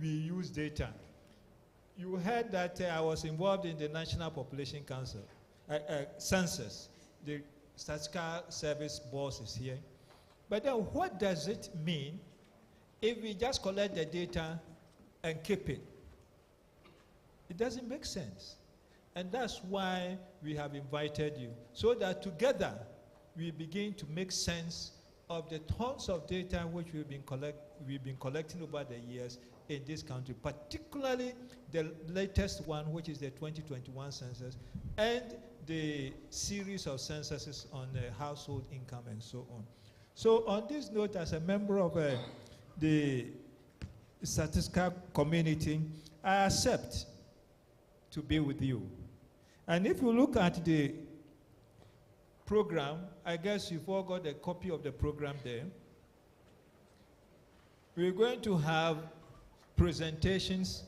we use data. You heard that I was involved in the National Population Council, census. The Statistical Service boss is here. But then what does it mean if we just collect the data and keep it? It doesn't make sense. And that's why we have invited you, so that together we begin to make sense of the tons of data which we've been collecting over the years in this country, particularly the latest one, which is the 2021 census, and the series of censuses on household income and so on. So on this note, as a member of the statistical community, I accept to be with you. And if you look at the program, I guess you've all got a copy of the program there. We're going to have presentations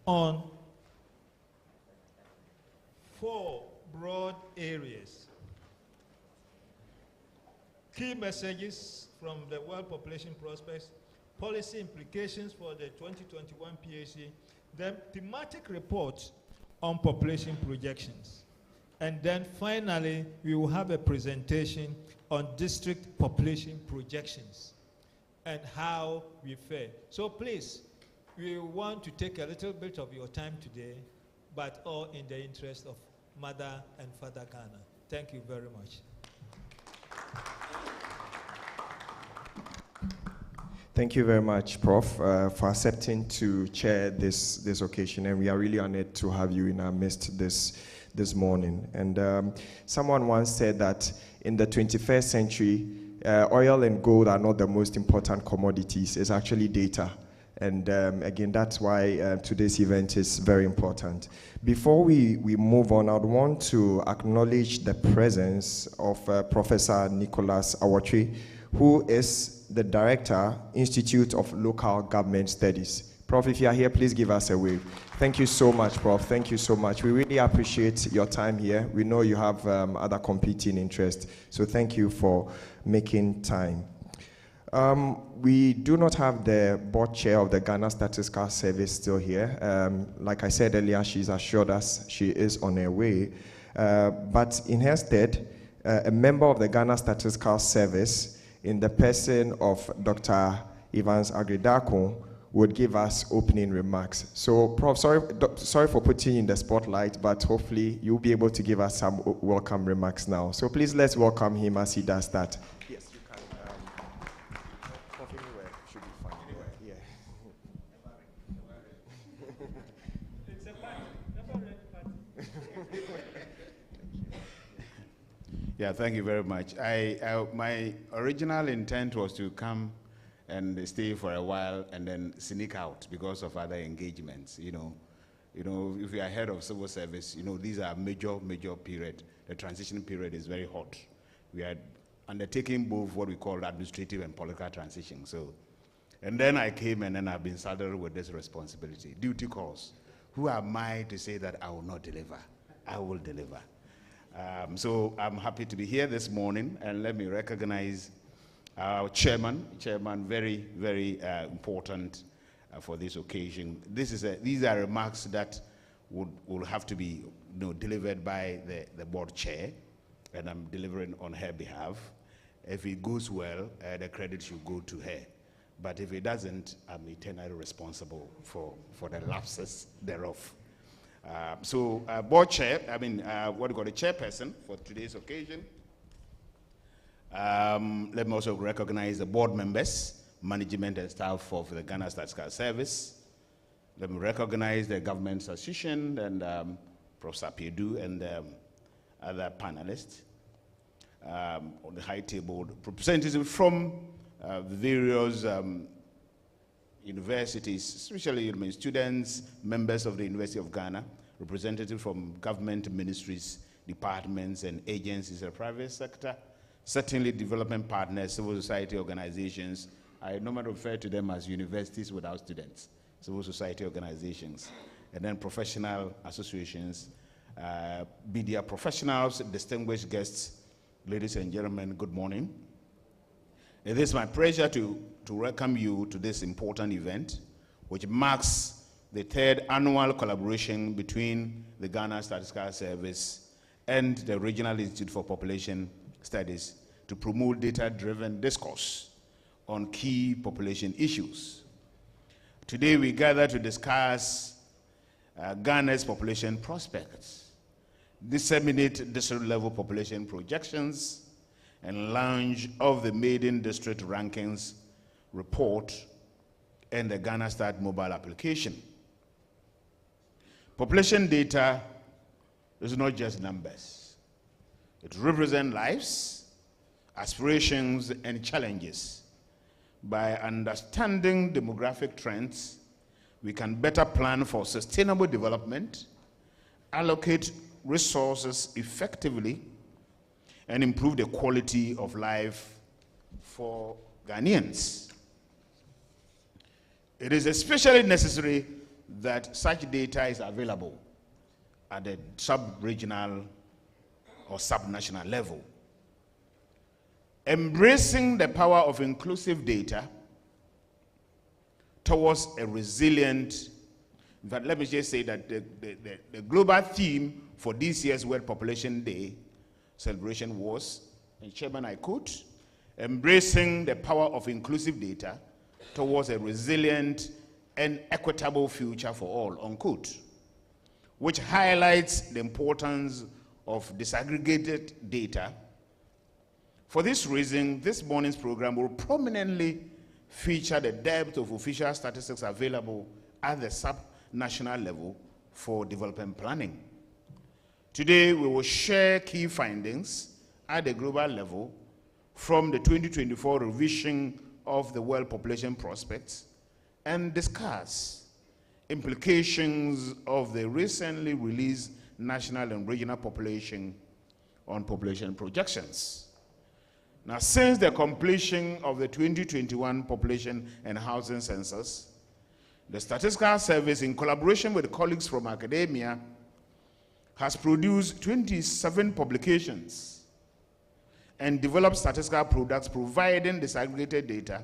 on 4 broad areas. Key messages from the World Population Prospects, policy implications for the 2021 PHC, then thematic reports on population projections. And then finally, we will have a presentation on district population projections and how we fare. So please, we want to take a little bit of your time today, but all in the interest of Mother and Father Ghana. Thank you very much. Thank you very much, Prof, for accepting to chair this occasion, and we are really honored to have you in our midst this morning. And someone once said that in the 21st century, oil and gold are not the most important commodities. It's actually data. And again, that's why today's event is very important. Before we move on, I'd want to acknowledge the presence of Professor Nicholas Awotri, who is the Director, Institute of Local Government Studies. Prof, if you are here, please give us a wave. Thank you so much, Prof. Thank you so much. We really appreciate your time here. We know you have other competing interests, so thank you for making time. We do not have the board chair of the Ghana Statistical Service still here. Like I said earlier, she's assured us she is on her way. But in her stead, a member of the Ghana Statistical Service, in the person of Dr. Evans Agridako, would give us opening remarks. So, Prof, sorry for putting you in the spotlight, but hopefully you'll be able to give us some welcome remarks now. So please let's welcome him as he does that. Yes, you can. Prof, anywhere should be fine. Yeah. It's a party. Yeah, thank you very much. My original intent was to come and stay for a while and then sneak out because of other engagements. You know, if you are head of civil service, these are major period. The transition period is very hot. We are undertaking both what we call administrative and political transition. So, and then I came and then I've been saddled with this responsibility. Duty calls. Who am I to say that I will not deliver? I will deliver. So I'm happy to be here this morning, and let me recognize our chairman, very, very important for this occasion. These are remarks that will have to be delivered by the board chair, and I'm delivering on her behalf. If it goes well, the credit should go to her. But if it doesn't, I'm eternally responsible for the lapses thereof. Board chair, the chairperson for today's occasion. Let me also recognize the board members, management and staff of the Ghana Statistical Service. Let me recognize the government association and Professor Piedu and other panelists on the high table, representatives from various universities, especially students, members of the University of Ghana, representatives from government ministries, departments and agencies of the private sector, certainly development partners, civil society organizations. I normally refer to them as universities without students, civil society organizations, and then professional associations, media professionals, distinguished guests, ladies and gentlemen, good morning. It is my pleasure to welcome you to this important event, which marks the third annual collaboration between the Ghana Statistical Service and the Regional Institute for Population Studies to promote data-driven discourse on key population issues. Today we gather to discuss Ghana's population prospects, disseminate district-level population projections, and launch of the maiden district rankings report and the Ghana Stat mobile application. Population data is not just numbers. It represents lives, aspirations, and challenges. By understanding demographic trends, we can better plan for sustainable development, allocate resources effectively, and improve the quality of life for Ghanaians. It is especially necessary that such data is available at the sub-regional or sub-national level. Embracing the power of inclusive data towards a resilient, in fact, let me just say that the global theme for this year's World Population Day celebration was, and Chairman, I quote, embracing the power of inclusive data towards a resilient and equitable future for all, unquote, which highlights the importance of disaggregated data. For this reason, this morning's program will prominently feature the depth of official statistics available at the sub-national level for development planning. Today, we will share key findings at the global level from the 2024 revision of the World Population Prospects and discuss implications of the recently released national and regional population on population projections. Now, since the completion of the 2021 Population and Housing Census, the Statistical Service, in collaboration with colleagues from academia, has produced 27 publications and developed statistical products providing disaggregated data,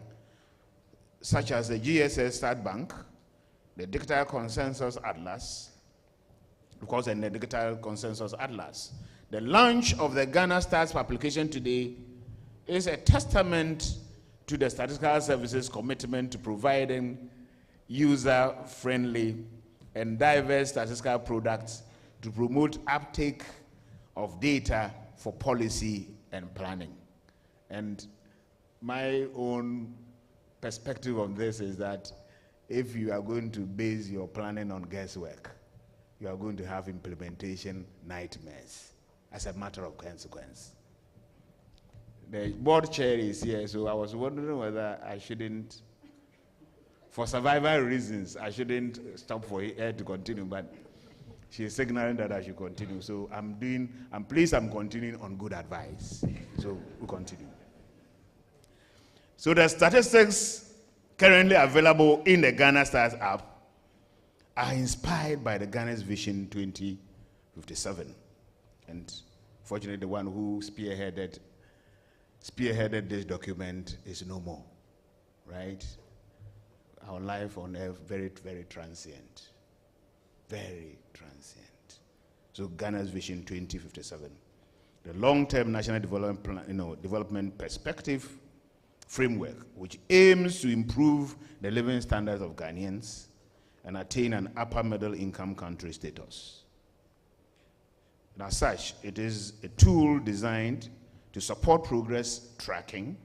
such as the GSS Stat Bank, the Digital Consensus Atlas, and the Digital Consensus Atlas. The launch of the Ghana Stats application today is a testament to the Statistical Service's commitment to providing user-friendly and diverse statistical products to promote uptake of data for policy and planning. And my own perspective on this is that if you are going to base your planning on guesswork, you are going to have implementation nightmares as a matter of consequence. The board chair is here, so I was wondering whether I shouldn't, for survival reasons, I shouldn't stop for her to continue, but she is signaling that I should continue. So I'm pleased I'm continuing on good advice. So we'll continue. So the statistics currently available in the Ghana Stats app are inspired by the Ghana's Vision 2057. And fortunately, the one who spearheaded this document is no more, right? Our life on earth, very, very transient. Very transient. So Ghana's Vision 2057, the long-term national development plan, development perspective framework, which aims to improve the living standards of Ghanaians and attain an upper middle income country status. And as such, it is a tool designed to support progress tracking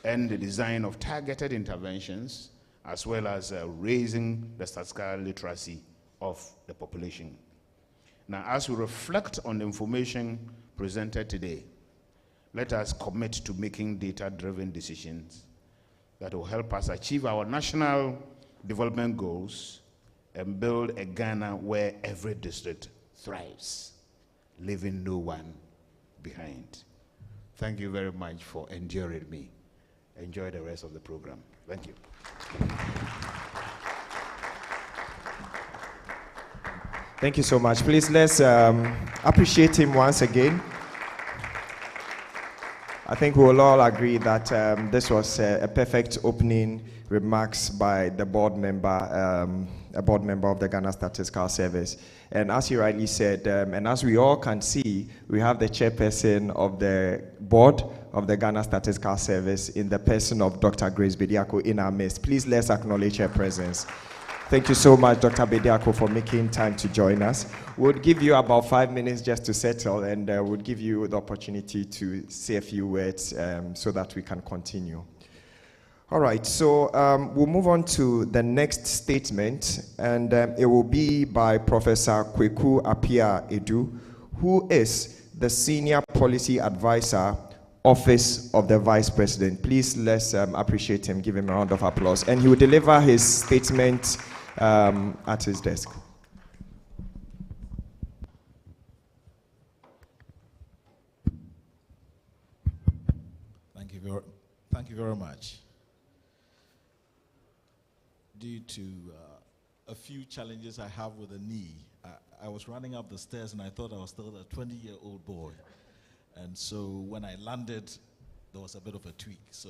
and the design of targeted interventions, as well as raising the statistical literacy of the population. Now, as we reflect on the information presented today, let us commit to making data-driven decisions that will help us achieve our national development goals and build a Ghana where every district thrives, leaving no one behind. Thank you very much for enduring me. Enjoy the rest of the program. Thank you. Thank you so much. Please, let's appreciate him once again. I think we will all agree that this was a perfect opening remarks by the board member, a board member of the Ghana Statistical Service. And as he rightly said, and as we all can see, we have the chairperson of the board of the Ghana Statistical Service in the person of Dr. Grace Bediako in our midst. Please let's acknowledge her presence. Thank you so much, Dr. Bediako, for making time to join us. We'll give you about 5 minutes just to settle, and we'll give you the opportunity to say a few words so that we can continue. All right, so we'll move on to the next statement, and it will be by Professor Kweku Apia Edu, who is the Senior Policy Advisor, Office of the Vice President. Please let's appreciate him, give him a round of applause, and he will deliver his statement at his desk. Thank you very much. Due to a few challenges I have with the knee, I was running up the stairs and I thought I was still a 20-year-old boy. And so when I landed, there was a bit of a tweak. So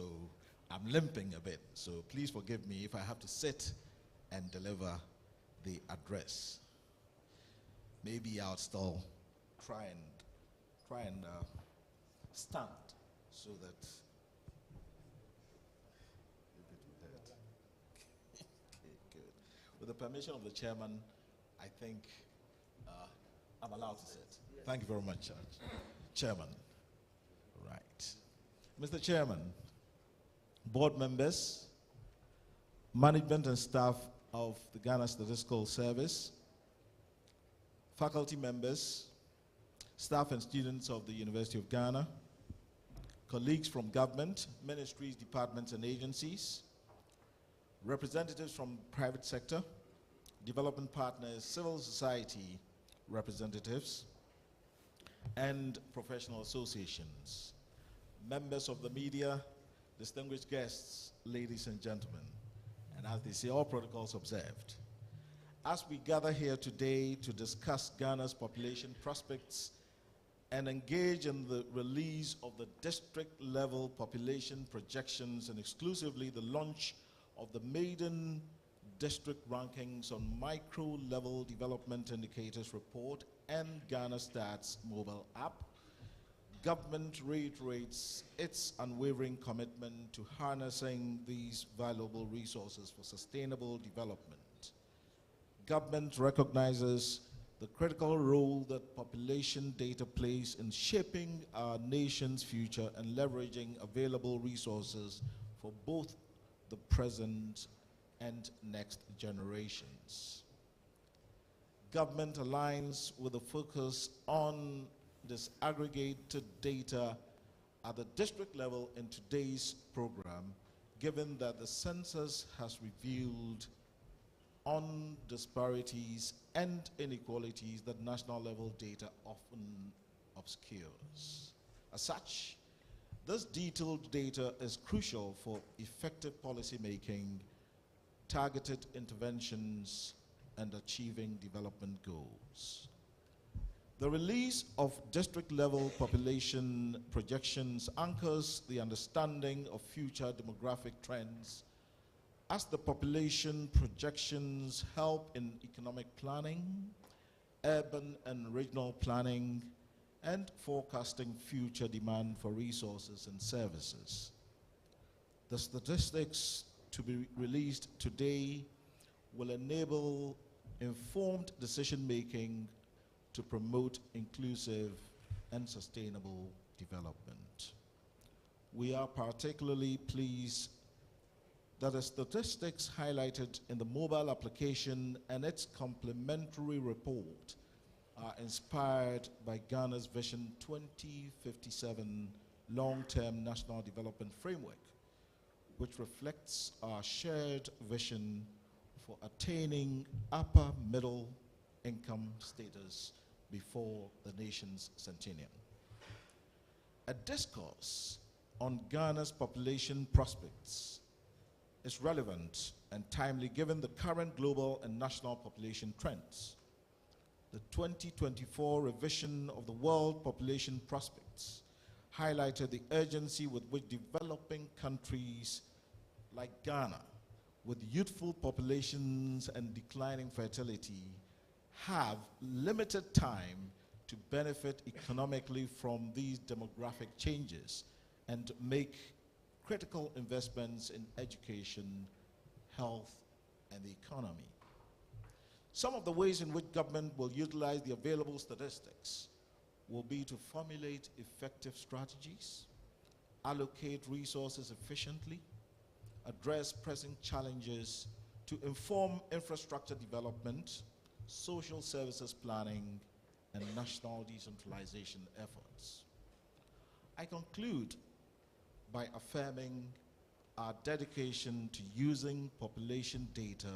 I'm limping a bit. So please forgive me if I have to sit and deliver the address. Maybe I'll still try and stand so that with the permission of the chairman, I think I'm allowed to sit. Thank you very much, Chairman. Right. Mr. Chairman, board members, management and staff of the Ghana Statistical Service, faculty members, staff and students of the University of Ghana, colleagues from government, ministries, departments, and agencies, representatives from private sector, development partners, civil society representatives, and professional associations, members of the media, distinguished guests, ladies and gentlemen, and as they say, all protocols observed. As we gather here today to discuss Ghana's population prospects and engage in the release of the district-level population projections and exclusively the launch of the maiden district rankings on micro-level development indicators report and Ghana Stats mobile app, government reiterates its unwavering commitment to harnessing these valuable resources for sustainable development. Government recognizes the critical role that population data plays in shaping our nation's future and leveraging available resources for both the present and next generations. Government aligns with a focus on disaggregated data at the district level in today's program, given that the census has revealed on disparities and inequalities that national level data often obscures. As such, this detailed data is crucial for effective policy making, targeted interventions, and achieving development goals. The release of district-level population projections anchors the understanding of future demographic trends as the population projections help in economic planning, urban and regional planning, and forecasting future demand for resources and services. The statistics to be released today will enable informed decision-making to promote inclusive and sustainable development. We are particularly pleased that the statistics highlighted in the mobile application and its complementary report are inspired by Ghana's Vision 2057 long-term national development framework, which reflects our shared vision for attaining upper middle income status before the nation's centennial. A discourse on Ghana's population prospects is relevant and timely given the current global and national population trends. The 2024 revision of the World Population Prospects highlighted the urgency with which developing countries like Ghana with youthful populations and declining fertility have limited time to benefit economically from these demographic changes and make critical investments in education, health, and the economy. Some of the ways in which government will utilize the available statistics will be to formulate effective strategies, allocate resources efficiently, address pressing challenges, to inform infrastructure development, social services planning, and national decentralization efforts. I conclude by affirming our dedication to using population data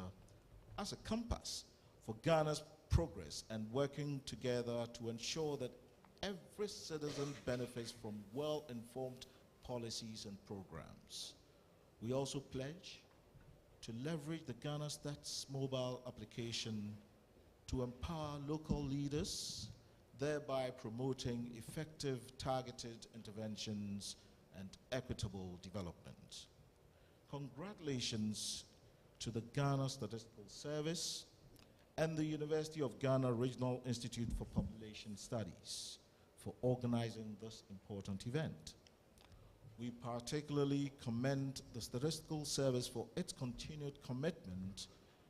as a compass for Ghana's progress and working together to ensure that every citizen benefits from well-informed policies and programs. We also pledge to leverage the Ghana Stats mobile application to empower local leaders, thereby promoting effective targeted interventions and equitable development. Congratulations to the Ghana Statistical Service and the University of Ghana Regional Institute for Population Studies for organizing this important event. We particularly commend the Statistical Service for its continued commitment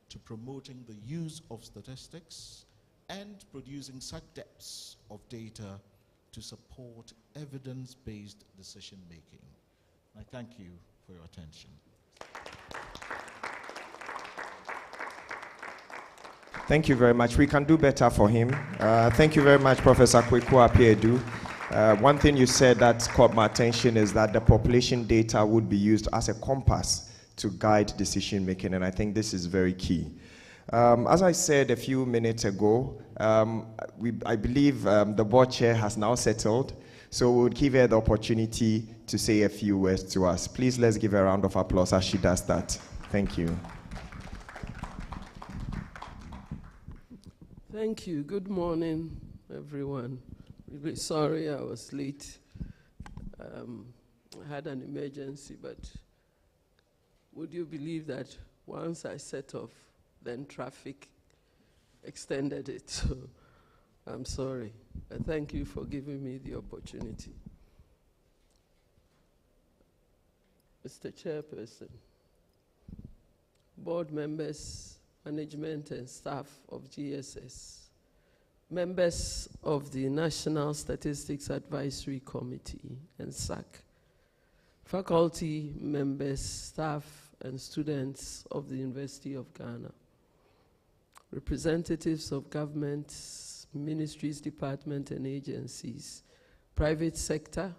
to promoting the use of statistics and producing such depths of data to support evidence-based decision-making. I thank you for your attention. Thank you very much. We can do better for him. Thank you very much, Professor Kweku Apiedu. One thing you said that caught my attention is that the population data would be used as a compass to guide decision making, and I think this is very key. As I said a few minutes ago, I believe the board chair has now settled, so we'll give her the opportunity to say a few words to us. Please, let's give her a round of applause as she does that. Thank you. Thank you. Good morning, everyone. Really sorry I was late. I had an emergency, but would you believe that once I set off, then traffic extended it? So I'm sorry. Thank you for giving me the opportunity. Mr. Chairperson, board members, management and staff of GSS, members of the National Statistics Advisory Committee and SAC, faculty members, staff and students of the University of Ghana, representatives of governments, ministries, departments and agencies, private sector,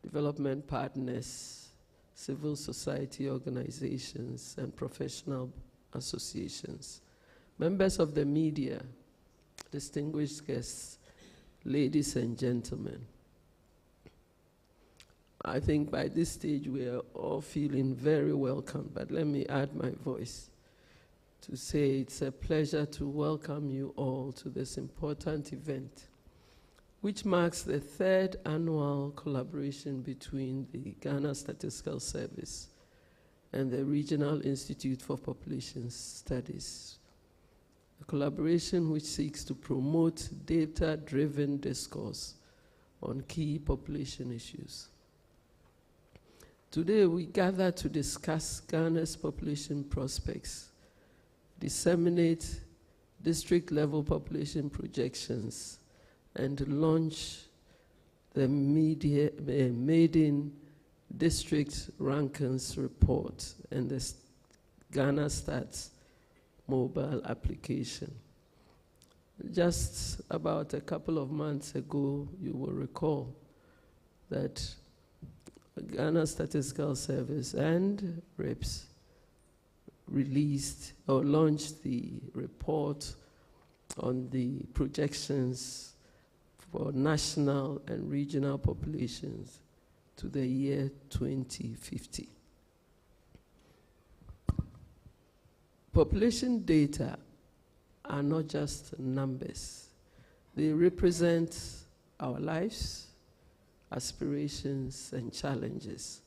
development partners, civil society organizations and professional associations, members of the media, distinguished guests, ladies and gentlemen. I think by this stage we are all feeling very welcome, but let me add my voice to say it's a pleasure to welcome you all to this important event, which marks the third annual collaboration between the Ghana Statistical Service and the Regional Institute for Population Studies, a collaboration which seeks to promote data-driven discourse on key population issues. Today, we gather to discuss Ghana's population prospects, disseminate district-level population projections, and launch the maiden District Rankings Report and the Ghana Stats mobile application. Just about a couple of months ago, you will recall that Ghana Statistical Service and RIPS released or launched the report on the projections for national and regional populations to the year 2050. Population data are not just numbers. They represent our lives, aspirations, and challenges.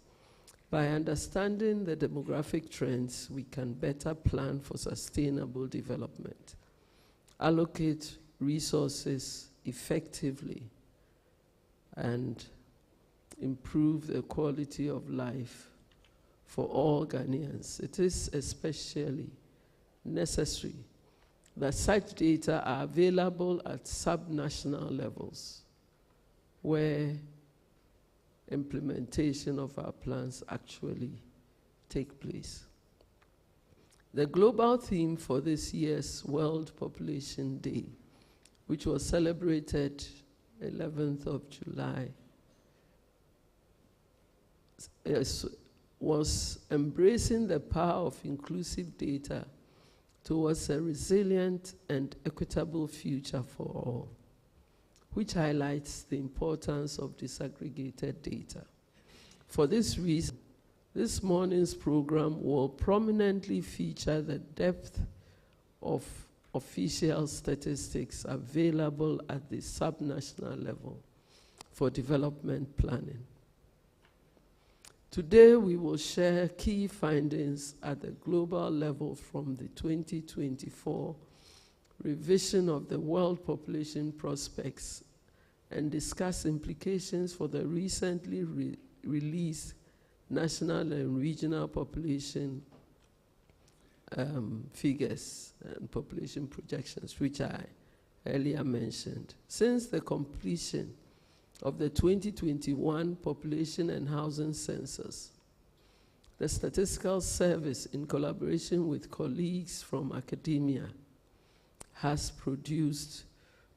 By understanding the demographic trends, we can better plan for sustainable development, allocate resources effectively, and improve the quality of life for all Ghanaians. It is especially necessary that such data are available at subnational levels, where implementation of our plans actually take place. The global theme for this year's World Population Day, which was celebrated 11th of July, was embracing the power of inclusive data towards a resilient and equitable future for all, which highlights the importance of disaggregated data. For this reason, this morning's program will prominently feature the depth of official statistics available at the subnational level for development planning. Today, we will share key findings at the global level from the 2024 revision of the World Population Prospects and discuss implications for the recently released national and regional population figures and population projections, which I earlier mentioned. Since the completion of the 2021 Population and Housing Census, the Statistical Service, in collaboration with colleagues from academia, has produced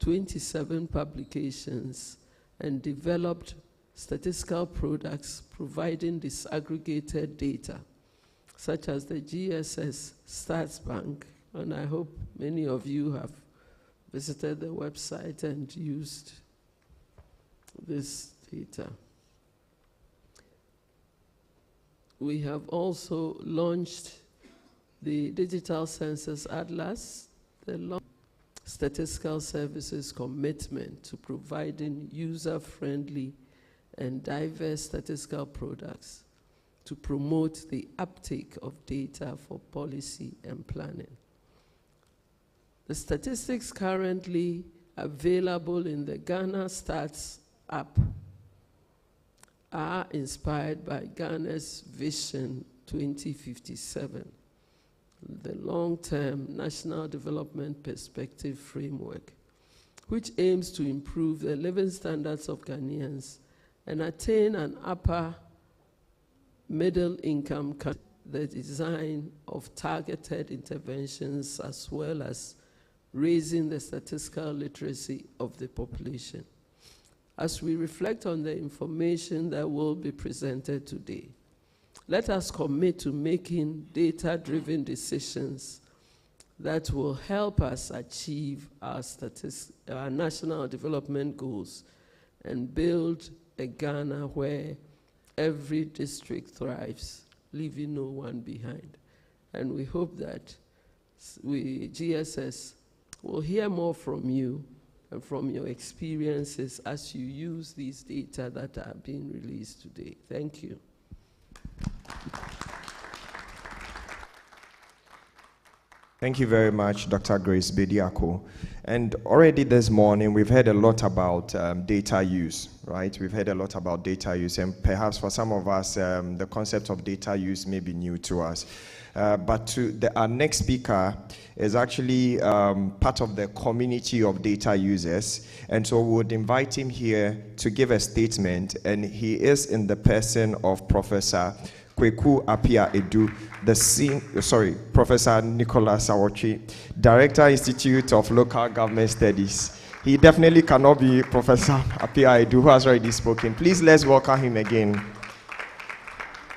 27 publications and developed statistical products providing disaggregated data, such as the GSS Stats Bank, and I hope many of you have visited the website and used this data. We have also launched the Digital Census Atlas, the Statistical Services commitment to providing user-friendly and diverse statistical products to promote the uptake of data for policy and planning. The statistics currently available in the Ghana Stats app are inspired by Ghana's Vision 2057, the long-term National Development Perspective Framework, which aims to improve the living standards of Ghanaians and attain an upper middle income, the design of targeted interventions, as well as raising the statistical literacy of the population. As we reflect on the information that will be presented today, let us commit to making data-driven decisions that will help us achieve our national development goals and build a Ghana where every district thrives, leaving no one behind. And we hope that GSS will hear more from you and from your experiences as you use these data that are being released today. Thank you. Thank you very much, Dr. Grace Bediako. And already this morning, we've heard a lot about data use, right? We've heard a lot about data use, and perhaps for some of us, the concept of data use may be new to us. But our next speaker is actually part of the community of data users, and so we would invite him here to give a statement, and he is in the person of Professor Kweku Apia Edu, Professor Nicholas Awochi, Director, Institute of Local Government Studies. He definitely cannot be Professor Apia Edu, who has already spoken. Please, let's welcome him again.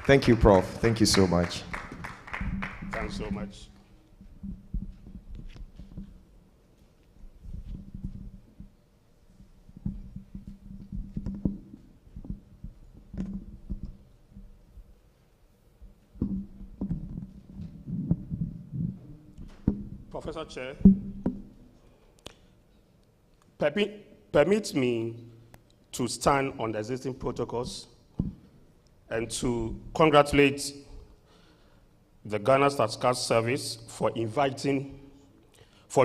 Thank you, Prof. Thank you so much. Thanks so much. Professor Chair, permit me to stand on the existing protocols and to congratulate the Ghana Statistical Service for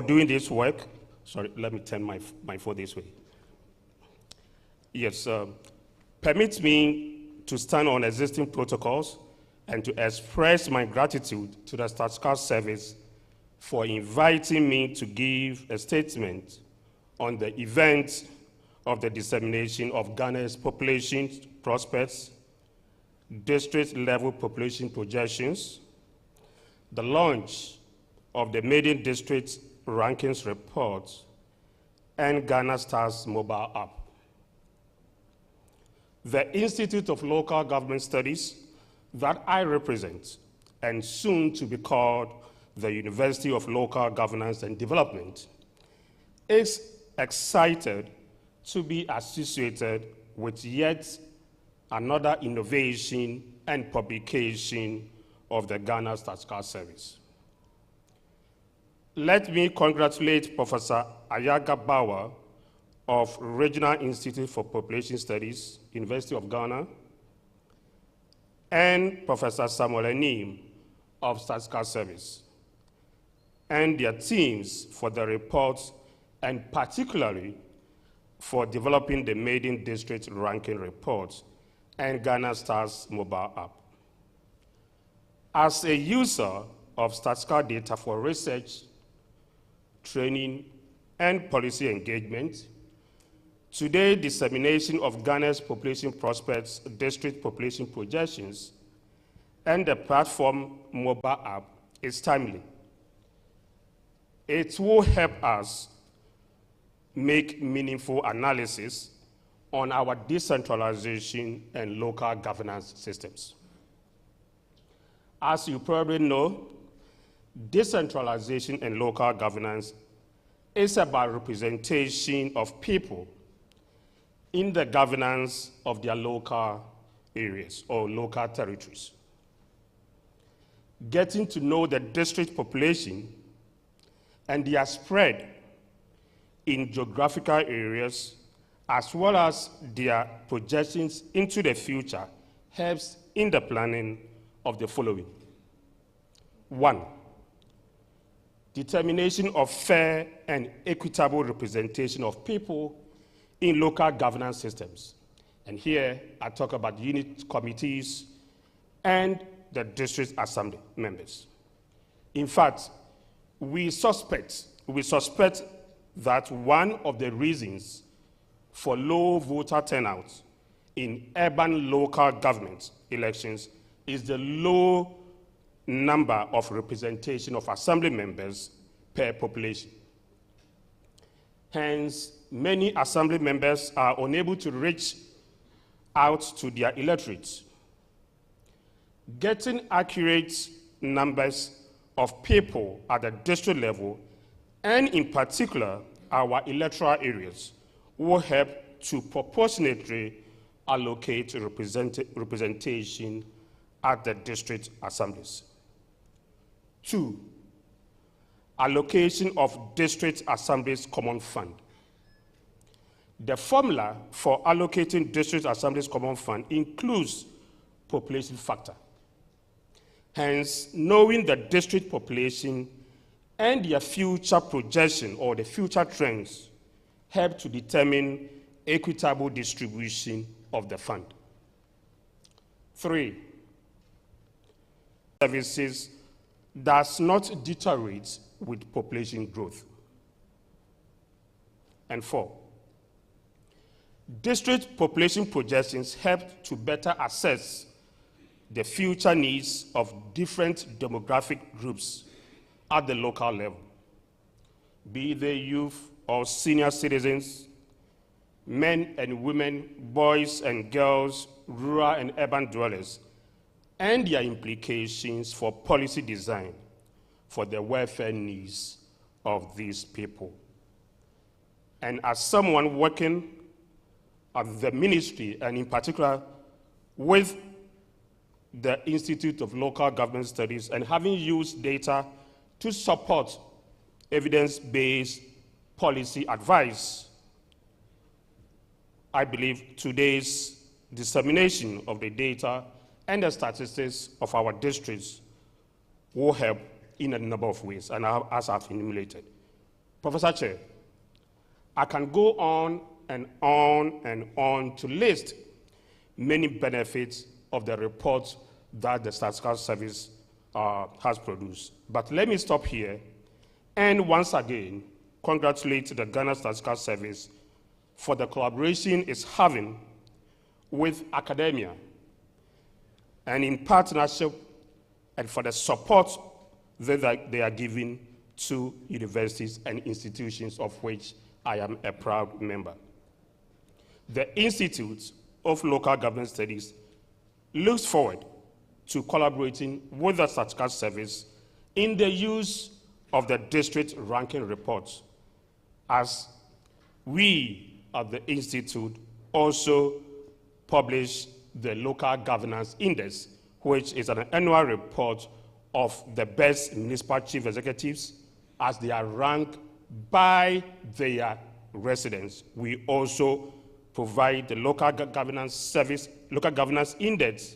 doing this work. Sorry, let me turn my phone this way. Yes, permit me to stand on existing protocols and to express my gratitude to the Statistical Service for inviting me to give a statement on the event of the dissemination of Ghana's population prospects, district-level population projections, the launch of the maiden district rankings report, and Ghana Stars mobile app. The Institute of Local Government Studies that I represent, and soon to be called the University of Local Governance and Development, is excited to be associated with yet another innovation and publication of the Ghana Statistical Service. Let me congratulate Professor Ayaga Bauer of Regional Institute for Population Studies, University of Ghana, and Professor Samuel Enim of Statistical Service, and their teams for the reports, and particularly for developing the maiden district ranking report and Ghana Stars mobile app. As a user of statistical data for research, training, and policy engagement, today dissemination of Ghana's population prospects, district population projections, and the platform mobile app is timely. It will help us make meaningful analysis on our decentralization and local governance systems. As you probably know, decentralization and local governance is about representation of people in the governance of their local areas or local territories. Getting to know the district population and their spread in geographical areas, as well as their projections into the future, helps in the planning of the following. 1, determination of fair and equitable representation of people in local governance systems. And here I talk about unit committees and the district assembly members. In fact, we suspect that one of the reasons for low voter turnout in urban local government elections is the low number of representation of assembly members per population. Hence, many assembly members are unable to reach out to their electorates. Getting accurate numbers of people at the district level, and in particular, our electoral areas, will help to proportionately allocate representation at the district assemblies. 2, allocation of district assemblies common fund. The formula for allocating district assemblies common fund includes population factor. Hence, knowing the district population and their future projection or the future trends help to determine equitable distribution of the fund. 3, services does not deteriorate with population growth. And 4, district population projections help to better assess the future needs of different demographic groups at the local level, be they youth or senior citizens, men and women, boys and girls, rural and urban dwellers, and their implications for policy design for the welfare needs of these people. And as someone working at the ministry, and in particular with the Institute of Local Government Studies, and having used data to support evidence-based policy advice, I believe today's dissemination of the data and the statistics of our districts will help in a number of ways, and as I've enumerated. Professor Chair, I can go on and on and on to list many benefits of the report that the Statistical Service has produced. But let me stop here and once again congratulate the Ghana Statistical Service for the collaboration it's having with academia and in partnership, and for the support that they are giving to universities and institutions of which I am a proud member. The Institute of Local Government Studies looks forward to collaborating with the Statistical Service in the use of the district ranking reports, as we at the Institute also publish the Local Governance Index, which is an annual report of the best municipal chief executives as they are ranked by their residents. We also provide the Local Governance Index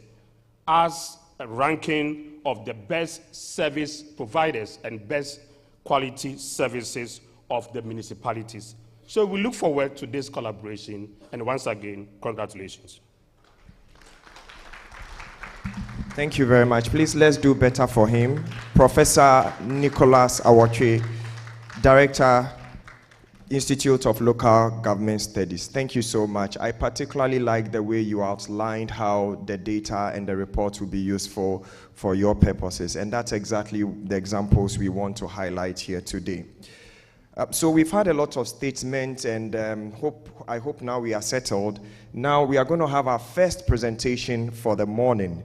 as a ranking of the best service providers and best quality services of the municipalities. So we look forward to this collaboration, and once again, congratulations. Thank you very much. Please, let's do better for him. Professor Nicholas Awatwe, Director, Institute of Local Government Studies. Thank you so much. I particularly like the way you outlined how the data and the reports will be useful for your purposes, and that's exactly the examples we want to highlight here today. So we've had a lot of statements, and I hope now we are settled. Now we are going to have our first presentation for the morning,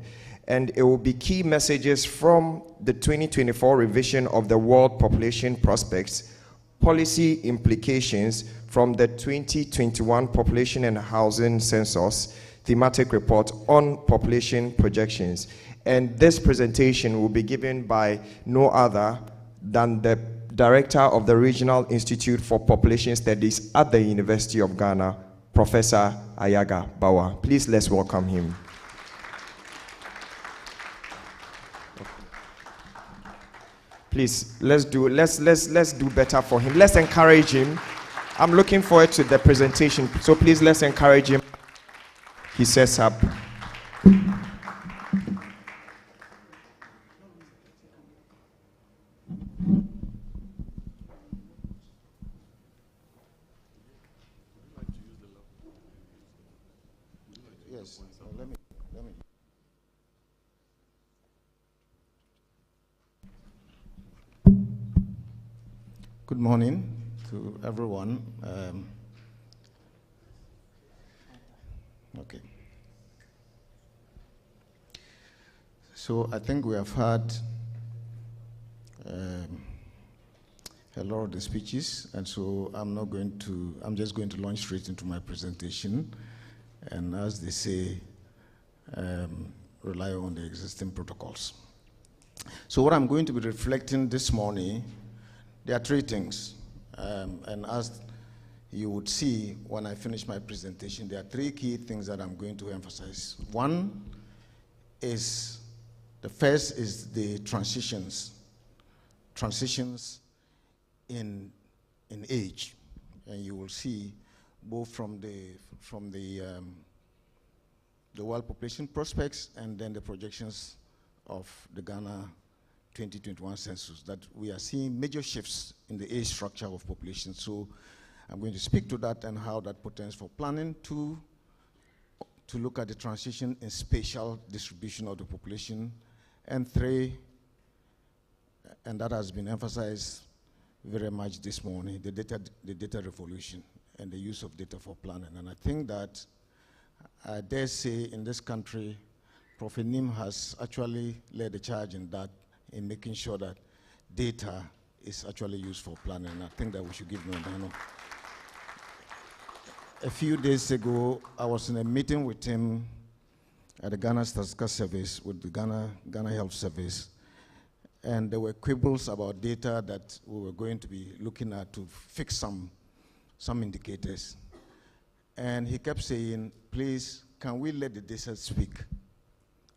and it will be key messages from the 2024 revision of the World Population Prospects, policy implications from the 2021 Population and Housing Census thematic report on population projections. And this presentation will be given by no other than the Director of the Regional Institute for Population Studies at the University of Ghana, Professor Ayaga Bawa. Please, let's welcome him. Please, let's do better for him. Let's encourage him. I'm looking forward to the presentation. So please, let's encourage him. He sets up. Yes, let me. Good morning to everyone. Okay. So I think we have had a lot of the speeches, and so I'm just going to launch straight into my presentation, and as they say, rely on the existing protocols. So what I'm going to be reflecting this morning, there are three things, and as you would see when I finish my presentation, there are three key things that I'm going to emphasize. One is, the first is the transitions in age, and you will see both from the World Population Prospects and then the projections of the Ghana 2021 census, that we are seeing major shifts in the age structure of population. So I'm going to speak to that and how that portends for planning. Two, to look at the transition in spatial distribution of the population. And three, and that has been emphasized very much this morning, the data revolution and the use of data for planning. And I think that, I dare say, in this country, Prof. Nim has actually led the charge in that, in making sure that data is actually used for planning. And I think that we should give him a hand. A few days ago, I was in a meeting with him at the Ghana Statistical Service, with the Ghana Health Service, and there were quibbles about data that we were going to be looking at to fix some indicators. And he kept saying, please, can we let the data speak?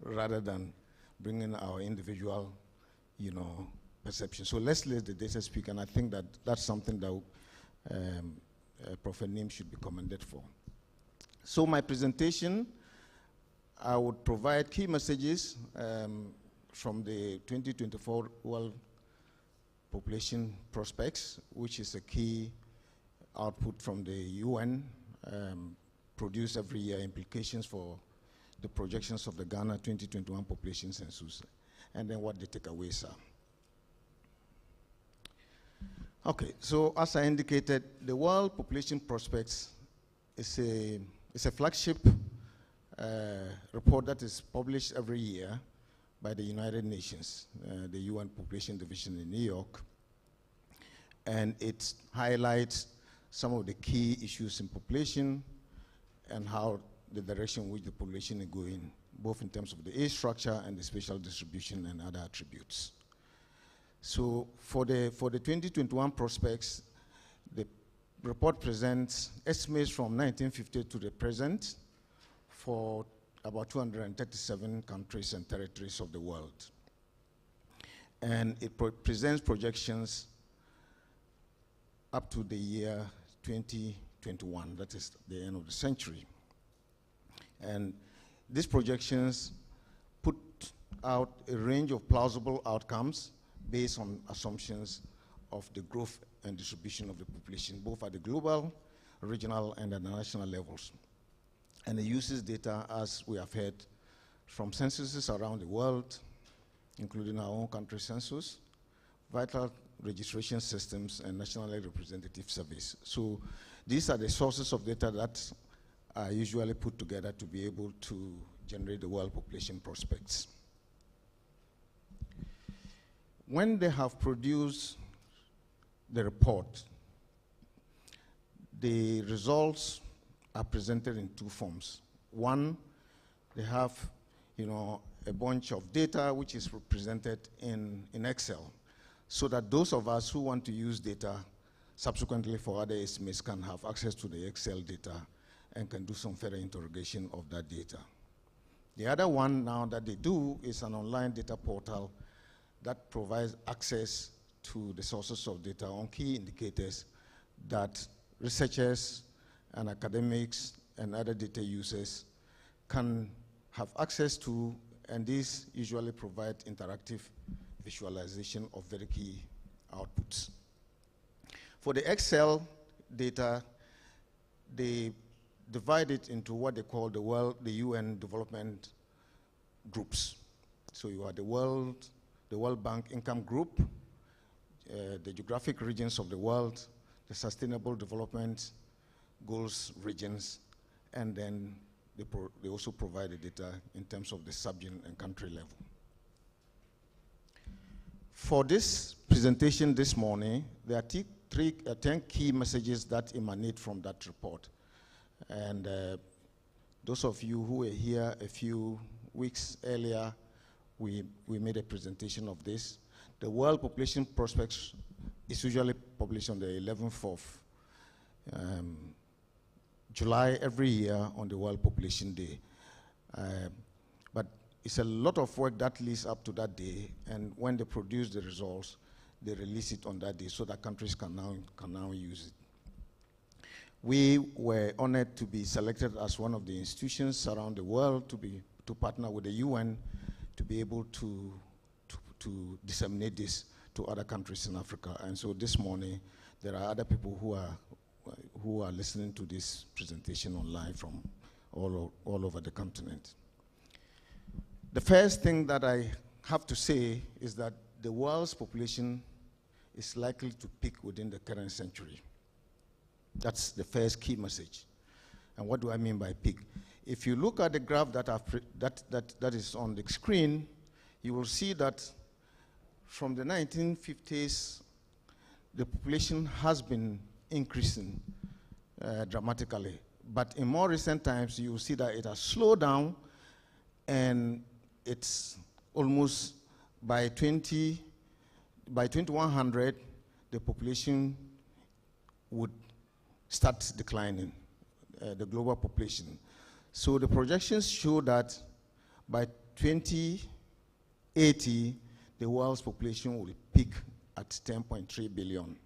rather than bringing our individual, perception. So let's let the data speak, and I think that that's something that Prophet Nim should be commended for. So my presentation, I would provide key messages from the 2024 World Population Prospects, which is a key output from the UN, produced every year, implications for the projections of the Ghana 2021 population census, and then what the takeaways are. Okay, so as I indicated, the World Population Prospects is a flagship report that is published every year by the United Nations, the UN Population Division in New York, and it highlights some of the key issues in population and how the direction in which the population is going, both in terms of the age structure and the spatial distribution and other attributes. So for the 2021 prospects, the report presents estimates from 1950 to the present for about 237 countries and territories of the world. And it presents projections up to the year 2021, that is the end of the century. And these projections put out a range of plausible outcomes based on assumptions of the growth and distribution of the population, both at the global, regional, and at the national levels. And it uses data, as we have heard, from censuses around the world, including our own country census, vital registration systems, and nationally representative surveys. So these are the sources of data that are usually put together to be able to generate the world population prospects. When they have produced the report, the results are presented in two forms. One, they have a bunch of data which is represented in Excel, so that those of us who want to use data subsequently for other estimates can have access to the Excel data and can do some further interrogation of that data. The other one now that they do is an online data portal that provides access to the sources of data on key indicators that researchers and academics and other data users can have access to, and these usually provide interactive visualization of very key outputs. For the Excel data, they divide it into what they call the UN development groups. So you have the World Bank Income Group, the geographic regions of the world, the Sustainable Development Goals regions, and then they also provide the data in terms of the sub-region and country level. For this presentation this morning, there are 10 key messages that emanate from that report. And those of you who were here a few weeks earlier, we made a presentation of this. The World Population Prospects is usually published on the 11th of July every year on the World Population Day. But it's a lot of work that leads up to that day, and when they produce the results, they release it on that day so that countries can now use it. We were honored to be selected as one of the institutions around the world to partner with the UN to be able to disseminate this to other countries in Africa. And so this morning, there are other people who are listening to this presentation online from all over the continent. The first thing that I have to say is that the world's population is likely to peak within the current century. That's the first key message. And what do I mean by peak? If you look at the graph that is on the screen, you will see that from the 1950s, the population has been increasing dramatically. But in more recent times, you will see that it has slowed down, and it's almost by 2100, the population would start declining, the global population. So the projections show that by 2080, the world's population will peak at 10.3 billion.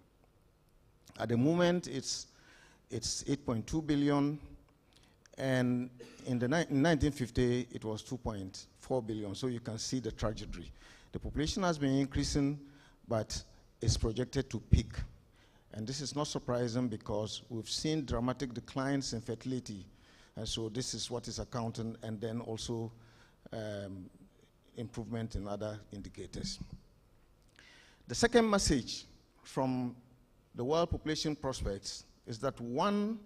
At the moment, it's 8.2 billion, and in 1950, it was 2.4 billion. So you can see the trajectory. The population has been increasing, but it's projected to peak. And this is not surprising because we've seen dramatic declines in fertility. And so this is what is accounting, and then also improvement in other indicators. The second message from the World Population Prospects is that 1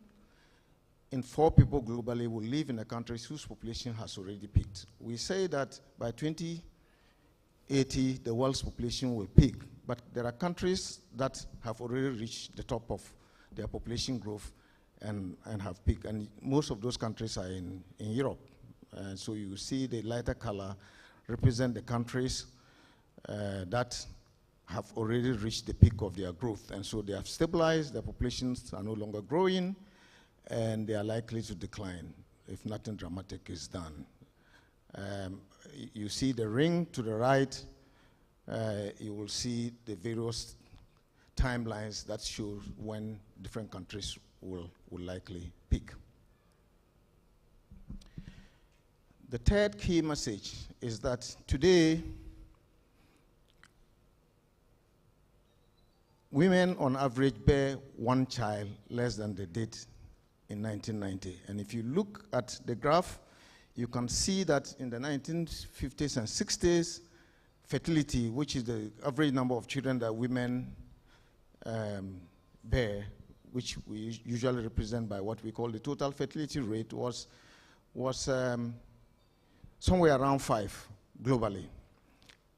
in 4 people globally will live in the countries whose population has already peaked. We say that by 2080, the world's population will peak, but there are countries that have already reached the top of their population growth and have peaked, and most of those countries are in Europe. So you see the lighter color represent the countries that have already reached the peak of their growth, and so they have stabilized, their populations are no longer growing, and they are likely to decline if nothing dramatic is done. You see the ring to the right, you will see the various timelines that show when different countries will likely peak. The third key message is that today, women on average bear 1 child less than they did in 1990. And if you look at the graph, you can see that in the 1950s and 60s, fertility, which is the average number of children that women bear, which we usually represent by what we call the total fertility rate, was somewhere around 5 globally.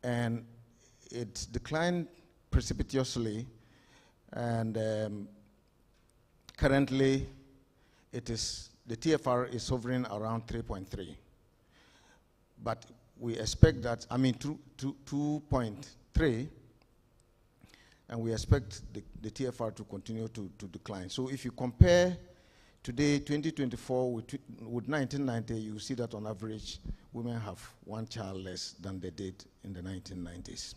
And it declined precipitously, and currently the TFR is hovering around 3.3. But we expect that, 2.3, and we expect the TFR to continue to decline. So if you compare today, 2024, with 1990, you see that on average, women have 1 child less than they did in the 1990s.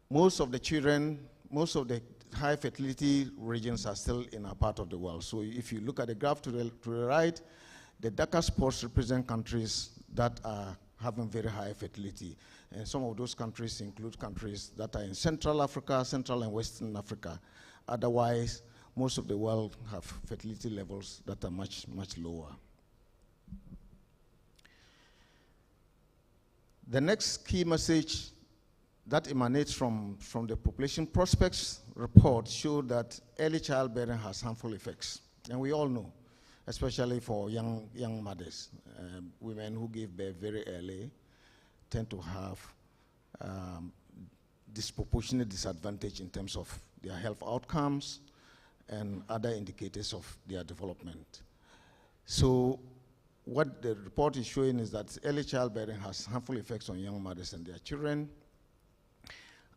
Most of the high fertility regions are still in our part of the world. So if you look at the graph to the right, the darker spots represent countries that are having very high fertility. And some of those countries include countries that are in Central Africa, Central and Western Africa. Otherwise, most of the world have fertility levels that are much, much lower. The next key message that emanates from the Population Prospects report showed that early childbearing has harmful effects. And we all know, especially for young mothers, women who give birth very early tend to have disproportionate disadvantage in terms of their health outcomes and other indicators of their development. So what the report is showing is that early childbearing has harmful effects on young mothers and their children.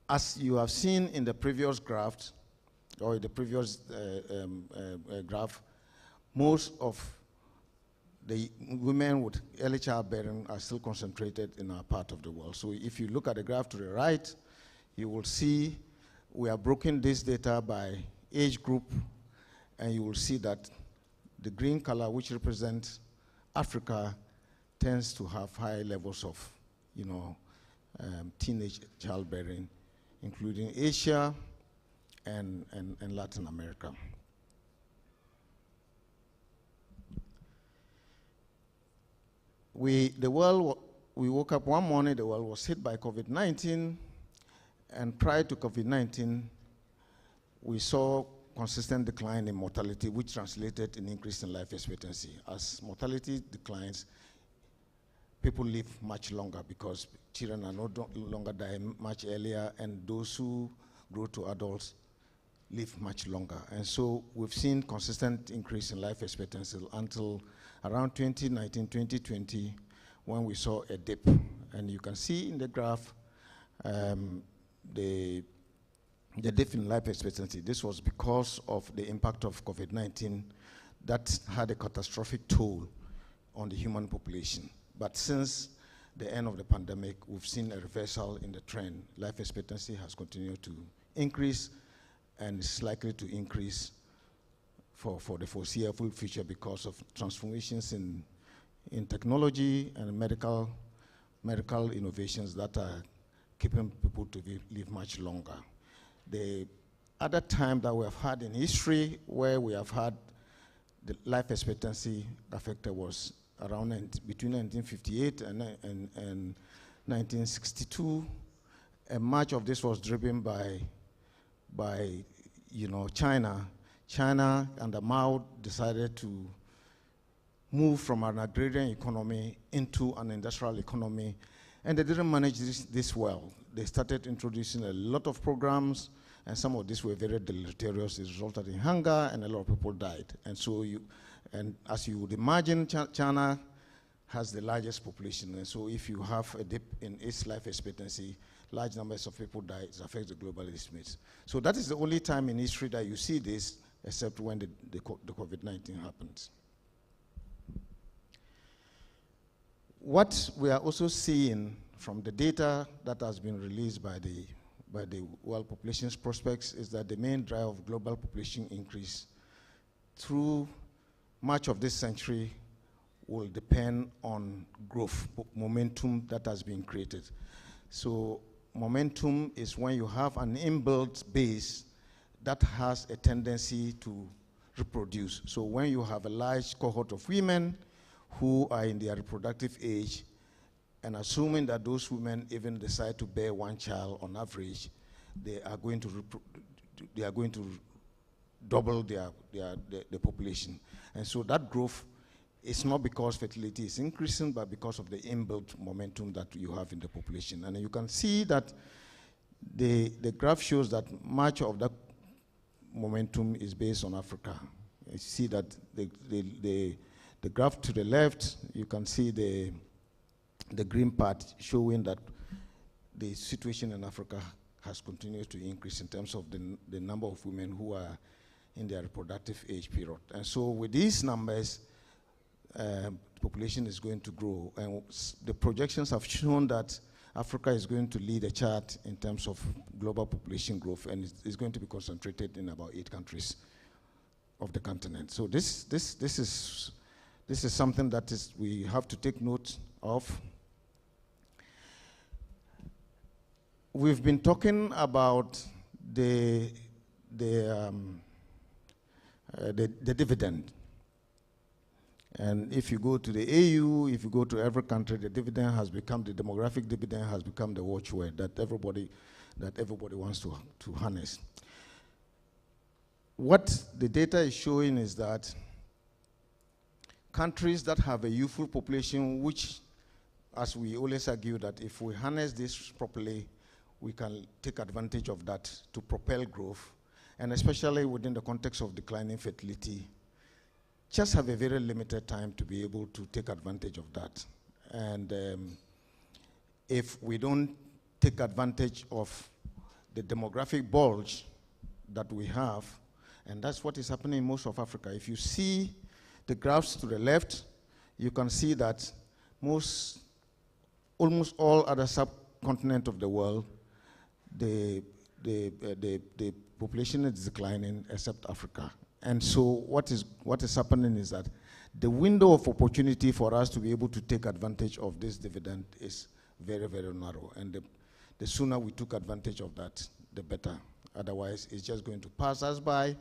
As you have seen in the previous graph, or the previous graph, most of the women with early childbearing are still concentrated in our part of the world. So if you look at the graph to the right, you will see we have broken this data by age group, and you will see that the green color, which represents Africa, tends to have high levels of, teenage childbearing, including Asia and Latin America. We woke up one morning, the world was hit by COVID-19, and prior to COVID-19, we saw consistent decline in mortality, which translated in increase in life expectancy. As mortality declines, people live much longer because children are no longer dying much earlier, and those who grow to adults live much longer. And so we've seen consistent increase in life expectancy until around 2019, 2020, when we saw a dip. And you can see in the graph the dip in life expectancy. This was because of the impact of COVID-19 that had a catastrophic toll on the human population. But since the end of the pandemic, we've seen a reversal in the trend. Life expectancy has continued to increase and is likely to increase for the foreseeable future because of transformations in technology and medical innovations that are keeping people to live much longer. The other time that we have had in history where we have had the life expectancy affected was around between 1958 and 1962, and much of this was driven by China. China under Mao decided to move from an agrarian economy into an industrial economy, and they didn't manage this well. They started introducing a lot of programs, and some of these were very deleterious. It resulted in hunger, and a lot of people died. And so as you would imagine, China has the largest population, and so if you have a dip in its life expectancy, large numbers of people die, it affects the global estimates. So that is the only time in history that you see this, except when the COVID-19 happens. What we are also seeing from the data that has been released by the World Population Prospects is that the main drive of global population increase through much of this century will depend on growth, momentum that has been created. So momentum is when you have an inbuilt base that has a tendency to reproduce. So when you have a large cohort of women who are in their reproductive age, and assuming that those women even decide to bear one child on average, they are going to double their population. And so that growth is not because fertility is increasing, but because of the inbuilt momentum that you have in the population. And you can see that the graph shows that much of that momentum is based on Africa. You see that the graph to the left, you can see the green part showing that the situation in Africa has continued to increase in terms of the number of women who are in their reproductive age period. And so with these numbers, the population is going to grow. And the projections have shown that Africa is going to lead a chart in terms of global population growth, and it's going to be concentrated in about 8 countries of the continent. So this is something that we have to take note of. We've been talking about the dividend. And if you go to the AU, if you go to every country, the demographic dividend has become the watchword that everybody wants to harness. What the data is showing is that countries that have a youthful population, which, as we always argue, that if we harness this properly, we can take advantage of that to propel growth, and especially within the context of declining fertility, just have a very limited time to be able to take advantage of that. And if we don't take advantage of the demographic bulge that we have, and that's what is happening in most of Africa. If you see the graphs to the left, you can see that almost all other subcontinents of the world, the population is declining except Africa. And so what is happening is that the window of opportunity for us to be able to take advantage of this dividend is very, very narrow. And the sooner we took advantage of that, the better. Otherwise, it's just going to pass us by,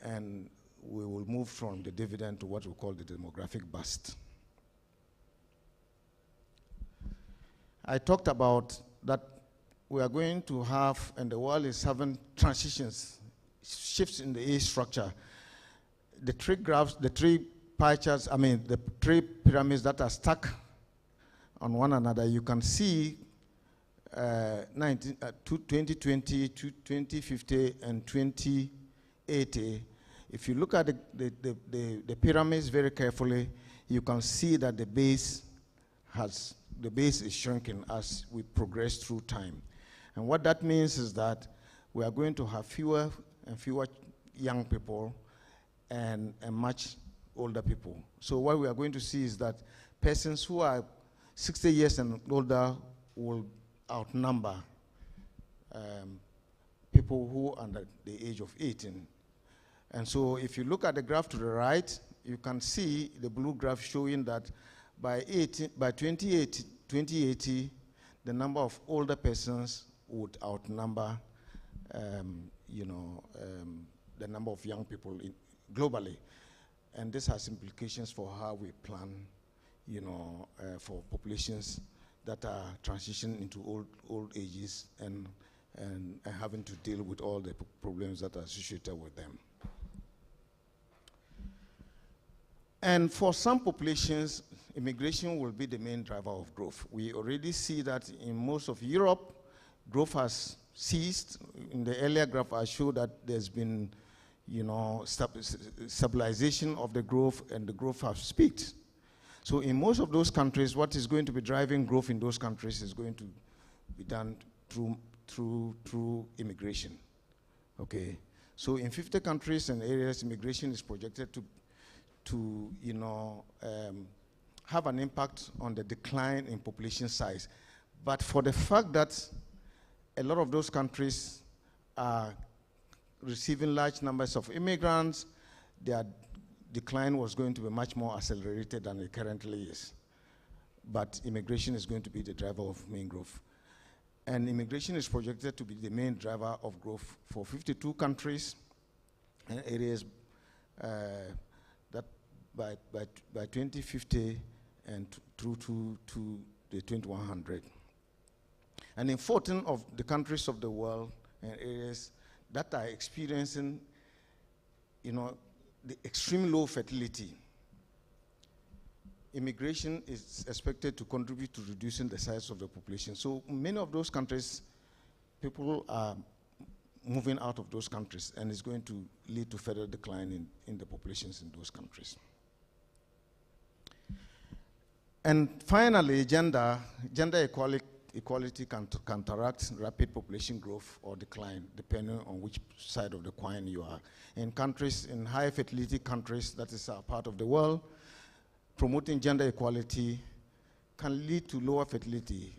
and we will move from the dividend to what we call the demographic bust. I talked about that we are going to have, and the world is having transitions, shifts in the age structure. The three graphs, the three pie charts, the three pyramids that are stuck on one another, you can see 2020, 2050, and 2080. If you look at the pyramids very carefully, you can see that the base is shrinking as we progress through time. And what that means is that we are going to have fewer and fewer young people and a much older people. So what we are going to see is that persons who are 60 years and older will outnumber people who are under the age of 18. And so if you look at the graph to the right, you can see the blue graph showing that by 2080, the number of older persons would outnumber the number of young people globally. And this has implications for how we plan, for populations that are transitioning into old ages and having to deal with all the problems that are associated with them. And for some populations, immigration will be the main driver of growth. We already see that in most of Europe, growth has ceased. In the earlier graph, I showed that there's been, stabilization of the growth, and the growth has peaked. So in most of those countries, what is going to be driving growth in those countries is going to be done through immigration. Okay. So in 50 countries and areas, immigration is projected to have an impact on the decline in population size. But for the fact that a lot of those countries are receiving large numbers of immigrants, their decline was going to be much more accelerated than it currently is. But immigration is going to be the driver of main growth. And immigration is projected to be the main driver of growth for 52 countries and areas that by 2050 and through to the 2100. And in 14 of the countries of the world and areas that are experiencing, the extreme low fertility, immigration is expected to contribute to reducing the size of the population. So many of those countries, people are moving out of those countries, and it's going to lead to further decline in the populations in those countries. And finally, gender equality can counteract rapid population growth or decline, depending on which side of the coin you are. In countries, in high fertility countries, that is a part of the world, promoting gender equality can lead to lower fertility.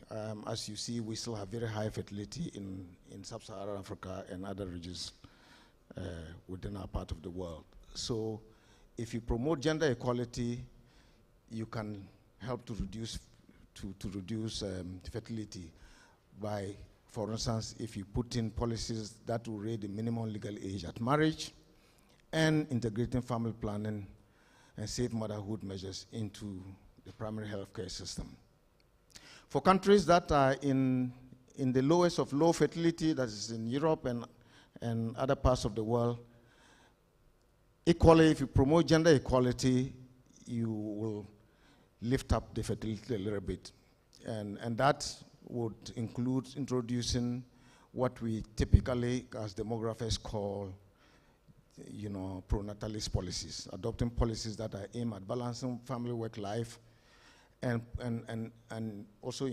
As you see, we still have very high fertility in sub-Saharan Africa and other regions within our part of the world. So if you promote gender equality, you can help to reduce fertility by, for instance, if you put in policies that will raise the minimum legal age at marriage and integrating family planning and safe motherhood measures into the primary health care system. For countries that are in the lowest of low fertility, that is in Europe and other parts of the world, equally, if you promote gender equality, you will lift up the fertility a little bit. And that would include introducing what we typically, as demographers, call pronatalist policies, adopting policies that are aimed at balancing family work life and also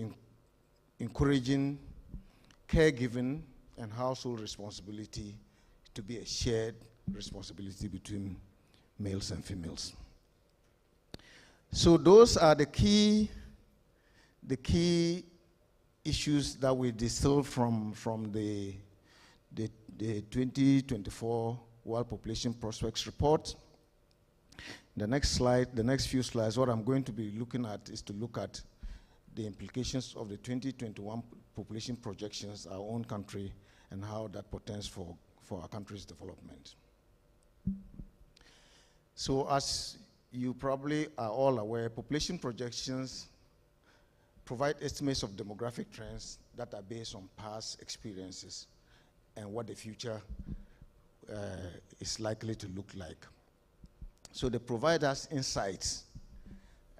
encouraging caregiving and household responsibility to be a shared responsibility between males and females. So those are the key issues that we distilled from the 2024 World Population Prospects Report. The next few slides, what I'm going to be looking at is to look at the implications of the 2021 population projections, our own country, and how that portends for our country's development. So as you probably are all aware, population projections provide estimates of demographic trends that are based on past experiences and what the future is likely to look like. So they provide us insights,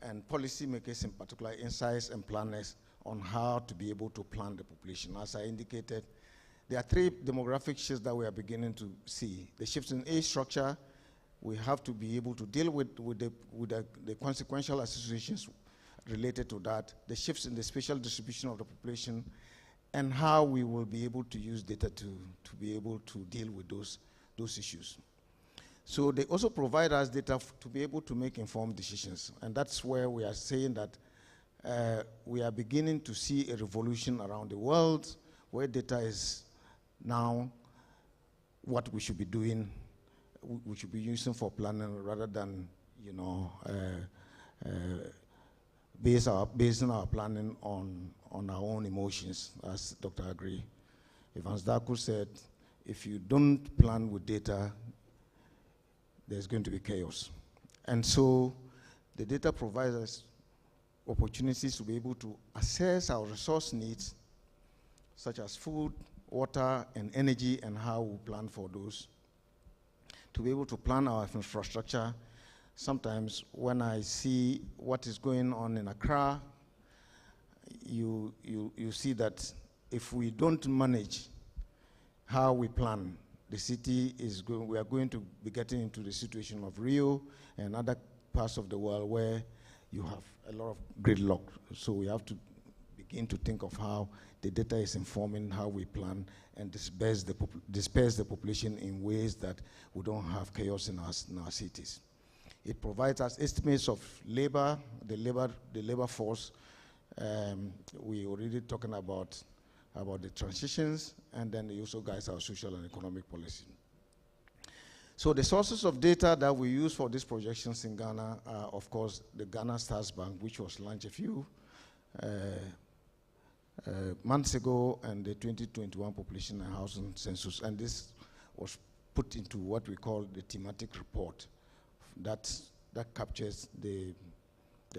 and policymakers in particular, insights and planners on how to be able to plan the population. As I indicated, there are 3 demographic shifts that we are beginning to see. The shifts in age structure, we have to be able to deal with the consequential associations related to that, the shifts in the spatial distribution of the population, and how we will be able to use data to be able to deal with those issues. So they also provide us data to be able to make informed decisions. And that's where we are saying that we are beginning to see a revolution around the world where data is now what we should be doing, we should be using for planning rather than, basing our planning on our own emotions, as Dr. Agri Evans Darko said. If you don't plan with data, there's going to be chaos. And so the data provides us opportunities to be able to assess our resource needs, such as food, water, and energy, and how we plan for those. To be able to plan our infrastructure. Sometimes when I see what is going on in Accra, you see that if we don't manage how we plan, the city we are going to be getting into the situation of Rio and other parts of the world where you have a lot of gridlock. So we have to begin to think of how the data is informing how we plan and disperse the population in ways that we don't have chaos in our cities. It provides us estimates of labor, the labor force. We already talking about the transitions, and then it also guides our social and economic policy. So the sources of data that we use for these projections in Ghana are, of course, the Ghana Stats Bank, which was launched a few months ago, and the 2021 Population and Housing Census. And this was put into what we call the thematic report that captures the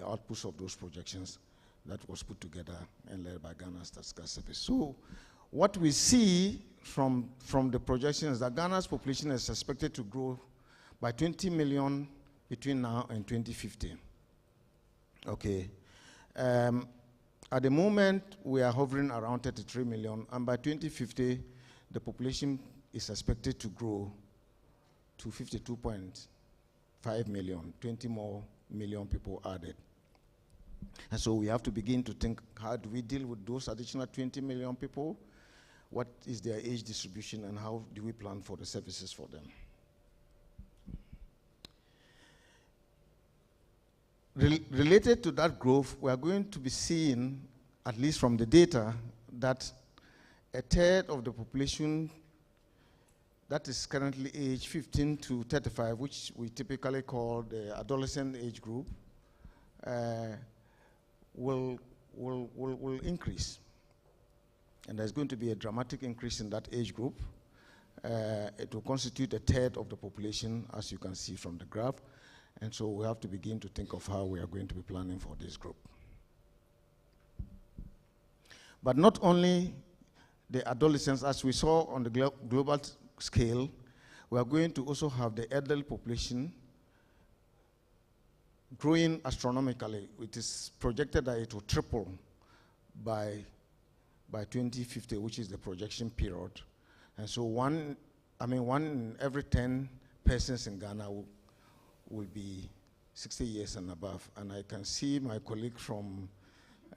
outputs of those projections that was put together and led by Ghana Statistical Service. So what we see from the projections is that Ghana's population is expected to grow by 20 million between now and 2050. Okay. At the moment, we are hovering around 33 million, and by 2050, the population is expected to grow to 52.5 million, 20 more million people added. And so we have to begin to think, how do we deal with those additional 20 million people? What is their age distribution, and how do we plan for the services for them? Related to that growth, we are going to be seeing, at least from the data, that a third of the population that is currently aged 15 to 35, which we typically call the adolescent age group, will increase. And there's going to be a dramatic increase in that age group. It will constitute a third of the population, as you can see from the graph. And so we have to begin to think of how we are going to be planning for this group. But not only the adolescents, as we saw on the global scale, we are going to also have the elderly population growing astronomically. It is projected that it will triple by 2050, which is the projection period. And so one in every 10 persons in Ghana will be 60 years and above. And I can see my colleague from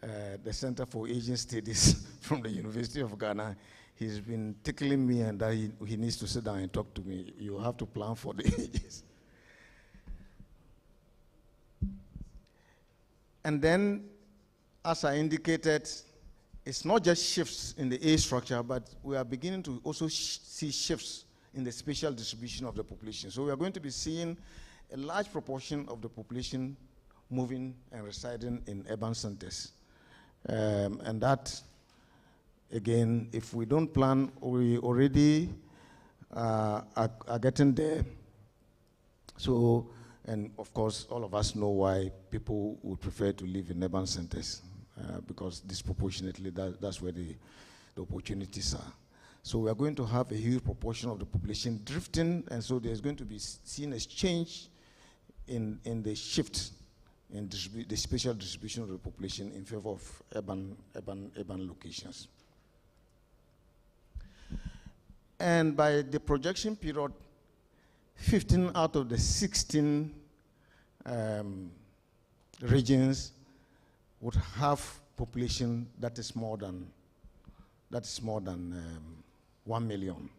the Center for Aging Studies from the University of Ghana. He's been tickling me, and that he needs to sit down and talk to me. You have to plan for the ages. And then, as I indicated, it's not just shifts in the age structure, but we are beginning to also see shifts in the spatial distribution of the population. So we are going to be seeing a large proportion of the population moving and residing in urban centers. And that, again, if we don't plan, we already are getting there. So, and of course, all of us know why people would prefer to live in urban centers, because disproportionately that's where the opportunities are. So we are going to have a huge proportion of the population drifting, and so there's going to be seen as change in the shift in the spatial distribution of the population in favor of urban locations. And by the projection period, 15 out of the 16 regions would have population that is more than 1 million.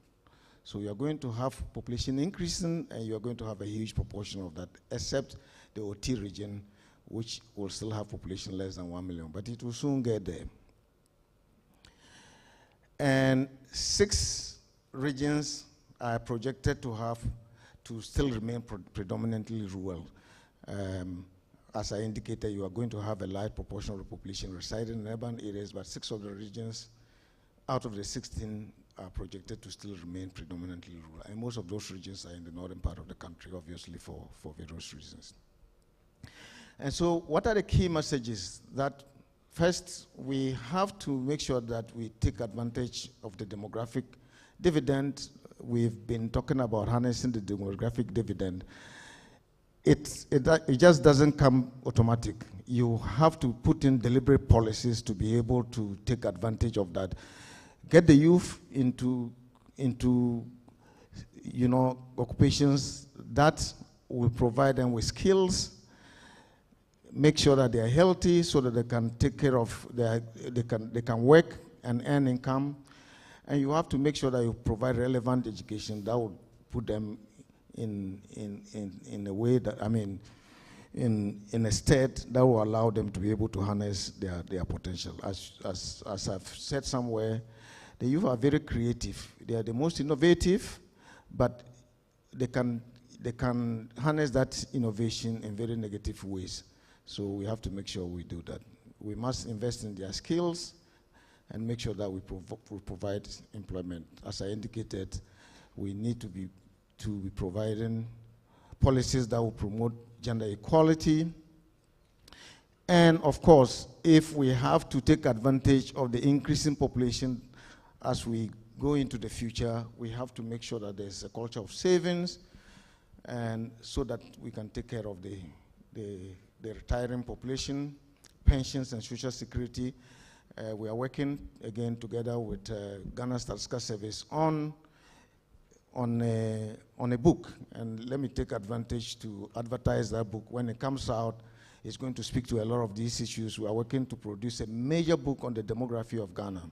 So you are going to have population increasing, and you are going to have a huge proportion of that, except the OT region, which will still have population less than 1 million, but it will soon get there. And 6 regions are projected to still remain predominantly rural. As I indicated, you are going to have a large proportion of the population residing in urban areas, but 6 of the regions out of the 16 are projected to still remain predominantly rural. And most of those regions are in the northern part of the country, obviously for various reasons. And so what are the key messages? That first, we have to make sure that we take advantage of the demographic dividend. We've been talking about harnessing the demographic dividend. It just doesn't come automatic. You have to put in deliberate policies to be able to take advantage of that. Get the youth into occupations that will provide them with skills. Make sure that they are healthy so that they can take care of they can work and earn income. And you have to make sure that you provide relevant education that will put them in a way that, in a state that will allow them to be able to harness their potential. As I've said somewhere, the youth are very creative. They are the most innovative, but they can harness that innovation in very negative ways. So we have to make sure we do that. We must invest in their skills and make sure that we provide employment. As I indicated, we need to be providing policies that will promote gender equality. And of course, if we have to take advantage of the increasing population as we go into the future, we have to make sure that there's a culture of savings, and so that we can take care of the retiring population, pensions and social security. We are working again together with Ghana Statistical Service on a book, and let me take advantage to advertise that book. When it comes out, it's going to speak to a lot of these issues. We are working to produce a major book on the demography of Ghana,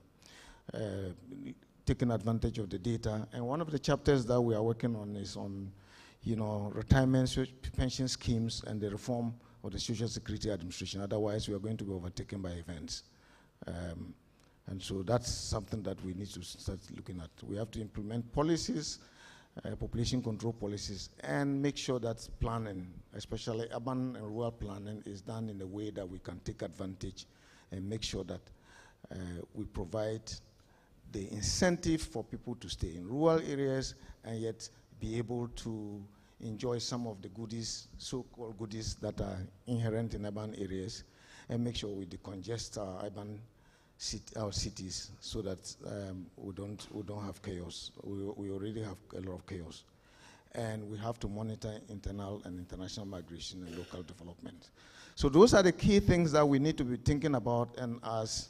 taking advantage of the data. And one of the chapters that we are working on is on, retirement pension schemes and the reform of the Social Security Administration. Otherwise, we are going to be overtaken by events. And so that's something that we need to start looking at. We have to implement policies, population control policies, and make sure that planning, especially urban and rural planning, is done in a way that we can take advantage and make sure that we provide the incentive for people to stay in rural areas and yet be able to enjoy some of the goodies, so-called goodies that are inherent in urban areas, and make sure we decongest our cities so that we don't have chaos. We already have a lot of chaos. And we have to monitor internal and international migration and local development. So those are the key things that we need to be thinking about, and as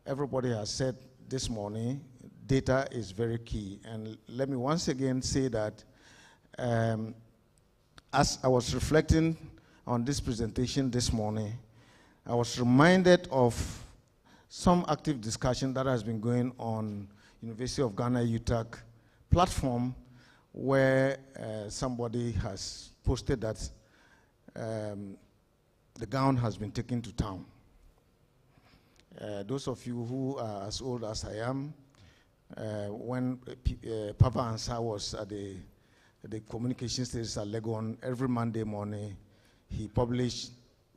everybody has said this morning, data is very key. And let me once again say that as I was reflecting on this presentation this morning, I was reminded of some active discussion that has been going on University of Ghana UTAC platform, where somebody has posted that the gown has been taken to town. Those of you who are as old as I am, when Papa Ansa was at the communication station at Legon, every Monday morning, he published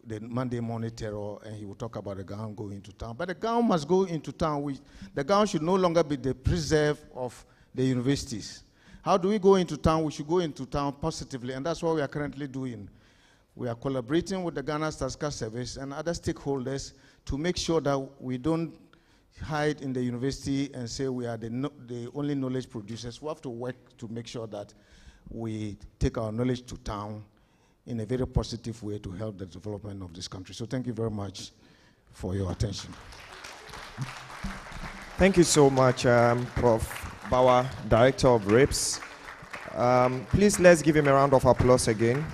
the Monday Morning Terror, and he will talk about the gown going into town. But the gown must go into town. The gown should no longer be the preserve of the universities. How do we go into town? We should go into town positively, and that's what we are currently doing. We are collaborating with the Ghana Statistical Service and other stakeholders to make sure that we don't hide in the university and say we are the only knowledge producers. We have to work to make sure that we take our knowledge to town in a very positive way to help the development of this country. So thank you very much for your attention. Thank you so much, Prof. Bauer, Director of RIPS. Please, let's give him a round of applause again.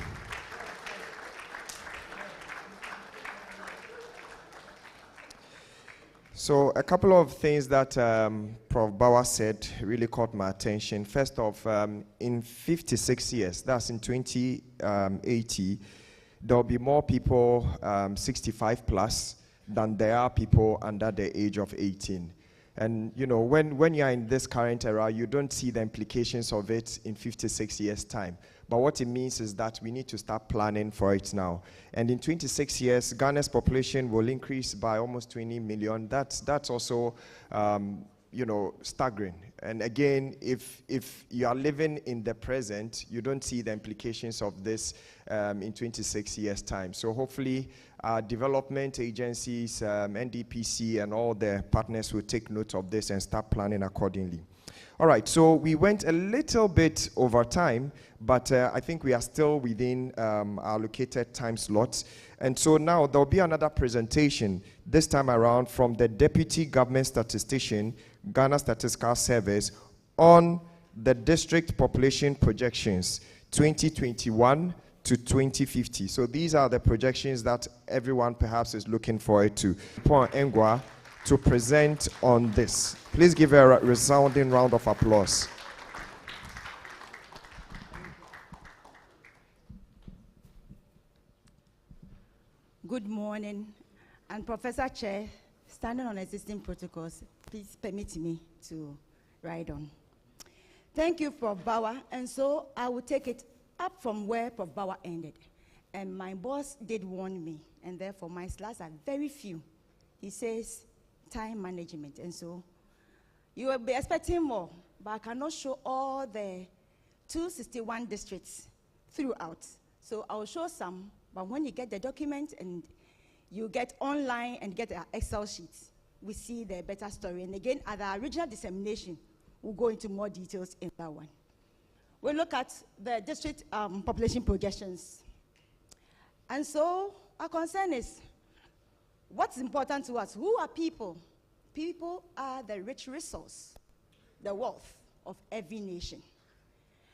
So a couple of things that Prof. Bauer said really caught my attention. First off, in 56 years, that's in 2080, there'll be more people 65 plus than there are people under the age of 18. And you know, when you're in this current era, you don't see the implications of it in 56 years' time. But what it means is that we need to start planning for it now. And in 26 years, Ghana's population will increase by almost 20 million. That's also, you know, staggering. And again, if you are living in the present, you don't see the implications of this in 26 years' time. So hopefully, development agencies, NDPC, and all the partners will take note of this and start planning accordingly. All right, so we went a little bit over time, but I think we are still within our allocated time slots. And so now there'll be another presentation, this time around from the Deputy Government Statistician, Ghana Statistical Service, on the district population projections 2021 to 2050. So these are the projections that everyone perhaps is looking forward to. Paul Engwa to present on this. Please give a resounding round of applause. Good morning. And Professor Chair, standing on existing protocols, please permit me to ride on. Thank you, Prof. Bauer. And so I will take it up from where Prof. Bauer ended. And my boss did warn me, and therefore my slides are very few. He says, time management. And so you will be expecting more, but I cannot show all the 261 districts throughout. So I will show some, but when you get the document and you get online and get an Excel sheet, we see the better story. And again, at the original dissemination, we'll go into more details in that one. We'll look at the district population projections. And so our concern is, what's important to us? Who are people? People are the rich resource, the wealth of every nation.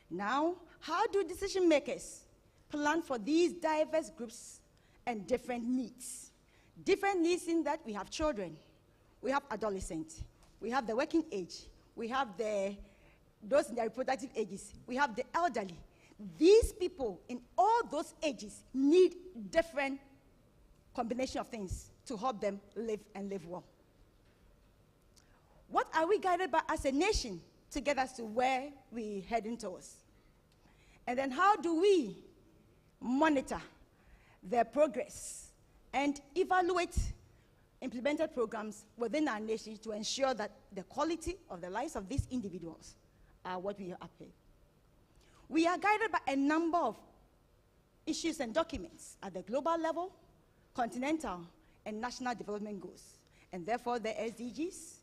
Now, how do decision makers plan for these diverse groups and different needs? Different needs in that we have children, we have adolescents, we have the working age, we have those in their reproductive ages, we have the elderly. These people in all those ages need different combination of things to help them live and live well. What are we guided by as a nation to get us to where we're heading towards? And then how do we monitor their progress and evaluate implemented programs within our nation to ensure that the quality of the lives of these individuals are what we are after? We are guided by a number of issues and documents at the global level, continental, and national development goals. And therefore, the SDGs,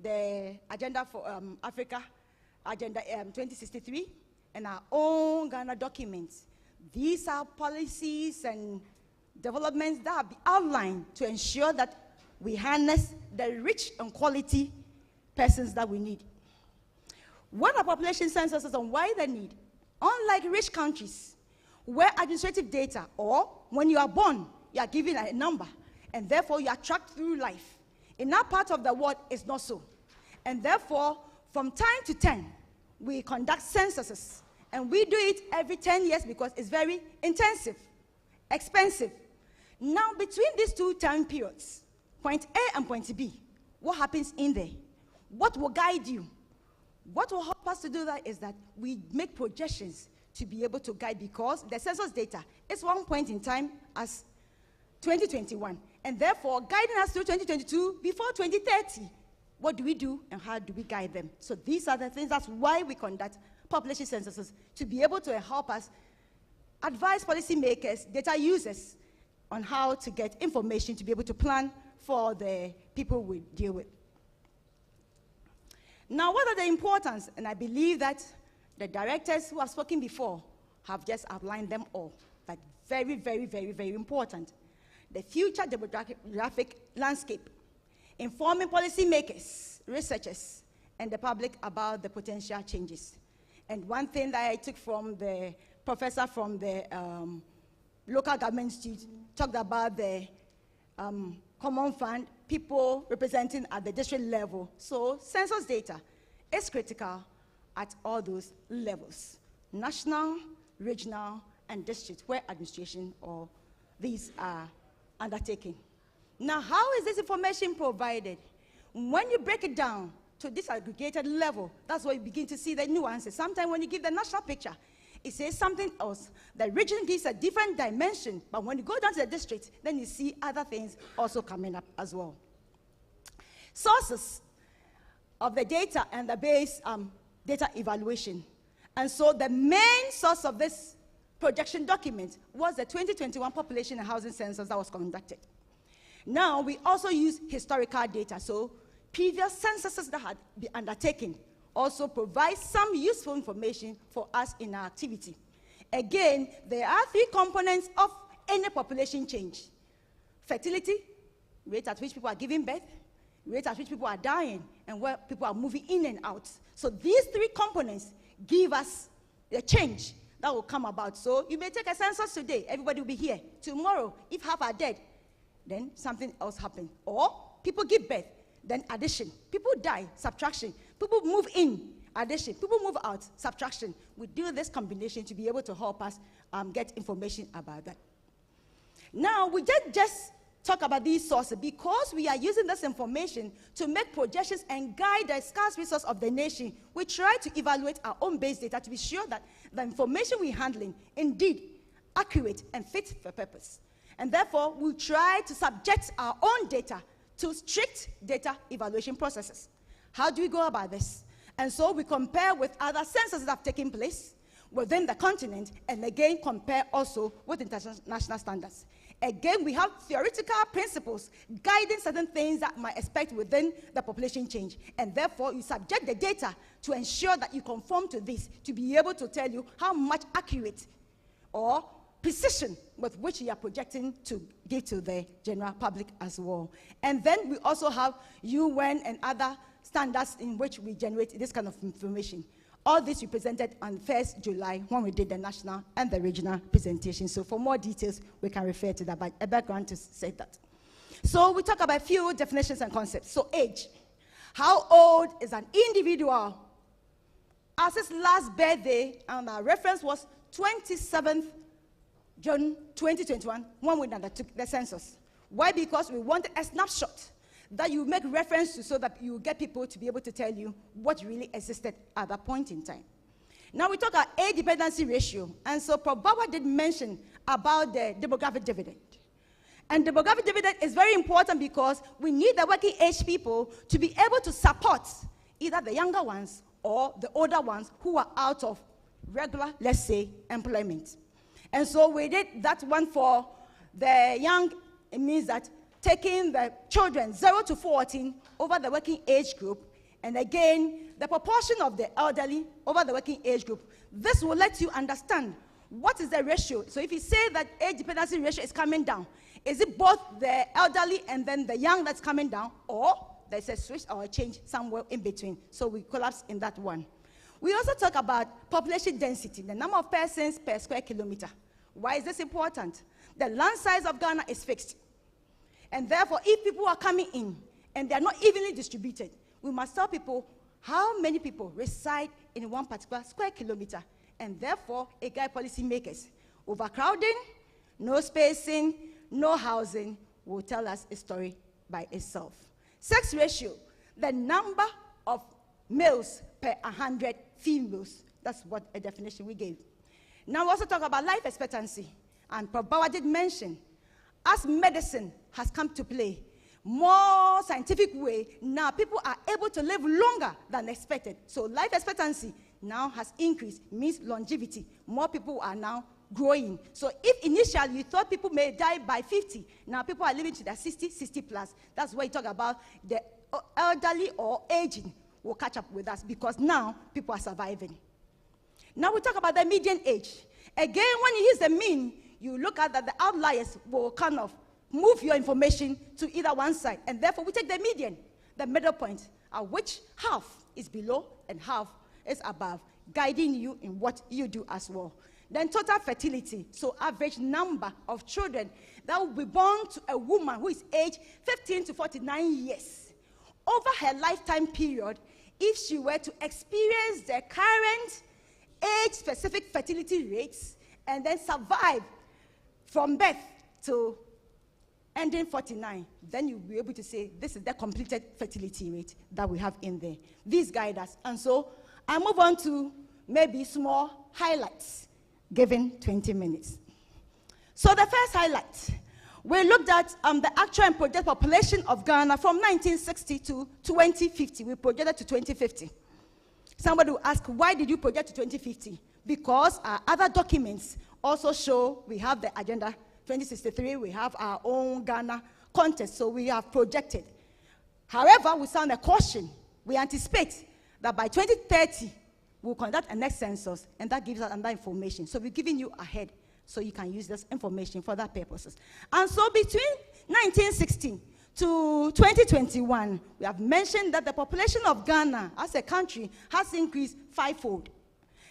the Agenda for Africa, Agenda 2063, and our own Ghana documents. These are policies and developments that have been outlined to ensure that we harness the rich and quality persons that we need. What are population censuses and why they need? Unlike rich countries, where administrative data, or when you are born, you are given a number, and therefore you are tracked through life. In that part of the world, it's not so. And therefore, from time to time, we conduct censuses, and we do it every 10 years because it's very intensive, expensive. Now, between these two time periods, point A and point B, what happens in there? What will guide you? What will help us to do that is that we make projections to be able to guide, because the census data is one point in time as 2021, and therefore guiding us through 2022 before 2030. What do we do and how do we guide them? So these are the things, that's why we conduct population censuses, to be able to help us advise policymakers, data users, on how to get information to be able to plan for the people we deal with. Now, what are the importance? And I believe that the directors who have spoken before have just outlined them all. But very, very, very, very important. The future demographic landscape, informing policymakers, researchers, and the public about the potential changes. And one thing that I took from the professor from the local government institute talked about the common fund, people representing at the district level. So census data is critical at all those levels, national, regional, and district, where administration or these are undertaken. Now, how is this information provided? When you break it down to this aggregated level, that's where you begin to see the nuances. Sometimes when you give the national picture, it says something else. The region gives a different dimension, but when you go down to the district, then you see other things also coming up as well. Sources of the data and the base data evaluation. And so the main source of this projection document was the 2021 population and housing census that was conducted. Now, we also use historical data, so previous censuses that had been undertaken also provide some useful information for us in our activity. Again, there are three components of any population change: fertility, rate at which people are giving birth, rate at which people are dying, and where people are moving in and out. So these three components give us the change that will come about. So you may take a census today, everybody will be here. Tomorrow, if half are dead, then something else happens. Or people give birth, then addition. People die, subtraction. People move in, addition. People move out, subtraction. We do this combination to be able to help us get information about that. Now, we just talk about these sources because we are using this information to make projections and guide the scarce resource of the nation. We try to evaluate our own base data to be sure that the information we're handling indeed accurate and fit for purpose. And therefore, we try to subject our own data to strict data evaluation processes. How do we go about this? And so we compare with other censuses that have taken place within the continent, and again compare also with international standards. Again, we have theoretical principles guiding certain things that might expect within the population change. And therefore, you subject the data to ensure that you conform to this, to be able to tell you how much accurate or precision with which you are projecting to give to the general public as well. And then we also have UN and other standards in which we generate this kind of information. All this we presented on 1st July when we did the national and the regional presentation. So for more details, we can refer to that, but a background to say that. So we talk about a few definitions and concepts. So age. How old is an individual? As his last birthday, and our reference was 27th June 2021 when we undertook the census. Why? Because we wanted a snapshot that you make reference to so that you get people to be able to tell you what really existed at that point in time. Now we talk about age dependency ratio. And so Prof. Bawa did mention about the demographic dividend. And demographic dividend is very important because we need the working age people to be able to support either the younger ones or the older ones who are out of regular, let's say, employment. And so we did that one for the young. It means that taking the children 0 to 14 over the working age group, and again, the proportion of the elderly over the working age group. This will let you understand what is the ratio. So if you say that age dependency ratio is coming down, is it both the elderly and then the young that's coming down, or there's a switch or a change somewhere in between? So we collapse in that one. We also talk about population density, the number of persons per square kilometer. Why is this important? The land size of Ghana is fixed. And therefore, if people are coming in and they are not evenly distributed, we must tell people how many people reside in one particular square kilometer. And therefore, guide policymakers. Overcrowding, no spacing, no housing will tell us a story by itself. Sex ratio, the number of males per 100 females. That's what a definition we gave. Now we also talk about life expectancy. And Prof. Bawa did mention, as medicine has come to play, more scientific way, now people are able to live longer than expected. So life expectancy now has increased, means longevity. More people are now growing. So if initially you thought people may die by 50, now people are living to their 60, 60 plus. That's why you talk about the elderly or aging will catch up with us because now people are surviving. Now we talk about the median age. Again, when you use the mean, you look at that the outliers will kind of move your information to either one side. And therefore, we take the median, the middle point, at which half is below and half is above, guiding you in what you do as well. Then total fertility, so average number of children that will be born to a woman who is aged 15 to 49 years. Over her lifetime period, if she were to experience the current age-specific fertility rates and then survive from birth to ending 49, then you'll be able to say this is the completed fertility rate that we have in there. These guide us. And so I move on to maybe small highlights, given 20 minutes. So the first highlight, we looked at the actual and projected population of Ghana from 1960 to 2050. We projected to 2050. Somebody will ask, why did you project to 2050? Because our other documents also show we have the Agenda 2063, we have our own Ghana context, so we have projected. However, we sound a caution. We anticipate that by 2030, we'll conduct a next census, and that gives us another information. So we're giving you ahead, so you can use this information for that purposes. And so between 1916 to 2021, we have mentioned that the population of Ghana as a country has increased fivefold.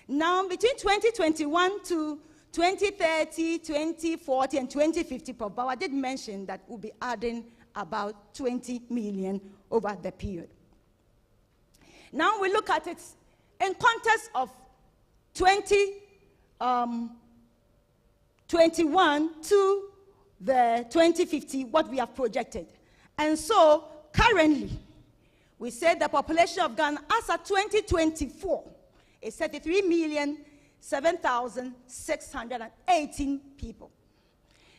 Now, between 2021 to 2030, 2040, and 2050, Prof. Bauer did mention that we'll be adding about 20 million over the period. Now we look at it in context of 2021 to the 2050, what we have projected. And so currently, we said the population of Ghana as of 2024 is 33,007,618 people.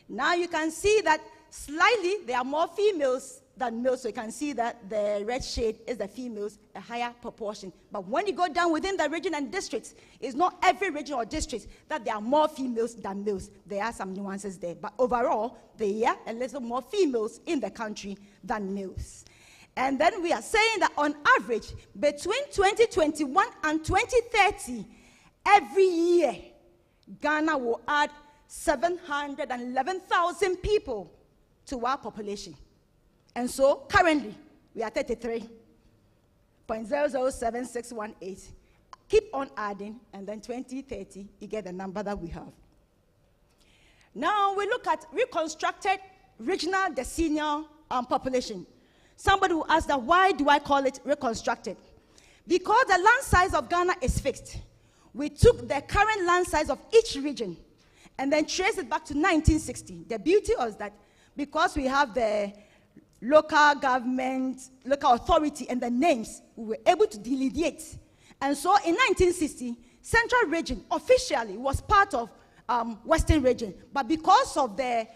Now you can see that slightly there are more females than males, so you can see that the red shade is the females, a higher proportion. But when you go down within the region and districts, it's not every region or district that there are more females than males. There are some nuances there, but overall, there are a little more females in the country than males. And then we are saying that on average, between 2021 and 2030, every year, Ghana will add 711,000 people to our population. And so, currently, we are 33.007618. Keep on adding, and then 2030, you get the number that we have. Now, we look at reconstructed regional decennial population. Somebody will ask that, why do I call it reconstructed? Because the land size of Ghana is fixed. We took the current land size of each region and then traced it back to 1960. The beauty was that because we have the local government, local authority, and the names, we were able to delineate. And so in 1960, Central Region officially was part of Western Region. But because of the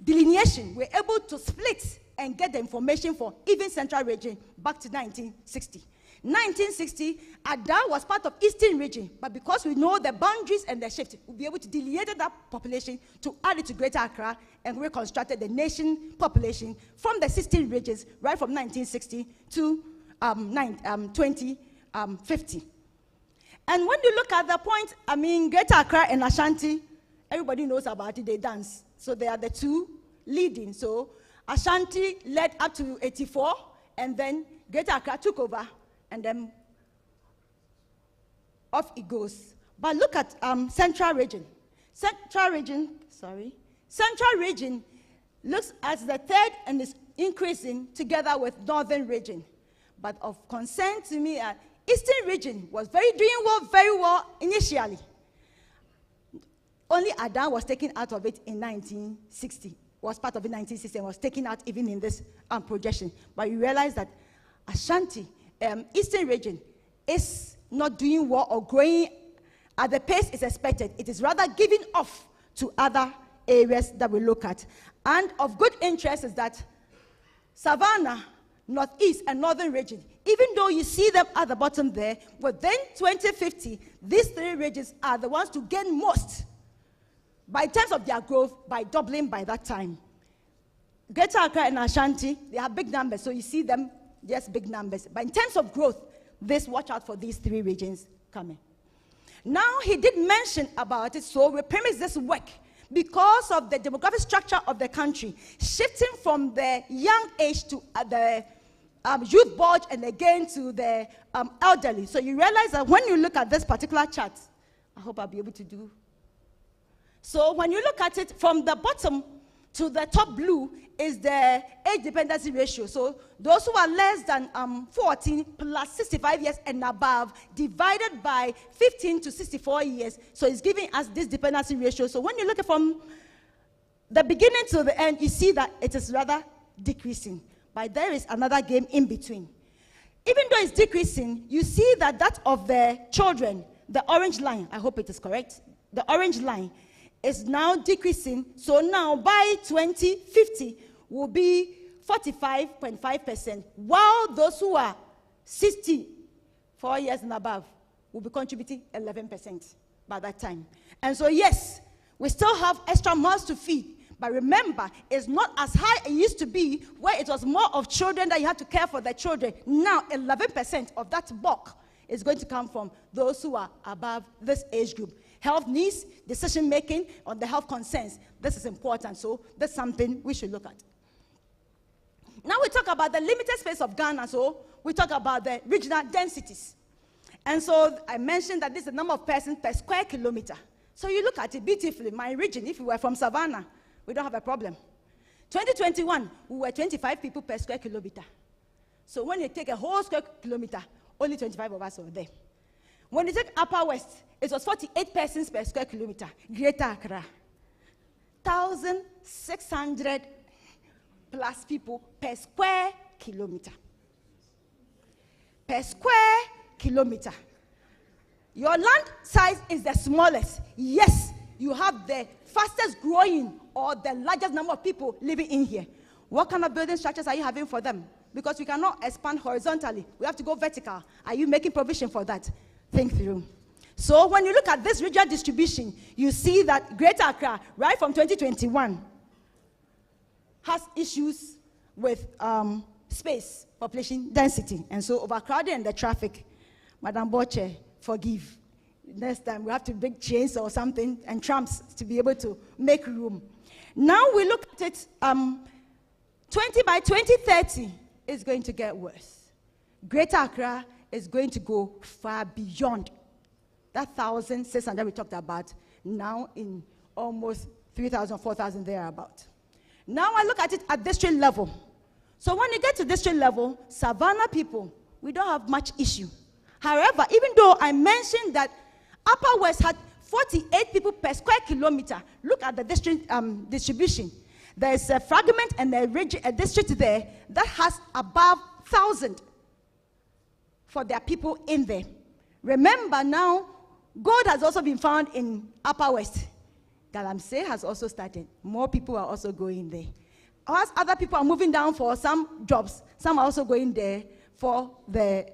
delineation, we were able to split and get the information for even Central Region back to 1960. 1960, Ada was part of Eastern Region, but because we know the boundaries and the shift, we'll be able to delineate that population to add it to Greater Accra and reconstructed the nation population from the 16 regions right from 1960 to 2050. And when you look at the point, Greater Accra and Ashanti, everybody knows about it, they dance. So they are the two leading. So Ashanti led up to 84, and then Greater Accra took over, and then off it goes. But look at Central Region. Central Region looks as the third and is increasing together with Northern Region. But of concern to me, Eastern Region was doing very well initially. Only Ada was taken out of it in 1960. Was part of it in 1960 and was taken out even in this projection. But you realize that Ashanti, Eastern Region, is not doing well or growing at the pace it's expected. It is rather giving off to other areas that we look at. And of good interest is that Savannah, Northeast, and Northern Region, even though you see them at the bottom there, within 2050, these three regions are the ones to gain most by terms of their growth, by doubling by that time. Greater Accra and Ashanti, they have big numbers, so you see them, just big numbers. But in terms of growth, watch out for these three regions coming. Now, he did mention about it, so we premise this work because of the demographic structure of the country, shifting from the young age to the youth bulge and again to the elderly. So you realize that when you look at this particular chart, I hope I'll be able to do So when you look at it from the bottom to the top blue is the age dependency ratio. So those who are less than 14 plus 65 years and above divided by 15 to 64 years. So it's giving us this dependency ratio. So when you look at from the beginning to the end, you see that it is rather decreasing. But there is another game in between. Even though it's decreasing, you see that that of the children, the orange line, I hope it is correct, the orange line is now decreasing. So now by 2050 will be 45.5%, while those who are 64 years and above will be contributing 11% by that time. And so yes, we still have extra mouths to feed. But remember, it's not as high it used to be, where it was more of children that you had to care for the children. Now, 11% of that bulk is going to come from those who are above this age group. Health needs, decision making on the health concerns. This is important, so that's something we should look at. Now we talk about the limited space of Ghana, so we talk about the regional densities. And so I mentioned that this is the number of persons per square kilometer. So you look at it beautifully. My region, if you were from Savannah, we don't have a problem. 2021, we were 25 people per square kilometer. So when you take a whole square kilometer, only 25 of us were there. When you take Upper West, it was 48 persons per square kilometer. Greater Accra, 1,600 plus people per square kilometer. Per square kilometer. Your land size is the smallest. Yes, you have the fastest growing or the largest number of people living in here. What kind of building structures are you having for them? Because we cannot expand horizontally. We have to go vertical. Are you making provision for that? Think through. So when you look at this regional distribution, you see that Greater Accra, right from 2021, has issues with space, population density, and so overcrowding and the traffic. Madam Boche, forgive. Next time we have to bring chains or something and tramps to be able to make room. Now we look at it, 20 by 2030 is going to get worse. Greater Accra is going to go far beyond that 1,600 we talked about, now in almost 3,000, 4,000 thereabout. Now I look at it at district level. So when you get to district level, Savannah people, we don't have much issue. However, even though I mentioned that Upper West had 48 people per square kilometer, look at the district distribution. There is a fragment and a district there that has above 1,000 for their people in there. Remember now, gold has also been found in Upper West. Galamsey has also started. More people are also going there. As other people are moving down for some jobs, some are also going there for the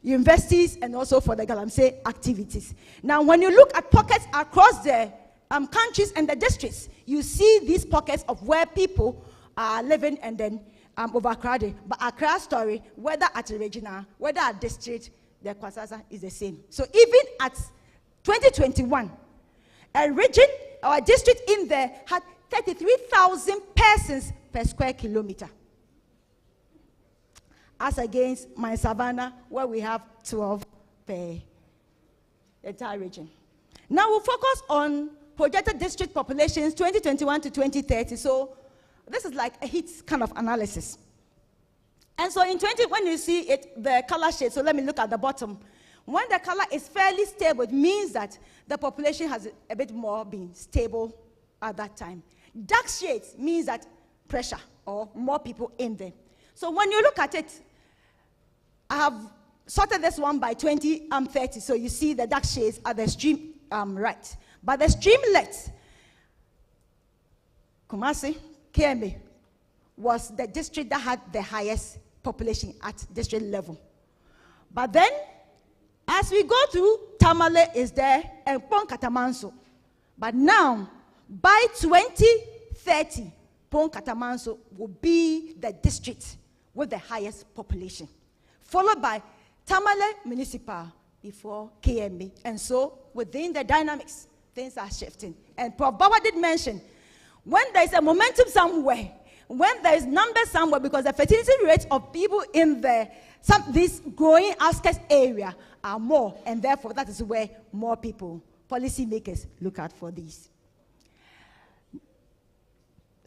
universities and also for the Galamsey activities. Now, when you look at pockets across the countries and the districts, you see these pockets of where people are living and then overcrowded. But Accra's story, whether at a regional, whether at district, the Kwasasa is the same. So even at 2021, a region or a district in there had 33,000 persons per square kilometer, as against my Savannah, where we have 12 per entire region. Now we'll focus on projected district populations 2021 to 2030. So this is like a heat kind of analysis. And so when you see it, the color shade, so let me look at the bottom. When the color is fairly stable, it means that the population has a bit more been stable at that time. Dark shades means that pressure or more people in there. So when you look at it, I have sorted this one by 2030. So you see the dark shades at the extreme right. But the extreme left, Kumasi, KMA, was the district that had the highest population at district level. But then, as we go through, Tamale is there and Pon Katamanso. But now, by 2030, Pon Katamanso will be the district with the highest population, followed by Tamale Municipal before KMA. And so, within the dynamics, things are shifting. And Prof. Bawa did mention, when there is a momentum somewhere, when there is numbers somewhere, because the fertility rate of people in this growing outskirts area are more, and therefore that is where more people, policymakers, look out for these.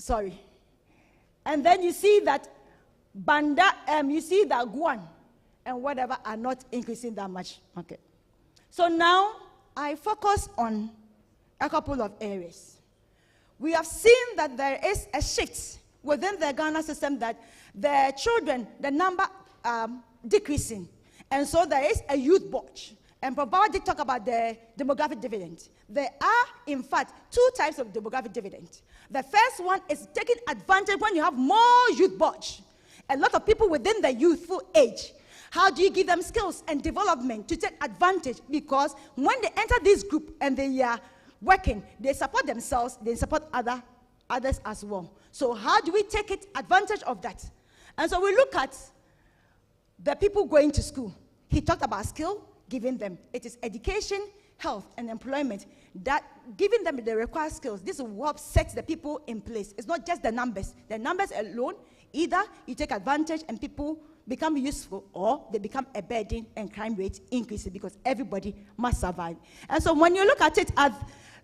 sorry. And then you see that Banda, you see that Guan and whatever are not increasing that much. Okay. So now I focus on a couple of areas. We have seen that there is a shift within the Ghana system, that the children, the number decreasing. And so there is a youth bulge. And Papa did talk about the demographic dividend. There are, in fact, two types of demographic dividend. The first one is taking advantage when you have more youth bulge. A lot of people within the youthful age. How do you give them skills and development to take advantage? Because when they enter this group and they are working, they support themselves, they support others as well. So how do we take advantage of that? And so we look at the people going to school. He talked about skill, giving them. It is education, health, and employment. That giving them the required skills, this will help set the people in place. It's not just the numbers. The numbers alone, either you take advantage and people become useful, or they become a burden and crime rate increases, because everybody must survive. And so when you look at it as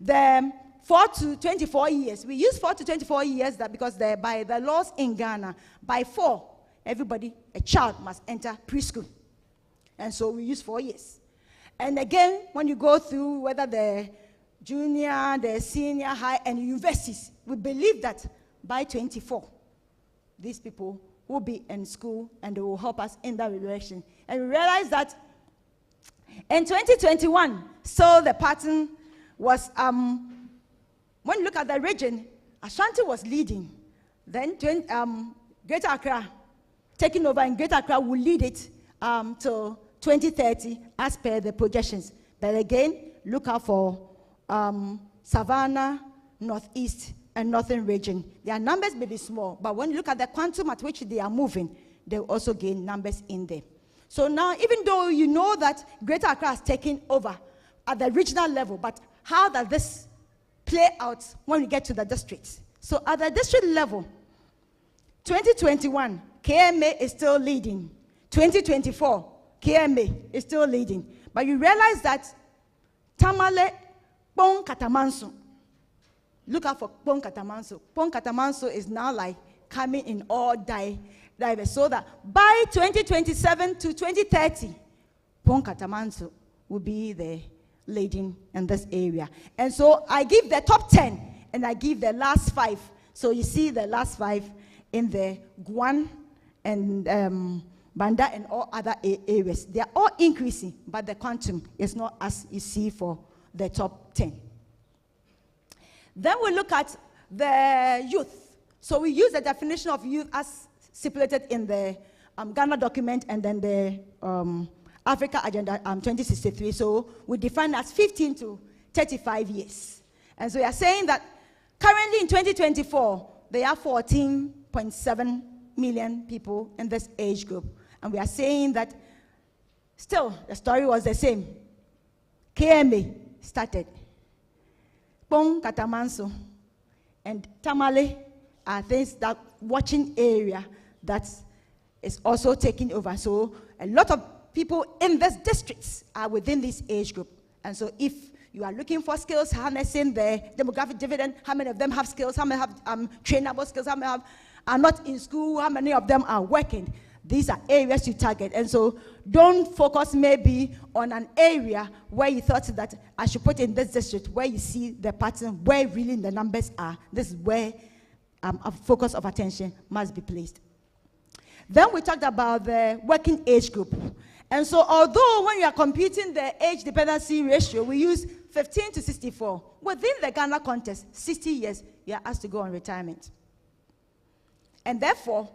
the 4 to 24 years, we use 4 to 24 years that because by the laws in Ghana, by 4, everybody, a child must enter preschool. And so we use 4 years. And again, when you go through whether the junior, the senior, high, and universities, we believe that by 24, these people will be in school and they will help us in that direction. And we realize that in 2021, so the pattern was, when you look at the region, Ashanti was leading. Then Greater Accra taking over, and Greater Accra will lead it till 2030 as per the projections. But again, look out for Savannah, Northeast, and Northern region. Their numbers may be small, but when you look at the quantum at which they are moving, they will also gain numbers in there. So now, even though you know that Greater Accra is taking over at the regional level, but how does this play out when we get to the districts? So at the district level, 2021, KMA is still leading. 2024, KMA is still leading. But you realize that Tamale, Pong Katamanso, look out for Pong Katamanso. Pong Katamanso is now like coming in all diverse. So that by 2027 to 2030, Pong Katamanso will be the leading in this area. And so I give the top 10 and I give the last 5. So you see the last 5 in the Guan and Banda and all other areas. They are all increasing, but the quantum is not as you see for the top 10. Then we look at the youth. So we use the definition of youth as stipulated in the Ghana document and then the Africa Agenda 2063. So we define as 15 to 35 years. And so we are saying that currently in 2024, there are 14.7 million people in this age group. And we are saying that still the story was the same. KMA started. Pong Katamanso and Tamale are things that watching area that is also taking over. So a lot of people in these districts are within this age group. And so if you are looking for skills, harnessing the demographic dividend, how many of them have skills, how many have trainable skills, how many are not in school, how many of them are working. These are areas you target. And so don't focus maybe on an area where you thought that I should put in this district, where you see the pattern, where really the numbers are. This is where a focus of attention must be placed. Then we talked about the working age group. And so although when you are computing the age dependency ratio, we use 15 to 64. Within the Ghana context, 60 years, you are asked to go on retirement. And therefore,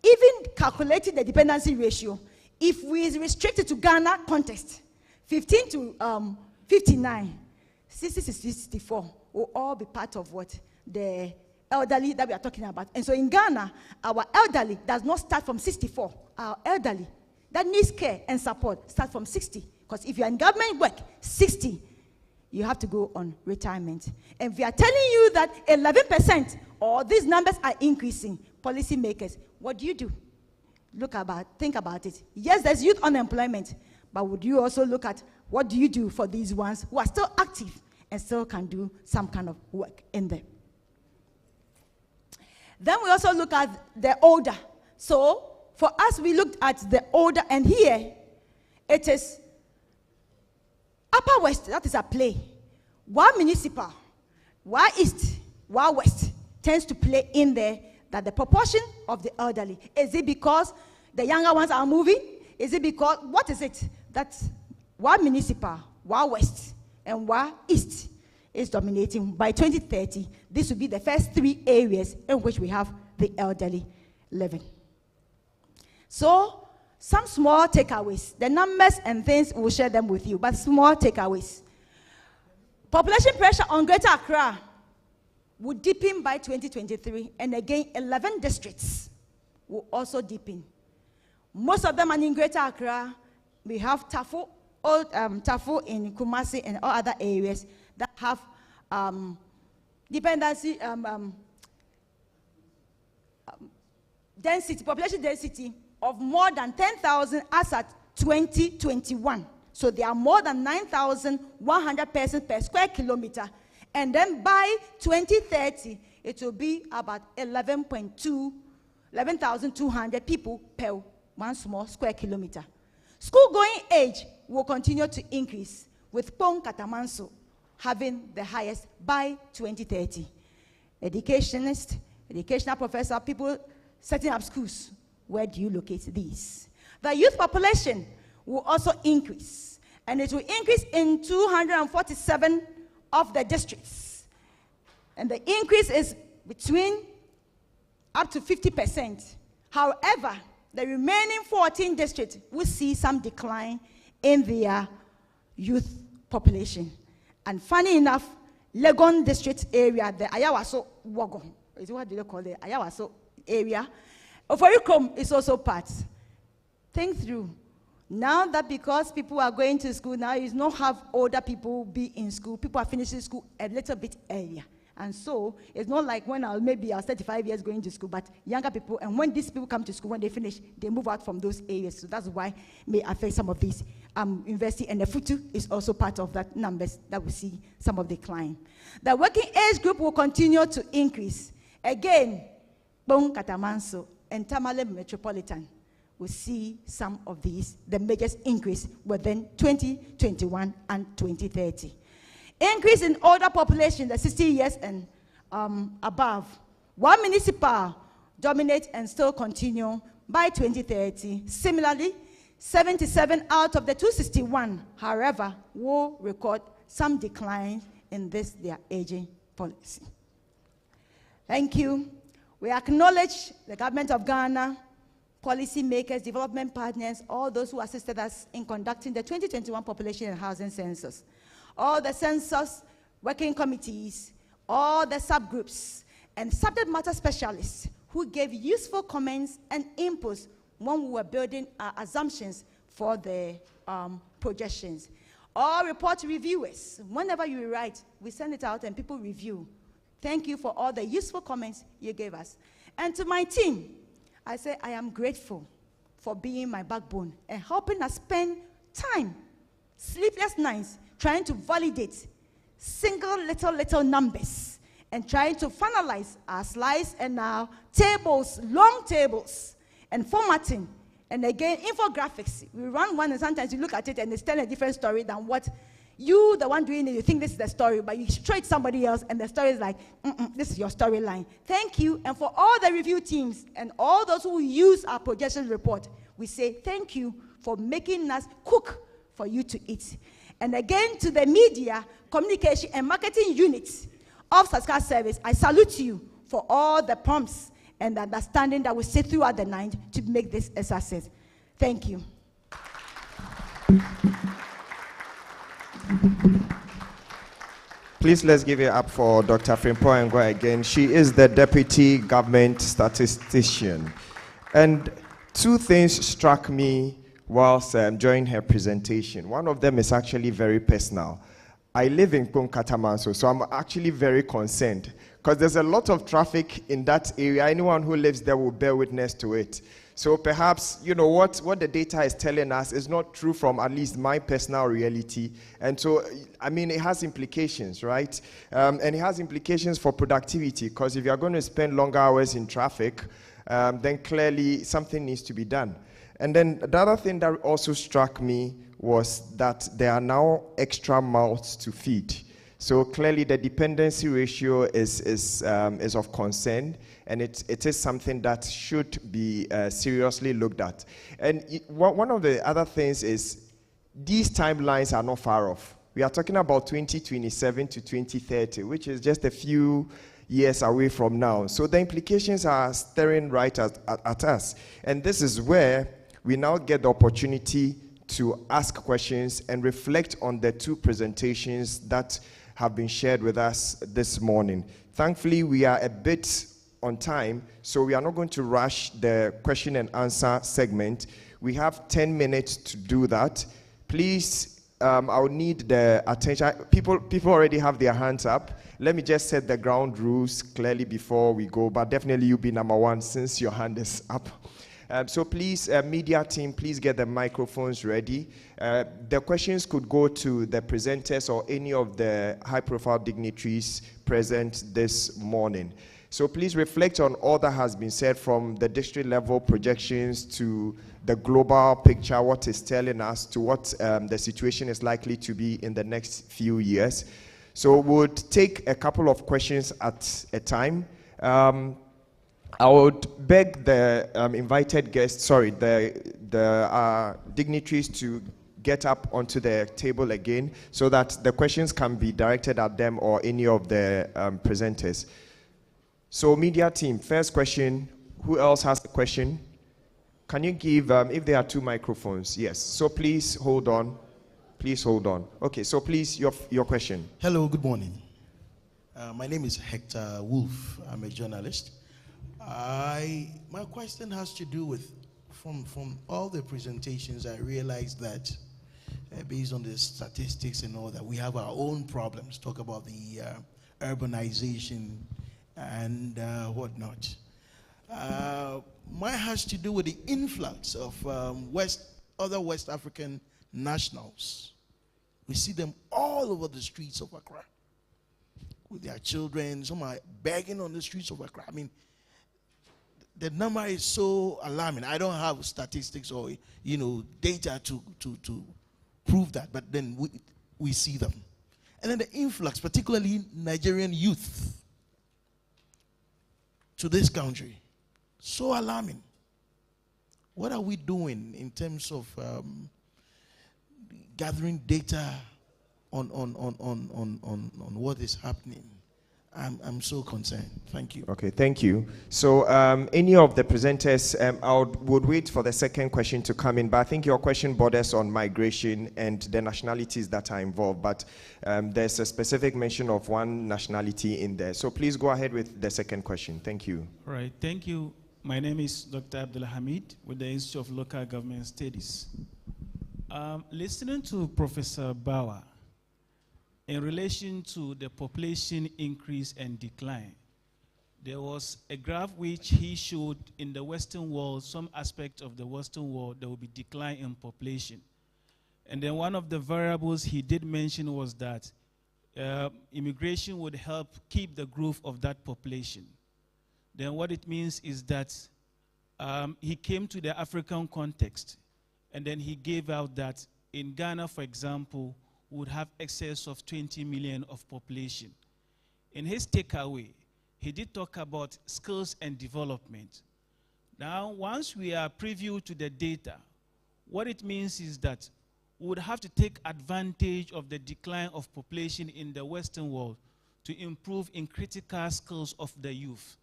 even calculating the dependency ratio, if we restrict it to Ghana context, 15 to 59, 60 to 64 will all be part of what? The elderly that we are talking about. And so in Ghana, our elderly does not start from 64. Our elderly that needs care and support start from 60. Because if you're in government work, 60, you have to go on retirement. And we are telling you that 11% or these numbers are increasing. Policymakers, what do you do? Think about it. Yes, there's youth unemployment, but would you also look at what do you do for these ones who are still active and still can do some kind of work in there? Then we also look at the older. So for us, we looked at the older, and here it is Upper West, that is a play. While municipal, while East, while West tends to play in there, that the proportion of the elderly, is it because the younger ones are moving? Is it because, what is it? That's while municipal, while West, and while East is dominating. By 2030, this will be the first 3 areas in which we have the elderly living. So, some small takeaways. The numbers and things, we'll share them with you, but small takeaways. Population pressure on Greater Accra will deepen by 2023, and again, 11 districts will also deepen. Most of them are in Greater Accra. We have Tafo in Kumasi and all other areas that have dependency, density, population density of more than 10,000 as at 2021. So there are more than 9,100 persons per square kilometer. And then by 2030, it will be about 11,200 people per 1 small square kilometer. School-going age will continue to increase, with Pong Katamanso having the highest by 2030. Educationists, educational professors, people setting up schools. Where do you locate these? The youth population will also increase, and it will increase in 247 of the districts. And the increase is between up to 50%. However, the remaining 14 districts will see some decline in their youth population. And funny enough, Legon district area, the Ayawaso Wagon, is what do they call it? Ayawaso area. Oforikom is also part. Think through. Now that because people are going to school, now you don't have older people be in school. People are finishing school a little bit earlier. And so it's not like when I was 35 years going to school, but younger people, and when these people come to school, when they finish, they move out from those areas. So that's why it may affect some of these university, and the Futu is also part of that numbers that we see some of the decline. The working age group will continue to increase. Again, Bong Katamanso and Tamale Metropolitan will see some of these, the biggest increase within 2021 and 2030. Increase in older population, the 60 years and above. One municipal dominate and still continue by 2030. Similarly, 77 out of the 261, however, will record some decline in this, their aging policy. Thank you. We acknowledge the government of Ghana, policy makers, development partners, all those who assisted us in conducting the 2021 population and housing census. All the census working committees, all the subgroups, and subject matter specialists who gave useful comments and inputs when we were building our assumptions for the projections. All report reviewers, whenever you write, we send it out and people review. Thank you for all the useful comments you gave us. And to my team, I say I am grateful for being my backbone and helping us spend time, sleepless nights, trying to validate single little numbers and trying to finalize our slides and our tables, long tables, and formatting. And again, infographics. We run one and sometimes you look at it and it's telling a different story than what you, the one doing it, you think this is the story, but you show it somebody else and the story is like, this is your storyline. Thank you. And for all the review teams and all those who use our projection report, we say thank you for making us cook for you to eat. And again, to the media, communication, and marketing units of Statistical Service, I salute you for all the prompts and the understanding that we see throughout the night to make this a success. Thank you. Please let's give it up for Dr. Frimpong Ngwa again. She is the Deputy Government Statistician. And two things struck me whilst during her presentation. One of them is actually very personal. I live in Katamanso, so I'm actually very concerned because there's a lot of traffic in that area. Anyone who lives there will bear witness to it. So perhaps, what the data is telling us is not true from at least my personal reality. And so, I mean, it has implications, right? And it has implications for productivity, because if you're going to spend longer hours in traffic, then clearly something needs to be done. And then the other thing that also struck me was that there are now extra mouths to feed. So clearly the dependency ratio is of concern, and it is something that should be seriously looked at. And one of the other things is these timelines are not far off. We are talking about 2027 to 2030, which is just a few years away from now. So the implications are staring right at us. And this is where we now get the opportunity to ask questions and reflect on the two presentations that have been shared with us this morning. Thankfully, we are a bit on time, so we are not going to rush the question and answer segment. We have 10 minutes to do that. Please, I'll need the attention. People already have their hands up. Let me just set the ground rules clearly before we go, but definitely you be number one since your hand is up. So please, media team, please get the microphones ready. The questions could go to the presenters or any of the high-profile dignitaries present this morning. So please reflect on all that has been said, from the district level projections to the global picture, what is telling us, to what the situation is likely to be in the next few years. So we'll take a couple of questions at a time. I would beg the invited guests, the dignitaries to get up onto the table again so that the questions can be directed at them or any of the presenters. So media team, first question. Who else has a question? Can you give, if there are two microphones? Yes. So please hold on. Please hold on. Okay, so please, your question. Hello, good morning. My name is Hector Wolf. I'm a journalist. My question has to do with, from all the presentations, I realized that based on the statistics and all that, we have our own problems. Talk about the urbanization and whatnot. Mine has to do with the influx of other West African nationals. We see them all over the streets of Accra with their children. Some are begging on the streets of Accra. I mean, the number is so alarming. I don't have statistics or data to prove that, but then we see them. And then the influx, particularly Nigerian youth, to this country, so alarming. What are we doing in terms of gathering data on what is happening? I'm so concerned. Thank you. Okay, thank you. So any of the presenters, I would wait for the second question to come in, but I think your question borders on migration and the nationalities that are involved, but there's a specific mention of one nationality in there. So please go ahead with the second question. Thank you. All right, thank you. My name is Dr. Abdullah Hamid with the Institute of Local Government Studies. Listening to Professor Bauer, in relation to the population increase and decline, there was a graph which he showed in the Western world, some aspect of the Western world, there will be decline in population. And then one of the variables he did mention was that immigration would help keep the growth of that population. Then what it means is that he came to the African context, and then he gave out that in Ghana, for example, would have excess of 20 million of population. In his takeaway, he did talk about skills and development. Now, once we are privy to the data, what it means is that we would have to take advantage of the decline of population in the Western world to improve in critical skills of the youth,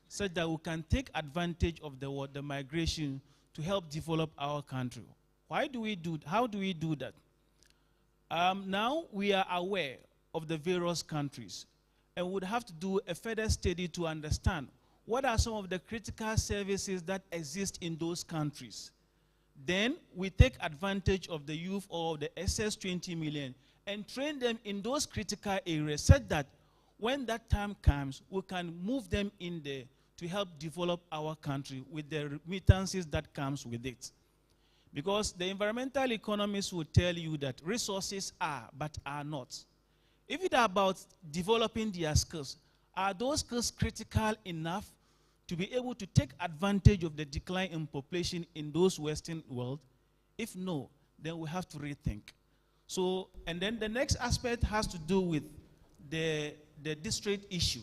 such that we can take advantage of the migration to help develop our country. How do we do that? Now we are aware of the various countries and would have to do a further study to understand what are some of the critical services that exist in those countries. Then we take advantage of the youth or the excess 20 million and train them in those critical areas such that when that time comes, we can move them in there to help develop our country with the remittances that comes with it. Because the environmental economists will tell you that resources are, but are not. If it's about developing their skills, are those skills critical enough to be able to take advantage of the decline in population in those Western world? If no, then we have to rethink. So, and then the next aspect has to do with the district issue.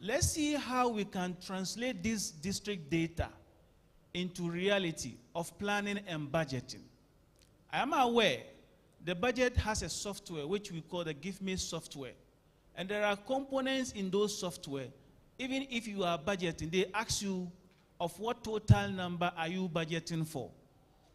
Let's see how we can translate this district data into reality of planning and budgeting. I am aware the budget has a software which we call the Give Me software. And there are components in those software. Even if you are budgeting, they ask you of what total number are you budgeting for.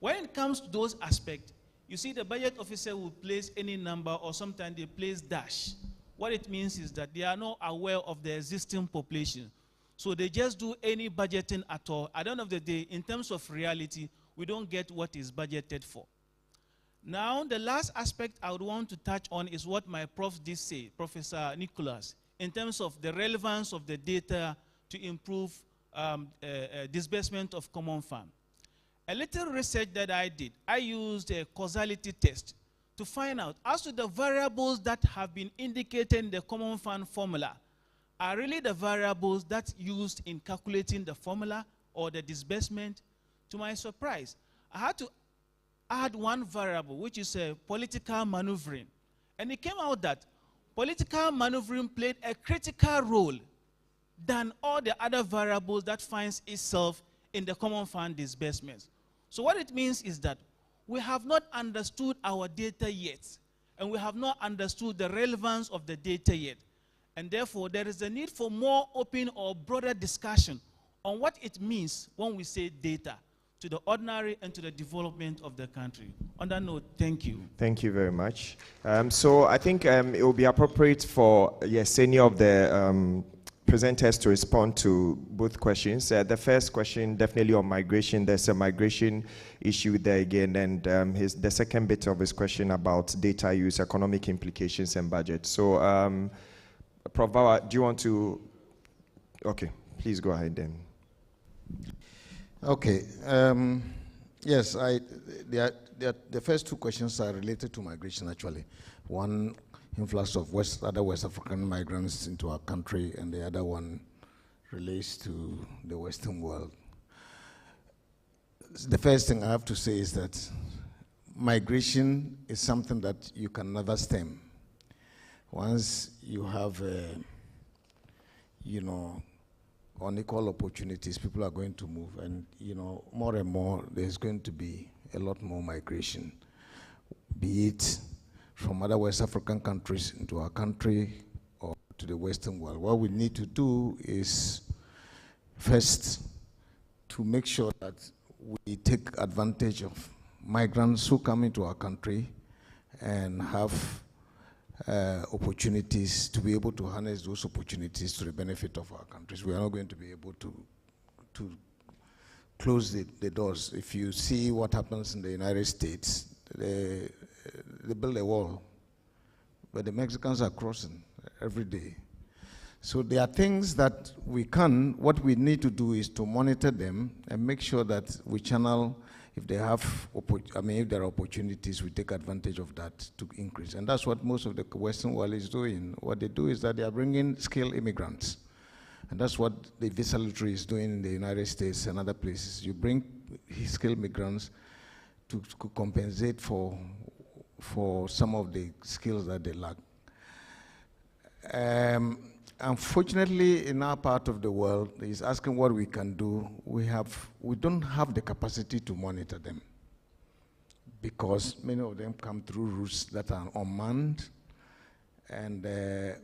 When it comes to those aspects, you see the budget officer will place any number, or sometimes they place dash. What it means is that they are not aware of the existing population. So they just do any budgeting at all. At the end of the day, in terms of reality, we don't get what is budgeted for. Now, the last aspect I would want to touch on is what my prof did say, Professor Nicholas, in terms of the relevance of the data to improve disbursement of common fund. A little research that I did, I used a causality test to find out as to the variables that have been indicated in the common fund formula are really the variables that used in calculating the formula or the disbursement. To my surprise, I had to add one variable, which is political maneuvering. And it came out that political maneuvering played a critical role than all the other variables that finds itself in the common fund disbursements. So what it means is that we have not understood our data yet, and we have not understood the relevance of the data yet. And therefore, there is a need for more open or broader discussion on what it means when we say data to the ordinary and to the development of the country. On that note, thank you. Thank you very much. So I think it will be appropriate for, yes, any of the presenters to respond to both questions. The first question, definitely on migration. There's a migration issue there again, and the second bit of his question about data use, economic implications, and budget. So, Prof. Bawa, do you want to? Okay, please go ahead then. Okay. Yes, the first two questions are related to migration, actually. One, influx of other West African migrants into our country, and the other one relates to the Western world. The first thing I have to say is that migration is something that you can never stem. Once you have, unequal opportunities, people are going to move, and more and more there's going to be a lot more migration, be it from other West African countries into our country or to the Western world. What we need to do is first to make sure that we take advantage of migrants who come into our country and have opportunities to be able to harness those opportunities to the benefit of our countries. We are not going to be able to close the doors. If you see what happens in the United States, they build a wall, but the Mexicans are crossing every day. So there are things that what we need to do is to monitor them and make sure that we channel, if there are opportunities, we take advantage of that to increase. And that's what most of the Western world is doing. What they do is that they are bringing skilled immigrants. And that's what the visa lottery is doing in the United States and other places. You bring skilled migrants to compensate for some of the skills that they lack. Unfortunately, in our part of the world, is asking what we can do. We don't have the capacity to monitor them because many of them come through routes that are unmanned, and the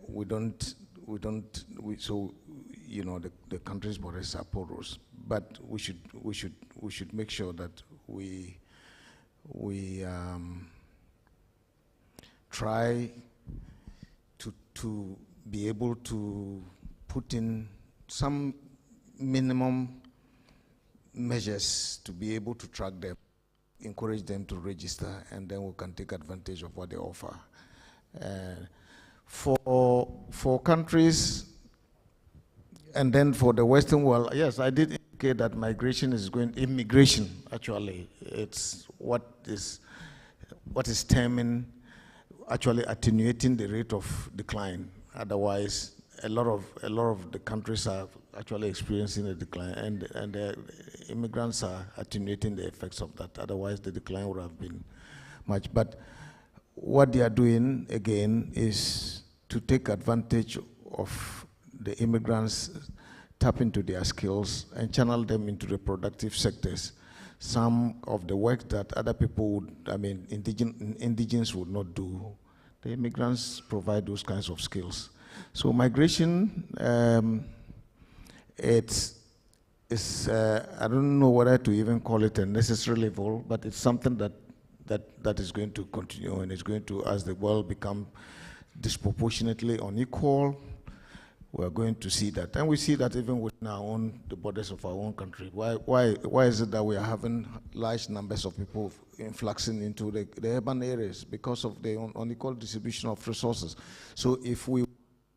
country's borders are porous. But we should make sure that we try to be able to put in some minimum measures to be able to track them, encourage them to register, and then we can take advantage of what they offer. For countries and then for the Western world, yes, I did indicate that immigration, actually, it's what is terming, actually attenuating the rate of decline. Otherwise, a lot of the countries are actually experiencing a decline, and the immigrants are attenuating the effects of that. Otherwise, the decline would have been much. But what they are doing, again, is to take advantage of the immigrants, tap into their skills, and channel them into the productive sectors. Some of the work that other people would, indigenous would not do, the immigrants provide those kinds of skills. So migration, it's I don't know whether to even call it a necessary evil, but it's something that is going to continue, and it's going to, as the world become disproportionately unequal, we're going to see that. And we see that even within the borders of our own country. Why is it that we are having large numbers of people influxing into the urban areas? Because of the unequal distribution of resources. So if we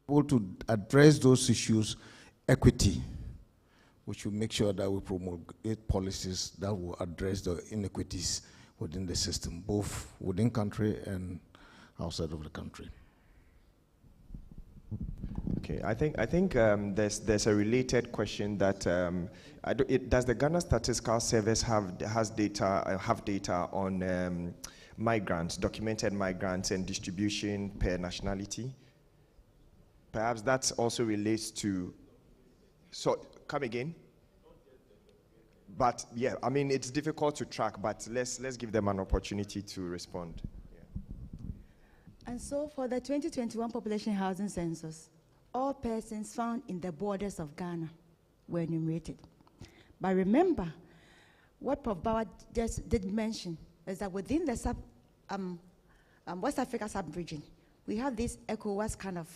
able to address those issues, equity, we should make sure that we promote policies that will address the inequities within the system, both within country and outside of the country. Okay, I think there's a related question that does the Ghana Statistical Service have data on migrants, documented migrants, and distribution per nationality? Perhaps that also relates to. So come again. But yeah, it's difficult to track, but let's give them an opportunity to respond. Yeah. And so for the 2021 population housing census, all persons found in the borders of Ghana were enumerated. But remember, what Prof. Bauer just did mention is that within the West Africa sub-region, we have this ECOWAS kind of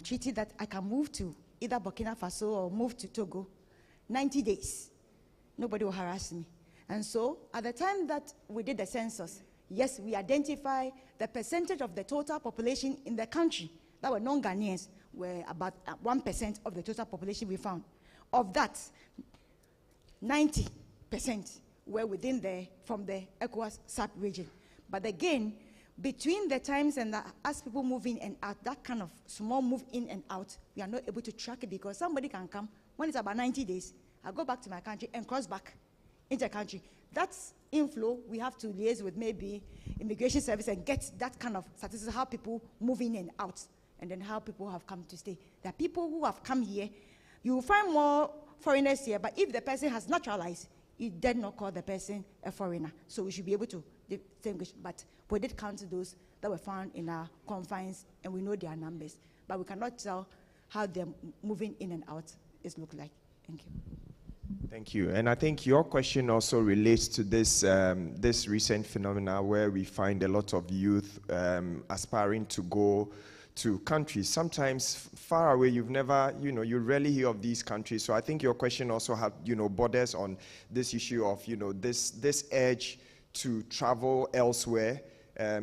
treaty that I can move to either Burkina Faso or move to Togo, 90 days. Nobody will harass me. And so at the time that we did the census, yes, we identify the percentage of the total population in the country that were non-Ghanaians were about 1% of the total population we found. Of that, 90% were from the ECOWAS sub-region. But again, between the times and as people move in and out, that kind of small move in and out, we are not able to track it because somebody can come, when it's about 90 days, I go back to my country and cross back into the country. That's inflow. We have to liaise with maybe immigration service and get that kind of statistics, how people move in and out, and then how people have come to stay. There are people who have come here. You will find more foreigners here, but if the person has naturalized, you did not call the person a foreigner. So we should be able to distinguish. But we did count those that were found in our confines, and we know their numbers. But we cannot tell how they're moving in and out is look like. Thank you. Thank you. And I think your question also relates to this this recent phenomena where we find a lot of youth aspiring to go to countries, sometimes far away. You've never, you rarely hear of these countries. So I think your question also had, borders on this issue of, this urge to travel elsewhere,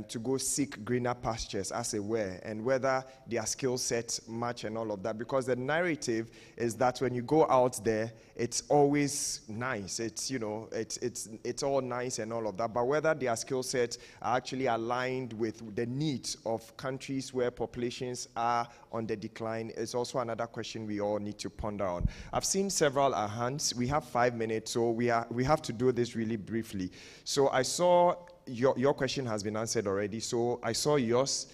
to go seek greener pastures, as it were, and whether their skill sets match and all of that. Because the narrative is that when you go out there, it's always nice. It's, it's all nice and all of that. But whether their skill sets are actually aligned with the needs of countries where populations are on the decline is also another question we all need to ponder on. I've seen several hands. We have 5 minutes, so we have to do this really briefly. So I saw your question has been answered already. So I saw yours.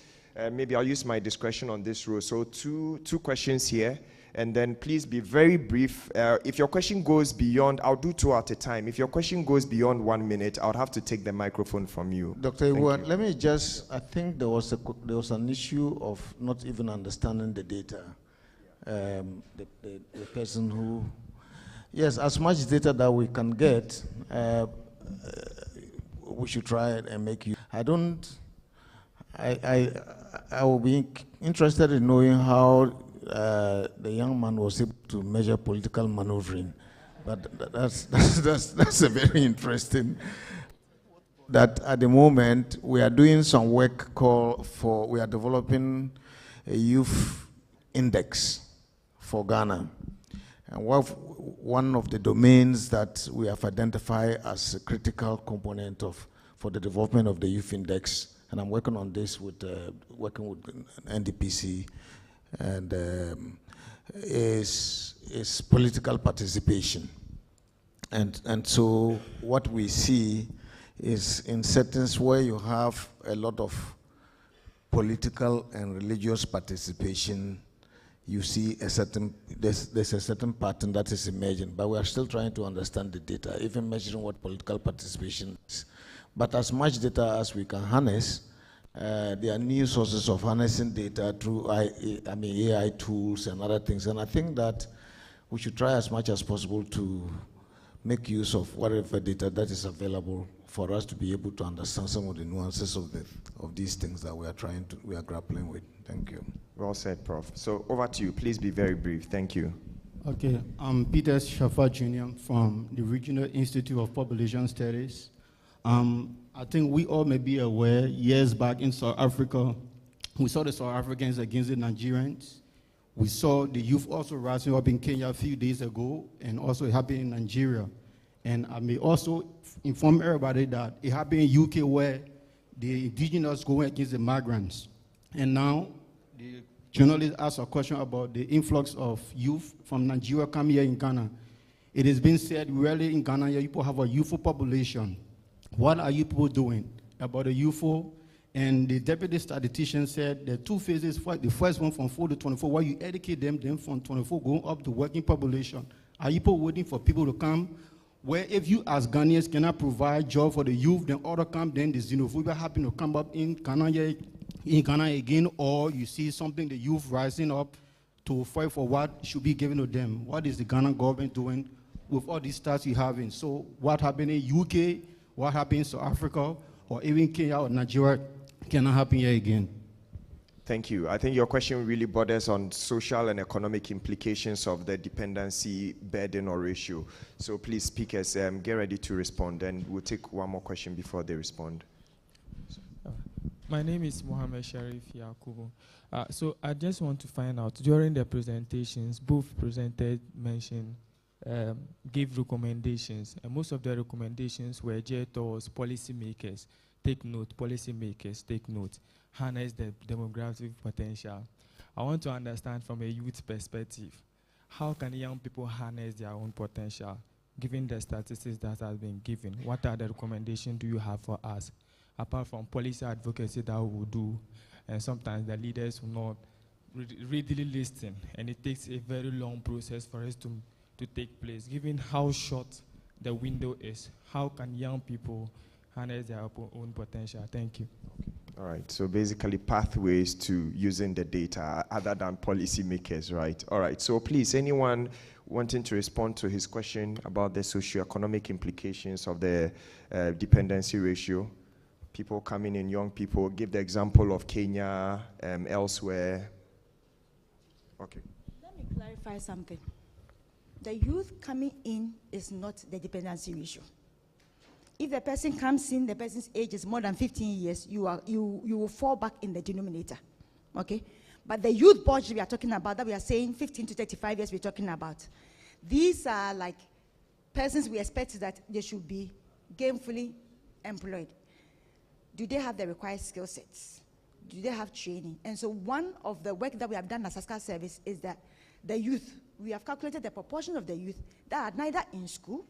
Maybe I'll use my discretion on this row. So two questions here. And then please be very brief. If your question goes beyond, I'll do 2 at a time. If your question goes beyond 1 minute, I'll have to take the microphone from you. Dr. Ewan, let me just, I think there was an issue of not even understanding the data. The person who, yes, as much data that we can get, we should try it and make you. I will be interested in knowing how the young man was able to measure political maneuvering, but that's a very interesting. That at the moment we are doing some work we are developing a youth index for Ghana. And one of the domains that we have identified as a critical component for the development of the youth index, and I'm working on this with working with NDPC, and is political participation. And so what we see is in settings where you have a lot of political and religious participation, you see there's a certain pattern that is emerging, but we are still trying to understand the data, even measuring what political participation is. But as much data as we can harness, there are new sources of harnessing data through AI tools and other things, and I think that we should try as much as possible to make use of whatever data that is available for us to be able to understand some of the nuances of these things that we are grappling with. Thank you. Well said, Prof. So over to you. Please be very brief. Thank you. Okay, I'm Peter Shafa Jr. from the Regional Institute of Population Studies. I think we all may be aware, years back in South Africa, we saw the South Africans against the Nigerians. We saw the youth also rising up in Kenya a few days ago, and also it happened in Nigeria. And I may also inform everybody that it happened in UK where the indigenous going against the migrants. And now the journalist asked a question about the influx of youth from Nigeria coming here in Ghana. It has been said rarely in Ghana people have a youthful population. What are you people doing about the youthful? And the deputy statistician said there are two phases. The first one from 4 to 24, where you educate them, then from 24 going up to working population. Are you people waiting for people to come? Where if you as Ghanaians cannot provide job for the youth, then order come, then the xenophobia happen to come up in Ghana again, or you see something, the youth rising up to fight for what should be given to them. What is the Ghana government doing with all these stats you having? So what happened in UK, what happened in South Africa, or even Kenya or Nigeria cannot happen here again. Thank you. I think your question really borders on social and economic implications of the dependency burden or ratio. So please, speakers, get ready to respond, and we'll take one more question before they respond. My name is Mohammed Sharif Yakubu. So I just want to find out, during the presentations, both presented mentioned, gave recommendations, and most of the recommendations were geared towards policymakers. Take note, policymakers, take note. Harness the demographic potential. I want to understand from a youth perspective, how can young people harness their own potential? Given the statistics that have been given, what are the recommendations do you have for us? Apart from policy advocacy that we will do, and sometimes the leaders will not readily listen, and it takes a very long process for us to take place. Given how short the window is, how can young people harness their own potential? Thank you. All right, so basically pathways to using the data other than policymakers, right? All right, so please, anyone wanting to respond to his question about the socioeconomic implications of the dependency ratio? People coming in, young people, give the example of Kenya, elsewhere. Okay. Let me clarify something. The youth coming in is not the dependency ratio. If the person comes in, the person's age is more than 15 years, you will fall back in the denominator, okay? But the youth budget we are talking about, that we are saying 15 to 35 years we're talking about, these are like persons we expect that they should be gainfully employed. Do they have the required skill sets? Do they have training? And so one of the work that we have done as Statistical Service is that the youth, we have calculated the proportion of the youth that are neither in school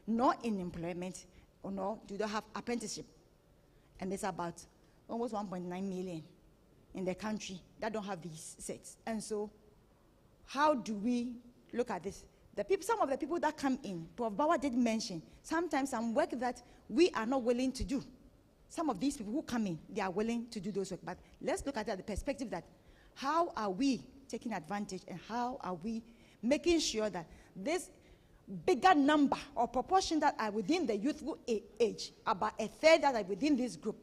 nor in employment, or no, do they have apprenticeship? And there's about almost 1.9 million in the country that don't have these sets. And so how do we look at this? Some of the people that come in, Prof. Bauer did mention, sometimes some work that we are not willing to do. Some of these people who come in, they are willing to do those work. But let's look at it at the perspective that how are we taking advantage, and how are we making sure that this bigger number or proportion that are within the youthful age, about a third that are within this group,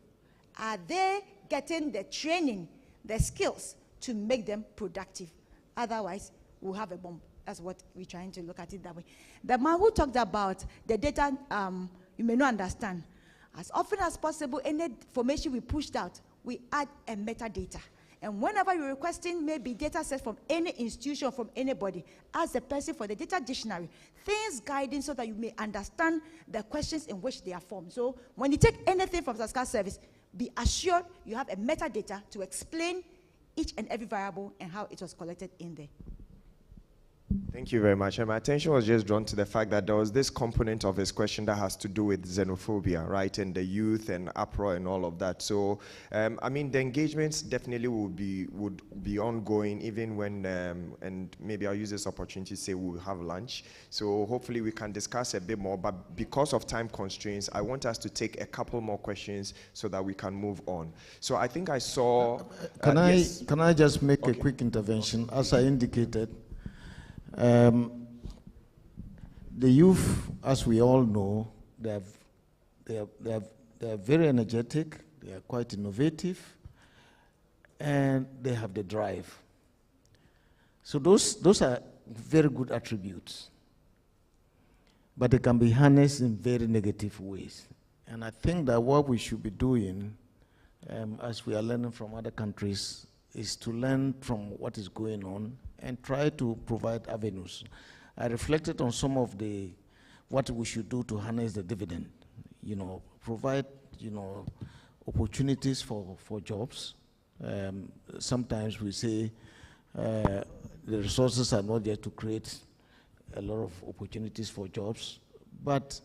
are they getting the training, the skills to make them productive? Otherwise, we'll have a bomb. That's what we're trying to look at it that way. The man who talked about the data, you may not understand. As often as possible, any information we pushed out, we add a metadata. And whenever you're requesting maybe data sets from any institution, from anybody, ask the person for the data dictionary, things guiding so that you may understand the questions in which they are formed. So when you take anything from Statistical Service, be assured you have a metadata to explain each and every variable and how it was collected in there. Thank you very much. And my attention was just drawn to the fact that there was this component of his question that has to do with xenophobia, right, and the youth and uproar and all of that. So, I mean, the engagements definitely would be ongoing, even when, and maybe I'll use this opportunity to say we'll have lunch. So hopefully we can discuss a bit more. But because of time constraints, I want us to take a couple more questions so that we can move on. So I think I saw. Can I just make Okay. a quick intervention? As I indicated, the youth, as we all know, they are very energetic, they are quite innovative, and they have the drive. So those are very good attributes, but they can be harnessed in very negative ways. And I think that what we should be doing, as we are learning from other countries, is to learn from what is going on and try to provide avenues. I reflected on some of what we should do to harness the dividend. Provide, opportunities for jobs. Sometimes we say the resources are not there to create a lot of opportunities for jobs, but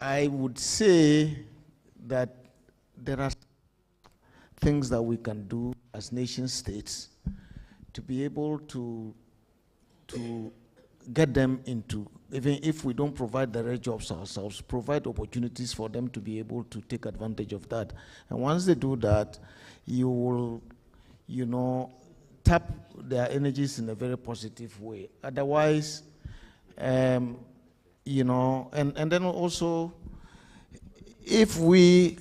I would say that there are things that we can do as nation states to be able to get them into, even if we don't provide direct jobs ourselves, provide opportunities for them to be able to take advantage of that. And once they do that, you will, tap their energies in a very positive way. Otherwise, and then also, if we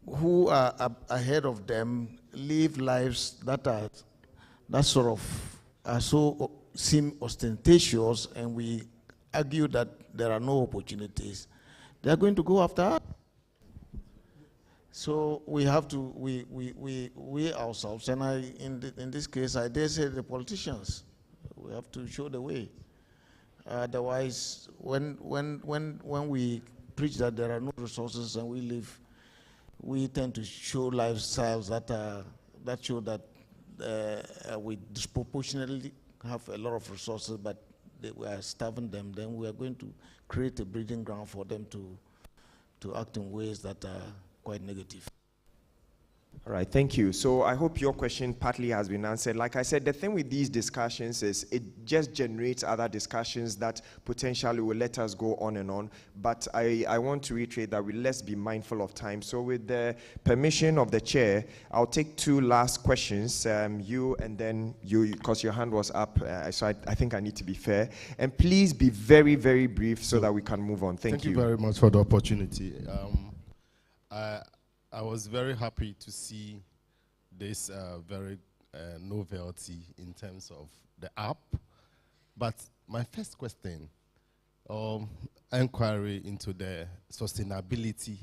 who are ahead of them live lives that seem ostentatious, and we argue that there are no opportunities, they are going to go after us. So we have to, we ourselves, and in this case, I dare say the politicians, we have to show the way. Otherwise, when we preach that there are no resources and we tend to show lifestyles that show that we disproportionately have a lot of resources, but we are starving them. Then we are going to create a breeding ground for them to act in ways that are quite negative. All right, thank you. So I hope your question partly has been answered. Like I said, the thing with these discussions is it just generates other discussions that potentially will let us go on and on. But I want to reiterate that let's be mindful of time. So with the permission of the chair, I'll take two last questions. You and then you, because your hand was up, so I think I need to be fair. And please be very, very brief so that we can move on. Thank you. Thank you very much for the opportunity. I was very happy to see this very novelty in terms of the app. But my first question, inquiry into the sustainability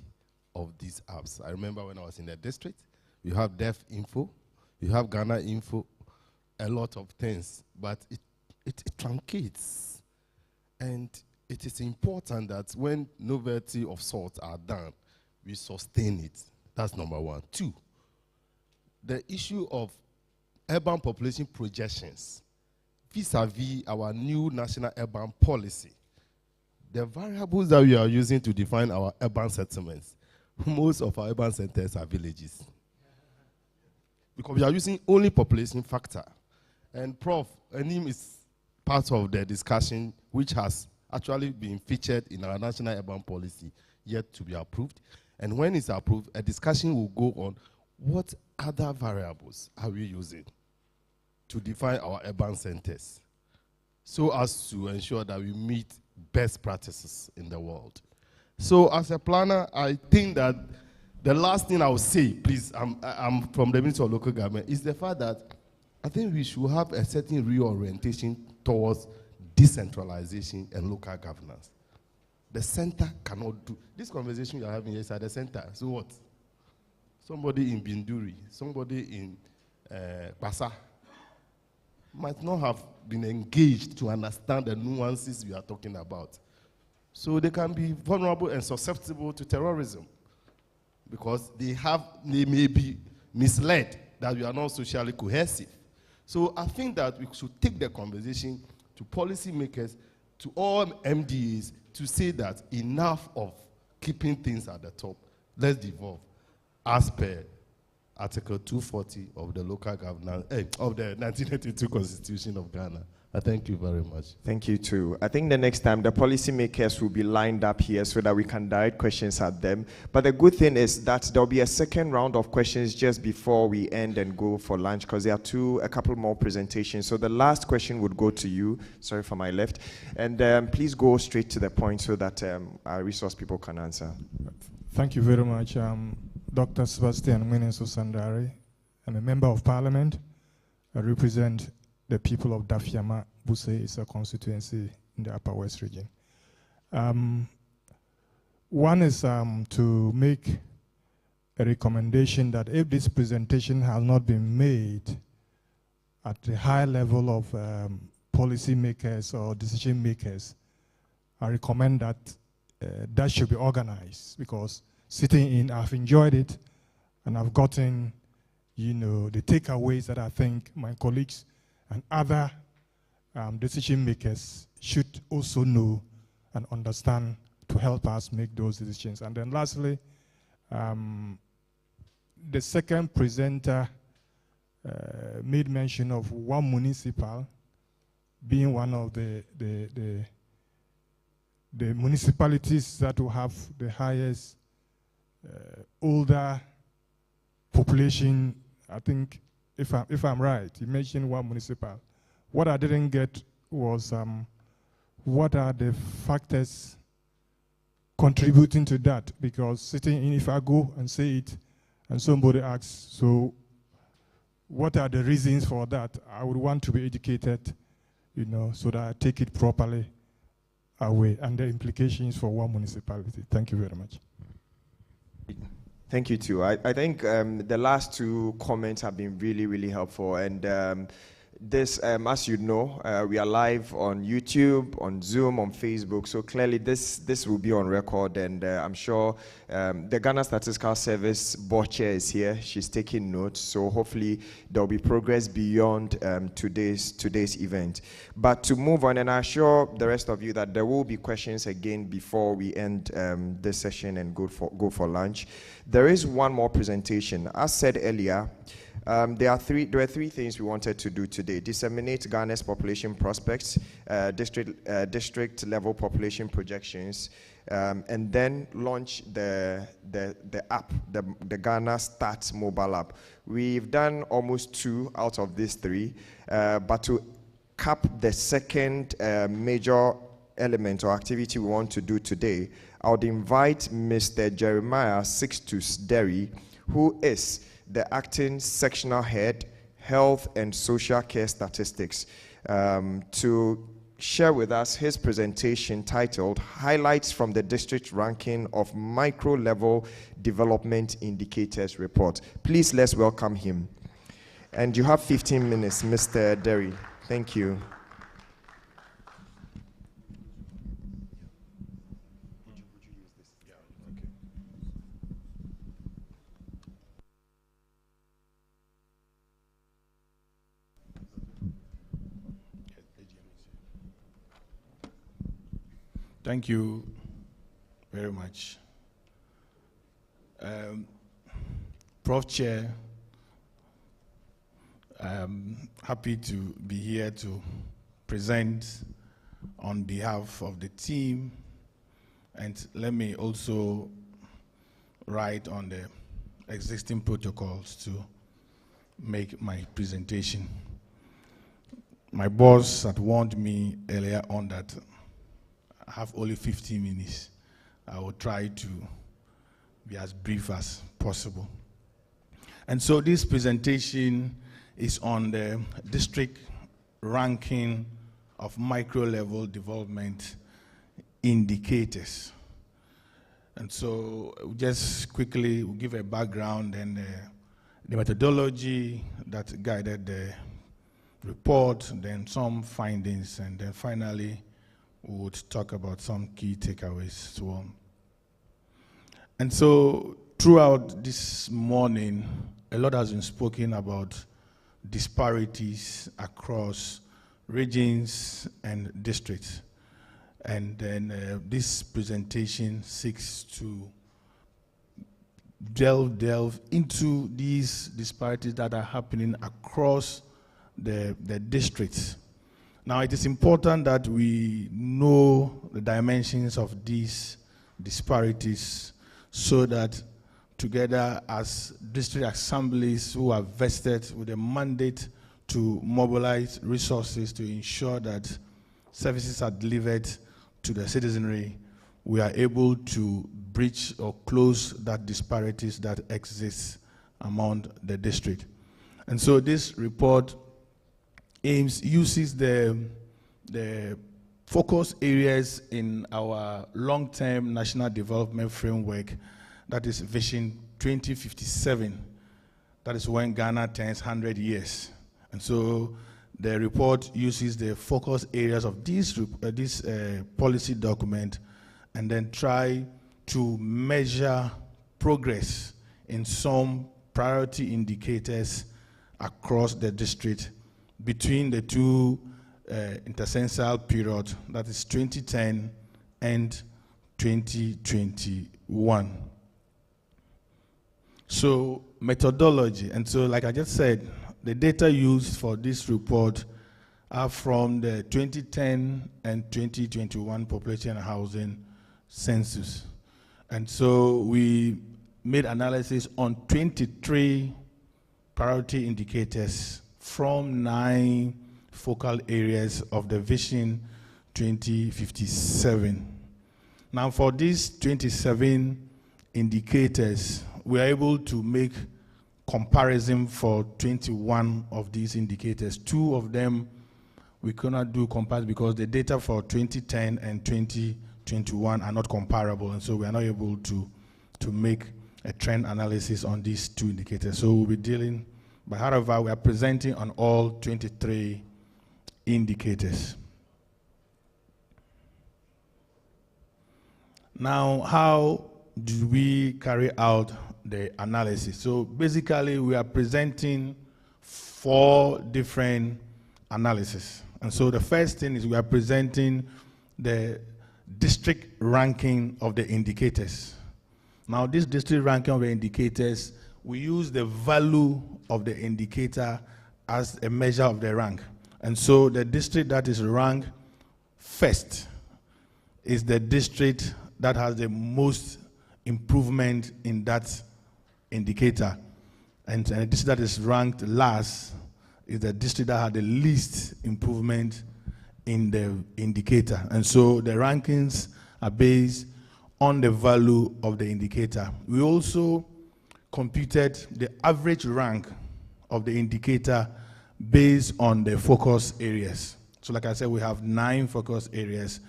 of these apps. I remember when I was in the district, you have Deaf Info, you have Ghana Info, a lot of things, but it truncates. And it is important that when novelty of sorts are done, we sustain it. That's number one. Two, the issue of urban population projections vis-a-vis our new national urban policy. The variables that we are using to define our urban settlements, most of our urban centers are villages. Because we are using only population factor. And Prof, ANIM is part of the discussion which has actually been featured in our national urban policy, yet to be approved. And when it's approved, a discussion will go on what other variables are we using to define our urban centers so as to ensure that we meet best practices in the world. So as a planner, I think that the last thing I will say, please, I'm from the Ministry of Local Government, is the fact that I think we should have a certain reorientation towards decentralization and local governance. The center cannot do. This conversation you are having here is at the center. So what? somebody in Binduri, somebody in Basa might not have been engaged to understand the nuances we are talking about. So they can be vulnerable and susceptible to terrorism because they may be misled that we are not socially cohesive. So I think that we should take the conversation to policymakers, to all MDAs, to say that enough of keeping things at the top. Let's devolve as per Article 240 of the local governance of the 1982 Constitution of Ghana. I thank you very much. Thank you too. I think the next time the policymakers will be lined up here so that we can direct questions at them. But the good thing is that there'll be a second round of questions just before we end and go for lunch, because there are a couple more presentations. So the last question would go to you. Sorry for my left. And please go straight to the point so that our resource people can answer. Thank you very much. Dr. Sebastian Mweneso Sandari. I'm a member of parliament. I represent the people of Dafiama. Buse is a constituency in the Upper West region. One is to make a recommendation that if this presentation has not been made at the high level of policy makers or decision makers, I recommend that that should be organized, because sitting in, I've enjoyed it, and I've gotten, the takeaways that I think my colleagues and other decision makers should also know and understand to help us make those decisions. And then lastly, the second presenter made mention of one municipal being one of the municipalities that will have the highest older population. I think, if I'm right, you mentioned one municipal. What I didn't get was what are the factors contributing to that? Because sitting in, if I go and say it, and somebody asks, so what are the reasons for that? I would want to be educated, so that I take it properly away, and the implications for one municipality. Thank you very much. Thank you too. I think the last two comments have been really, really helpful. And this, as you know, we are live on YouTube, on Zoom, on Facebook. So clearly this will be on record. And I'm sure the Ghana Statistical Service board chair is here. She's taking notes. So hopefully there'll be progress beyond today's event. But to move on, and I assure the rest of you that there will be questions again before we end this session and go for lunch. There is one more presentation. As said earlier, there were three things we wanted to do today: disseminate Ghana's population prospects, district level population projections, and then launch the app, the Ghana Stats mobile app. We've done almost 2 out of these 3, but to cap the second major element or activity we want to do today, I would invite Mr. Jeremiah Sixtus Derry, who is the acting sectional head, health and social care statistics, to share with us his presentation titled Highlights from the District Ranking of Micro-Level Development Indicators Report. Please, let's welcome him. And you have 15 minutes, Mr. Derry. Thank you. Thank you very much. Prof. Chair, I'm happy to be here to present on behalf of the team, and let me also write on the existing protocols to make my presentation. My boss had warned me earlier on that I have only 15 minutes. I will try to be as brief as possible. And so this presentation is on the district ranking of micro-level development indicators. And so just quickly we'll give a background and the methodology that guided the report, then some findings, and then finally we would talk about some key takeaways as well. And so throughout this morning, a lot has been spoken about disparities across regions and districts. And then this presentation seeks to delve into these disparities that are happening across the districts. Now, it is important that we know the dimensions of these disparities so that together as district assemblies who are vested with a mandate to mobilize resources to ensure that services are delivered to the citizenry, we are able to breach or close that disparities that exist among the district. And so this report uses the focus areas in our long-term national development framework, that is Vision 2057. That is when Ghana turns 100 years. And so the report uses the focus areas of this policy document and then try to measure progress in some priority indicators across the district between the two intercensal periods, that is 2010 and 2021. So methodology, and so like I just said, the data used for this report are from the 2010 and 2021 population and housing census. And so we made analysis on 23 priority indicators from 9 focal areas of the Vision 2057. Now for these 27 indicators, we are able to make comparison for 21 of these indicators. 2 of them we cannot do comparison because the data for 2010 and 2021 are not comparable, and so we are not able to make a trend analysis on these 2 indicators. So we'll be dealing, but however, we are presenting on all 23 indicators. Now, how do we carry out the analysis? So basically, we are presenting 4 different analyses. And so the first thing is we are presenting the district ranking of the indicators. Now, this district ranking of the indicators, we use the value of the indicator as a measure of the rank. And so the district that is ranked first is the district that has the most improvement in that indicator. And the district that is ranked last is the district that had the least improvement in the indicator. And so the rankings are based on the value of the indicator. We also computed the average rank of the indicator based on the focus areas. So like I said, we have 9 focus areas.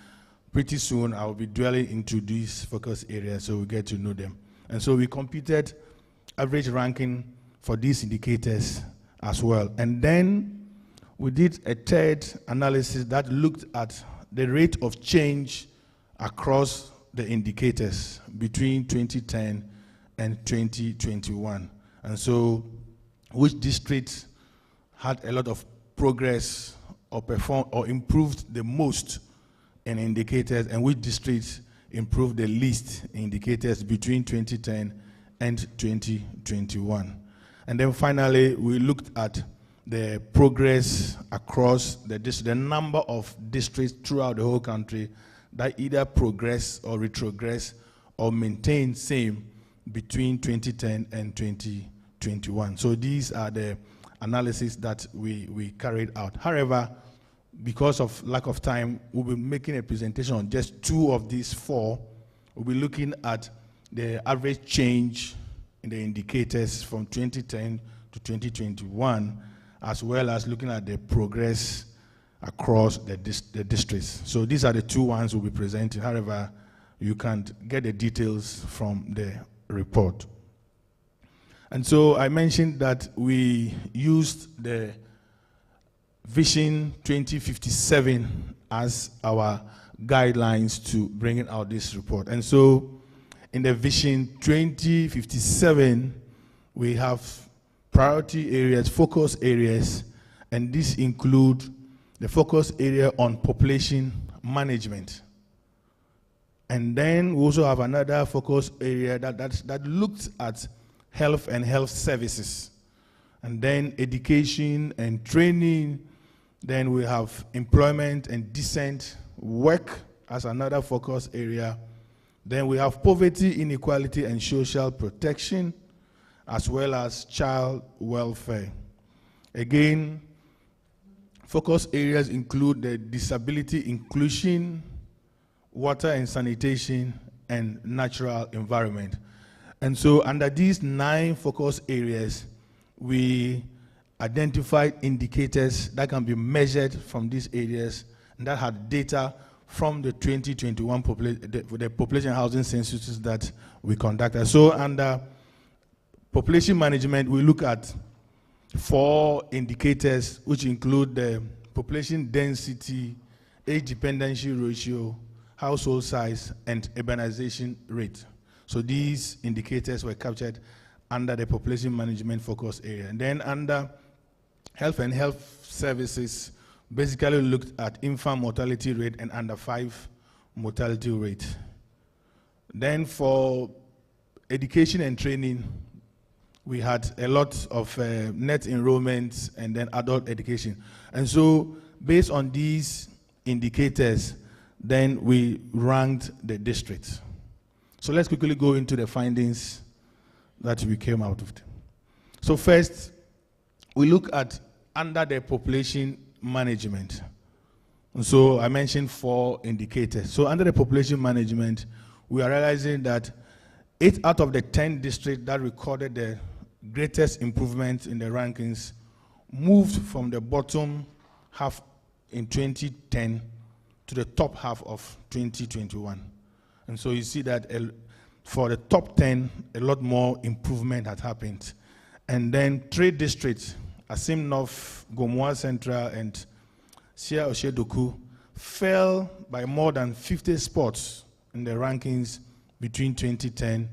Pretty soon I will be dwelling into these focus areas so we get to know them. And so we computed average ranking for these indicators as well. And then we did a third analysis that looked at the rate of change across the indicators between 2010 and 2021. And so which districts had a lot of progress or performed or improved the most in indicators, and which districts improved the least in indicators between 2010 and 2021. And then finally, we looked at the progress across the district, the number of districts throughout the whole country that either progress or retrogress or maintain same between 2010 and 2021. So these are the analysis that we carried out. However, because of lack of time, we'll be making a presentation on just 2 of these 4. We'll be looking at the average change in the indicators from 2010 to 2021, as well as looking at the progress across the districts. So these are the 2 ones we'll be presenting. However, you can get the details from the report. And so I mentioned that we used the Vision 2057 as our guidelines to bringing out this report. And so in the Vision 2057, we have priority areas, focus areas, and these include the focus area on population management. And then we also have another focus area that looked at health and health services. And then education and training. Then we have employment and decent work as another focus area. Then we have poverty, inequality, and social protection, as well as child welfare. Again, focus areas include the disability inclusion, water and sanitation, and natural environment. And so under these 9 focus areas, we identified indicators that can be measured from these areas, and that had data from the 2021 the population housing census that we conducted. So under population management, we look at 4 indicators, which include the population density, age dependency ratio, household size, and urbanization rate. So these indicators were captured under the population management focus area. And then under health and health services, basically looked at infant mortality rate and under 5 mortality rate. Then for education and training, we had a lot of net enrollments and then adult education. And so based on these indicators, then we ranked the districts. So let's quickly go into the findings that we came out of. So first, we look at under the population management. And so I mentioned 4 indicators. So under the population management, we are realizing that 8 out of the 10 districts that recorded the greatest improvement in the rankings moved from the bottom half in 2010 to the top half of 2021. And so you see that for the top 10, a lot more improvement had happened. And then 3 districts, Asim North, Gomoa Central, and Sia Oshedoku, fell by more than 50 spots in the rankings between 2010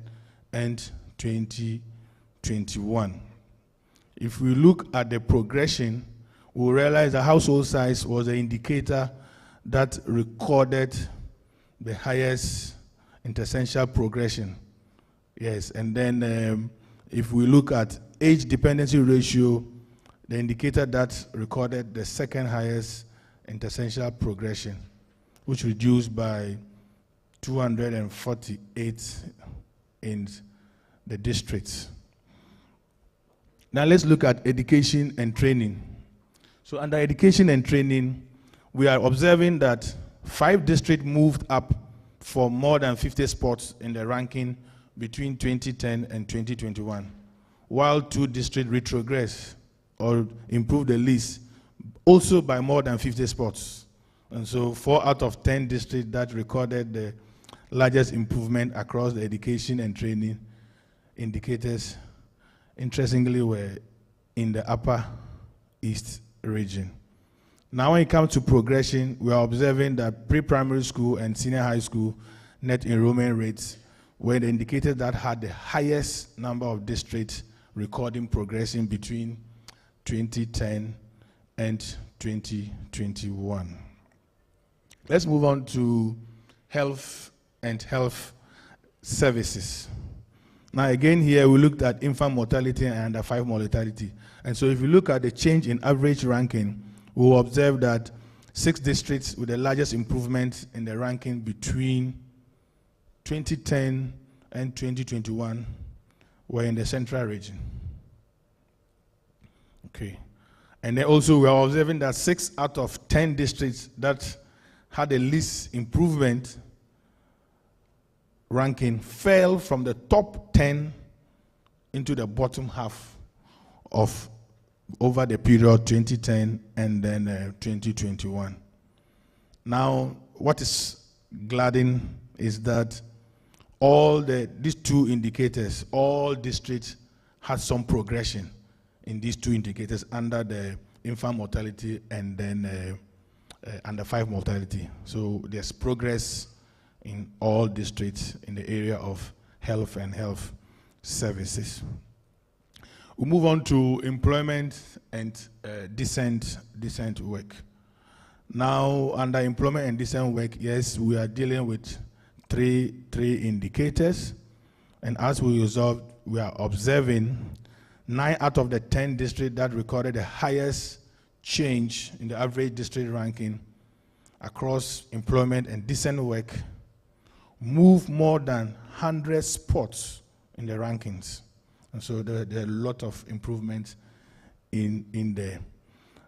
and 2021. If we look at the progression, we'll realize the household size was an indicator that recorded the highest interessential progression. Yes, and then if we look at age dependency ratio, the indicator that recorded the second highest interessential progression, which reduced by 248 in the districts. Now let's look at education and training. So under education and training, we are observing that 5 districts moved up for more than 50 spots in the ranking between 2010 and 2021, while 2 districts retrogressed or improved the least, also by more than 50 spots. And so 4 out of 10 districts that recorded the largest improvement across the education and training indicators, interestingly, were in the upper east region. Now when it comes to progression, we are observing that pre-primary school and senior high school net enrollment rates were the indicators that had the highest number of districts recording progression between 2010 and 2021. Let's move on to health and health services. Now again here we looked at infant mortality and under 5 mortality. And so if you look at the change in average ranking, we will observe that 6 districts with the largest improvement in the ranking between 2010 and 2021 were in the central region. Okay. And then also we are observing that 6 out of 10 districts that had the least improvement ranking fell from the top 10 into the bottom half of over the period 2010 and then 2021. Now, what is gladdening is that these two indicators, all districts had some progression in these two indicators under the infant mortality and then under 5 mortality. So there's progress in all districts in the area of health and health services. We move on to employment and decent work. Now, under employment and decent work, yes, we are dealing with three indicators, and as we are observing 9 out of the 10 districts that recorded the highest change in the average district ranking across employment and decent work move more than 100 spots in the rankings. And so there are a lot of improvements in there.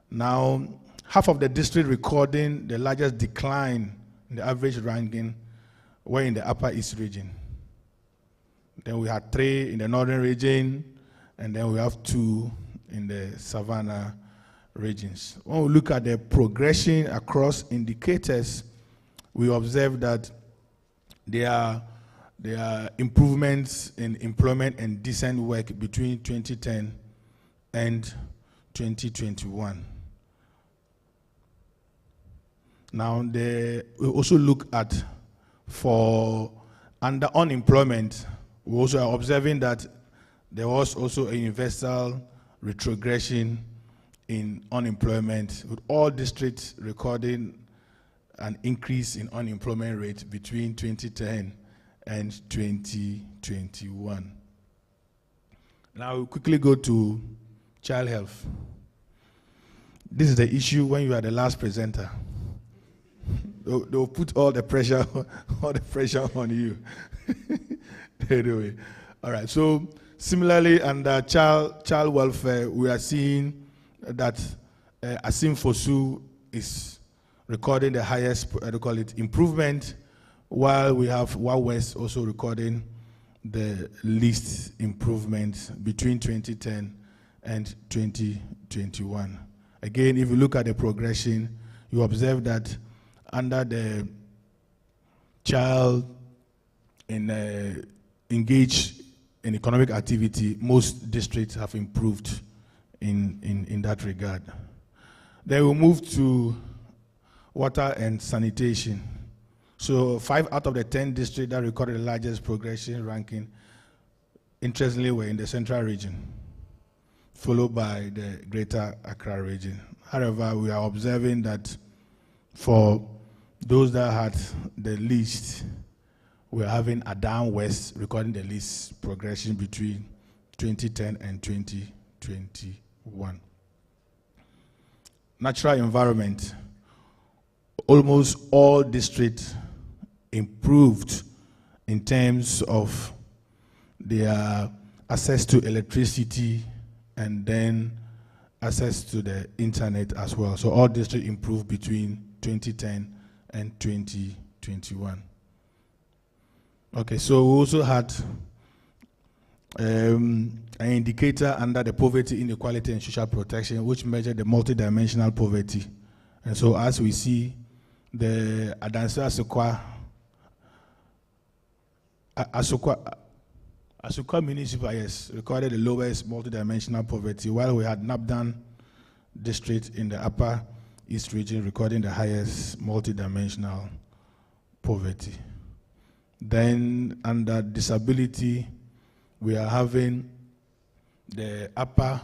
Now, half of the district recording the largest decline in the average ranking were in the Upper East region. Then we had 3 in the Northern region, and then we have 2 in the Savannah regions. When we look at the progression across indicators, we observe that there are improvements in employment and decent work between 2010 and 2021. Now, we also look at for under unemployment, we also are observing that there was also a universal retrogression in unemployment, with all districts recording an increase in unemployment rate between 2010 and 2021. Now we'll quickly go to child health. This is the issue when you are the last presenter. They'll put all the pressure on you. Anyway, all right. So similarly, under child welfare, we are seeing that Asim Fosu is recording the highest, improvement, while we have Wild West also recording the least improvement between 2010 and 2021. Again, if you look at the progression, you observe that under the child engaged in economic activity, most districts have improved in that regard. Then we'll move to water and sanitation. So 5 out of the 10 districts that recorded the largest progression ranking, interestingly, were in the central region, followed by the greater Accra region. However, we are observing that for those that had the least, we're having Adan West recording the least progression between 2010 and 2021. Natural environment. Almost all districts improved in terms of their access to electricity and then access to the internet as well. So all districts improved between 2010 and 2021. Okay, so we also had an indicator under the poverty, inequality, and social protection, which measured the multidimensional poverty. And so as we see, the Adansi Asukwa municipal, yes, recorded the lowest multidimensional poverty, while we had Nabdan district in the Upper East region recording the highest multidimensional poverty. Then under disability, we are having the Upper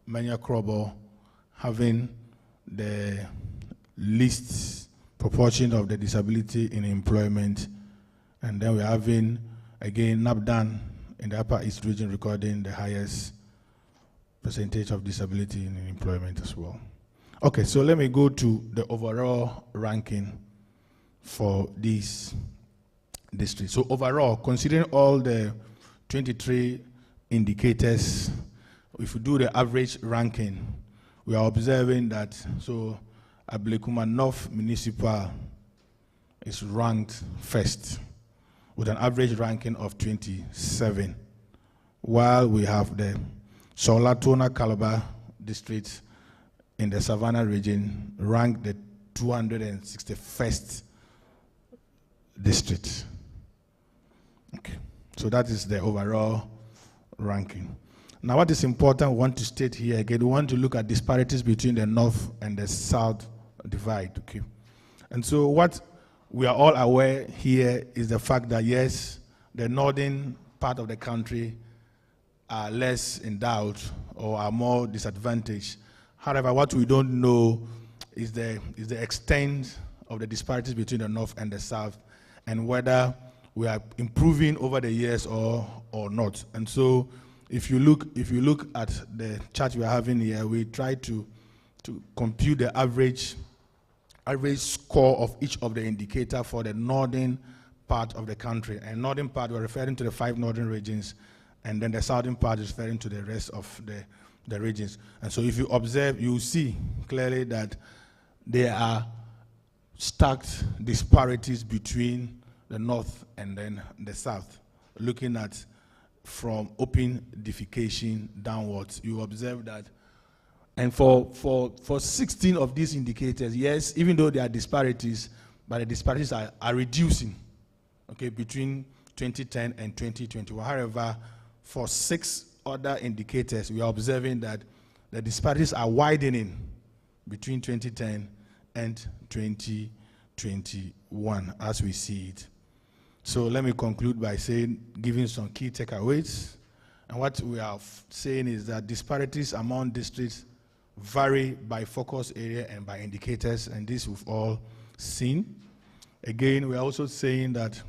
Manya Krobo having the least proportion of the disability in employment. And then we're having, again, Nabdan in the Upper East region recording the highest percentage of disability in employment as well. Okay, so let me go to the overall ranking for these districts. So overall, considering all the 23 indicators, if we do the average ranking, we are observing that, so Ablekuma North Municipal is ranked first with an average ranking of 27, while we have the Solatona Calabar district in the Savannah region ranked the 261st district. Okay. So that is the overall ranking. Now what is important, we want to state here again, we want to look at disparities between the North and the South divide. Okay. And so what we are all aware here is the fact that yes, the northern part of the country are less endowed or are more disadvantaged. However, what we don't know is the extent of the disparities between the North and the South, and whether we are improving over the years or not. And so if you look at the chart we are having here, we try to compute the average score of each of the indicator for the northern part of the country. And northern part, we're referring to the 5 northern regions, and then the southern part is referring to the rest of the regions. And so if you observe, you see clearly that there are stacked disparities between the North and then the South. Looking at from open defecation downwards, you observe that. And for 16 of these indicators, yes, even though there are disparities, but the disparities are reducing, okay, between 2010 and 2021. However, for 6 other indicators, we are observing that the disparities are widening between 2010 and 2021 as we see it. So let me conclude by giving some key takeaways. And what we are saying is that disparities among districts vary by focus area and by indicators, and this we've all seen. Again, we are also saying that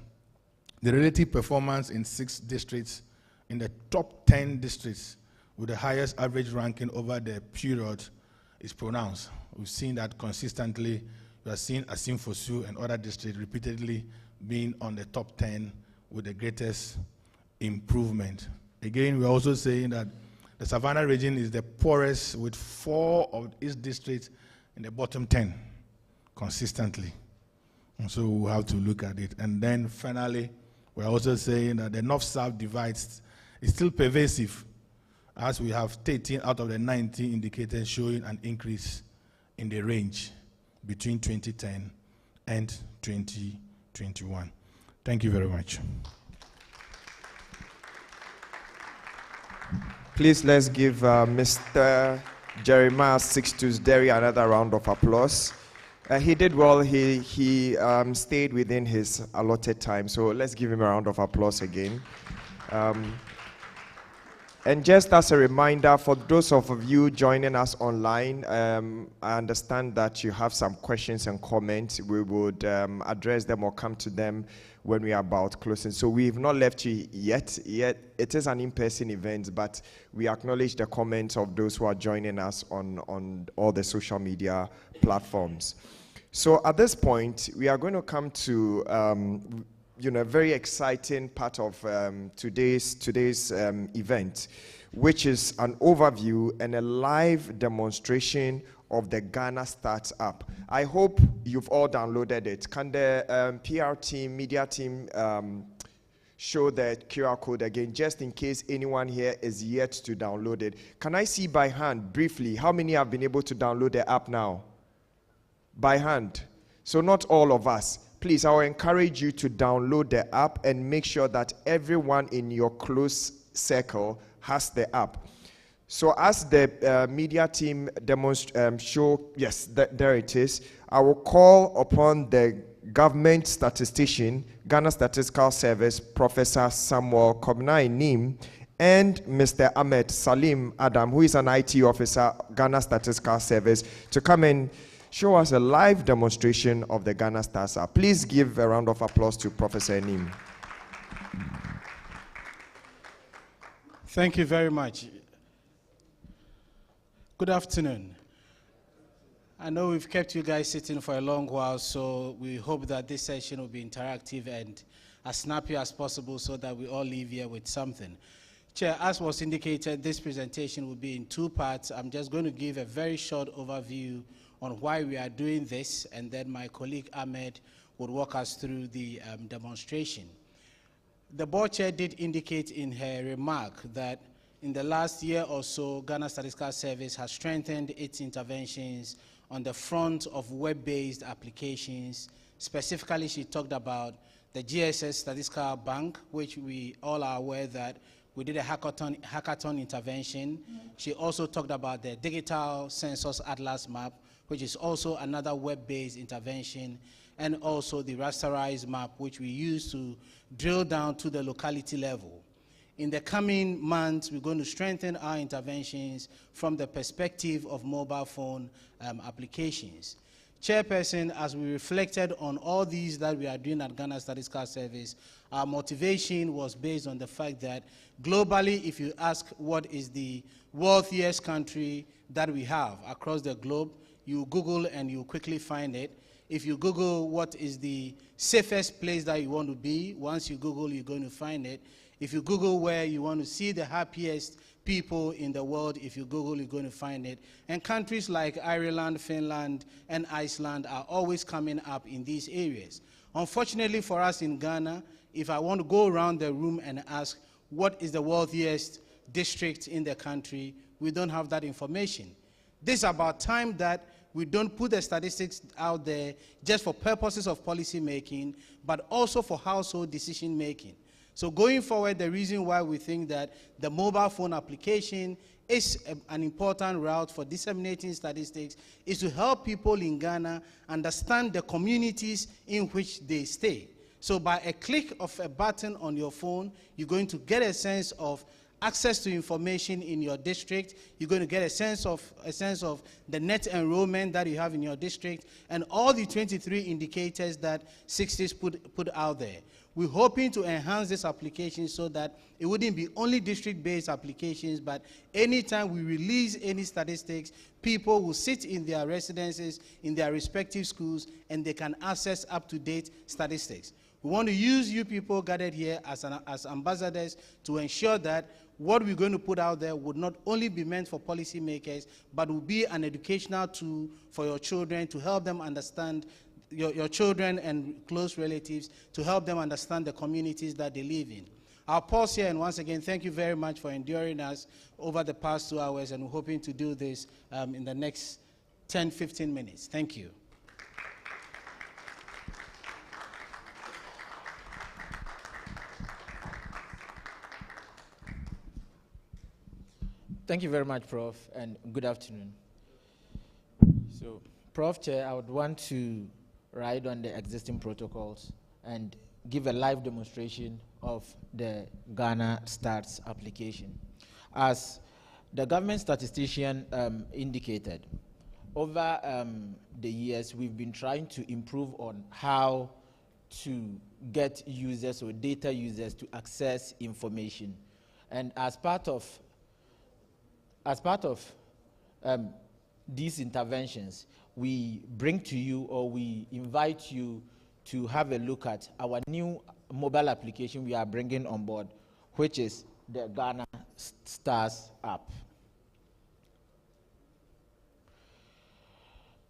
the relative performance in 6 districts, in the top 10 districts with the highest average ranking over the period, is pronounced. We've seen that consistently. We are seeing Asimfosu and other districts repeatedly being on the top 10 with the greatest improvement. Again, we're also saying that the Savannah region is the poorest, with 4 of its districts in the bottom 10 consistently. And so we'll have to look at it. And then finally, we're also saying that the North-South divide is still pervasive, as we have 13 out of the 19 indicators showing an increase in the range between 2010 and 2021. Thank you very much. Please let's give Mr. Jeremiah Sixtus Derry another round of applause. He did well. He stayed within his allotted time, so let's give him a round of applause again. And just as a reminder, for those of you joining us online, I understand that you have some questions and comments. We would address them or come to them when we are about closing. So we've not left you yet. It is an in-person event, but we acknowledge the comments of those who are joining us on all the social media platforms. So at this point, we are going to come to a very exciting part of today's event, which is an overview and a live demonstration of the Ghana Starts App. I hope you've all downloaded it. Can the PR team, media team, show the QR code again, just in case anyone here is yet to download it? Can I see by hand, briefly, how many have been able to download the app now? By hand. So not all of us. Please, I will encourage you to download the app and make sure that everyone in your close circle has the app. So as the media team show, yes, there it is, I will call upon the government statistician, Ghana Statistical Service, Professor Samuel Kobnai Nim, and Mr. Ahmed Salim Adam, who is an IT officer, Ghana Statistical Service, to come and show us a live demonstration of the Ghana Stars App. Please give a round of applause to Professor Nim. Thank you very much. Good afternoon. I know we've kept you guys sitting for a long while, so we hope that this session will be interactive and as snappy as possible so that we all leave here with something. Chair, as was indicated, this presentation will be in 2 parts. I'm just going to give a very short overview on why we are doing this, and then my colleague Ahmed would walk us through the demonstration. The board chair did indicate in her remark that in the last year or so, Ghana Statistical Service has strengthened its interventions on the front of web-based applications. Specifically, she talked about the GSS Statistical Bank, which we all are aware that we did a hackathon intervention. She also talked about the Digital Census Atlas Map, which is also another web-based intervention, and also the rasterized map, which we use to drill down to the locality level. In the coming months, we're going to strengthen our interventions from the perspective of mobile phone applications. Chairperson, as we reflected on all these that we are doing at Ghana Statistical Service, our motivation was based on the fact that globally, if you ask what is the wealthiest country that we have across the globe, you Google and you quickly find it. If you Google what is the safest place that you want to be, once you Google, you're going to find it. If you Google where you want to see the happiest people in the world, if you Google, you're going to find it. And countries like Ireland, Finland, and Iceland are always coming up in these areas. Unfortunately for us in Ghana, if I want to go around the room and ask what is the wealthiest district in the country, we don't have that information. This is about time that we don't put the statistics out there just for purposes of policy making, but also for household decision making. So going forward, the reason why we think that the mobile phone application is an important route for disseminating statistics is to help people in Ghana understand the communities in which they stay. So by a click of a button on your phone, you're going to get a sense of access to information in your district. You're going to get a sense of the net enrollment that you have in your district, and all the 23 indicators that 60s put out there. We're hoping to enhance this application so that it wouldn't be only district-based applications, but anytime we release any statistics, people will sit in their residences, in their respective schools, and they can access up-to-date statistics. We want to use you people gathered here as ambassadors to ensure that what we're going to put out there would not only be meant for policymakers, but will be an educational tool for your children to help them understand, your children and close relatives, to help them understand the communities that they live in. I'll pause here, and once again, thank you very much for enduring us over the past 2 hours, and we're hoping to do this in the next 10, 15 minutes. Thank you. Thank you very much, Prof, and good afternoon. So, Prof Chair, I would want to ride on the existing protocols and give a live demonstration of the Ghana Stats application. As the government statistician indicated, over the years, we've been trying to improve on how to get users or data users to access information. And as part of these interventions, we bring to you, or we invite you to have a look at our new mobile application we are bringing on board, which is the Ghana Stars app.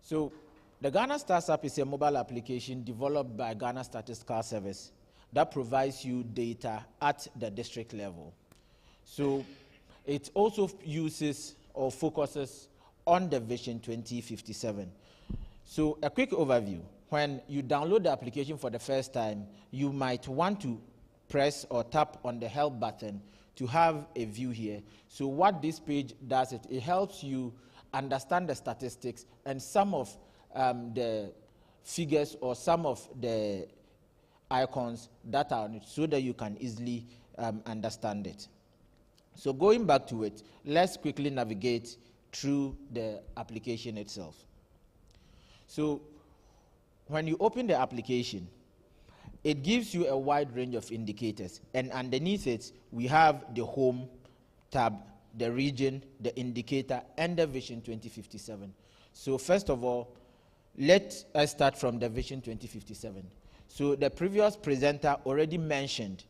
So the Ghana Stars app is a mobile application developed by Ghana Statistical Service that provides you data at the district level. So it also uses or focuses on the Vision 2057. So a quick overview. When you download the application for the first time, you might want to press or tap on the help button to have a view here. So what this page does, it helps you understand the statistics and some of the figures or some of the icons that are on it, so that you can easily understand it. So going back to it, let's quickly navigate through the application itself. So when you open the application, it gives you a wide range of indicators, and underneath it, we have the home tab, the region, the indicator, and the Vision 2057. So first of all, let us start from the Vision 2057. So the previous presenter already mentioned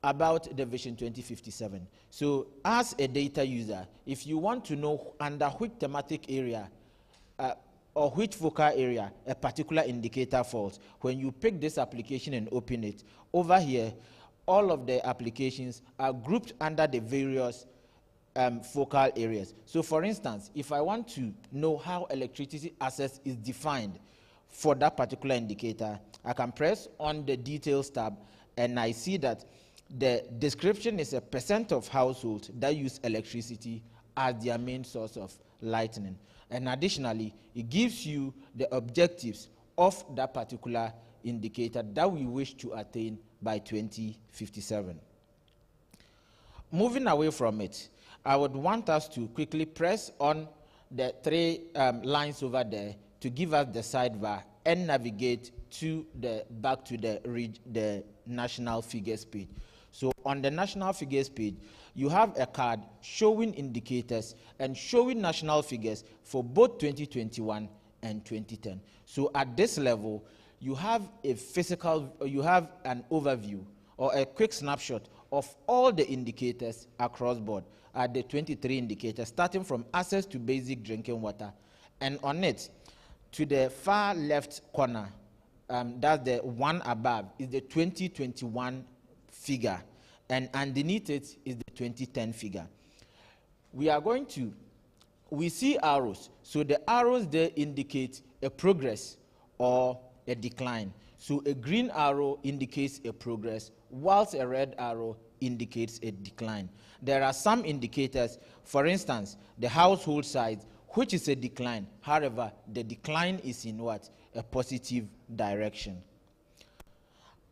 about the Vision 2057. So as a data user, if you want to know under which thematic area or which focal area a particular indicator falls, when you pick this application and open it, over here, all of the applications are grouped under the various focal areas. So for instance, if I want to know how electricity access is defined, for that particular indicator, I can press on the details tab, and I see that the description is a percent of households that use electricity as their main source of lighting. And additionally, it gives you the objectives of that particular indicator that we wish to attain by 2057. Moving away from it, I would want us to quickly press on the three lines over there to give us the sidebar and navigate to back to the national figures page. So on the national figures page, you have a card showing indicators and showing national figures for both 2021 and 2010. So at this level, you have an overview or a quick snapshot of all the indicators across board at the 23 indicators, starting from access to basic drinking water. And on it, to the far left corner, that's the one above, is the 2021 figure, and underneath it is the 2010 figure. We see arrows. So the arrows there indicate a progress or a decline. So a green arrow indicates a progress, whilst a red arrow indicates a decline. There are some indicators, for instance, the household size, which is a decline. However, the decline is in what? A positive direction.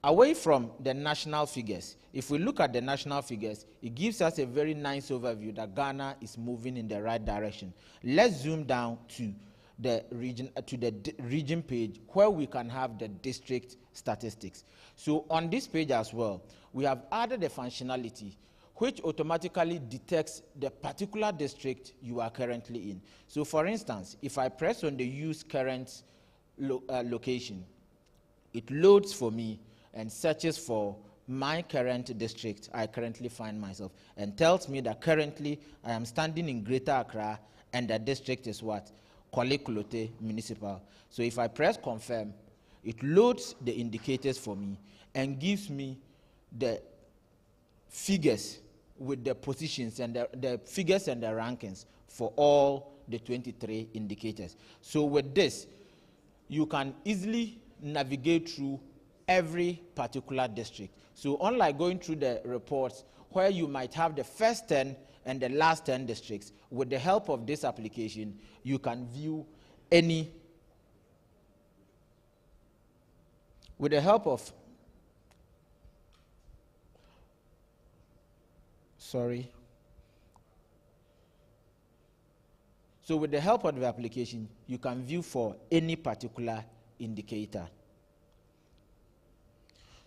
Away from the national figures, if we look at the national figures, it gives us a very nice overview that Ghana is moving in the right direction. Let's zoom down to the region page where we can have the district statistics. So on this page as well, we have added a functionality which automatically detects the particular district you are currently in. So for instance, if I press on the use current location, it loads for me and searches for my current district I currently find myself, and tells me that currently I am standing in Greater Accra and the district is what? Kwale Kulote Municipal. So if I press confirm, it loads the indicators for me and gives me the figures with the positions and the figures and the rankings for all the 23 indicators. So with this, you can easily navigate through every particular district. So unlike going through the reports where you might have the first 10 and the last 10 districts, with the help of this application, you can view any, with the help of, So with the help of the application, you can view for any particular indicator.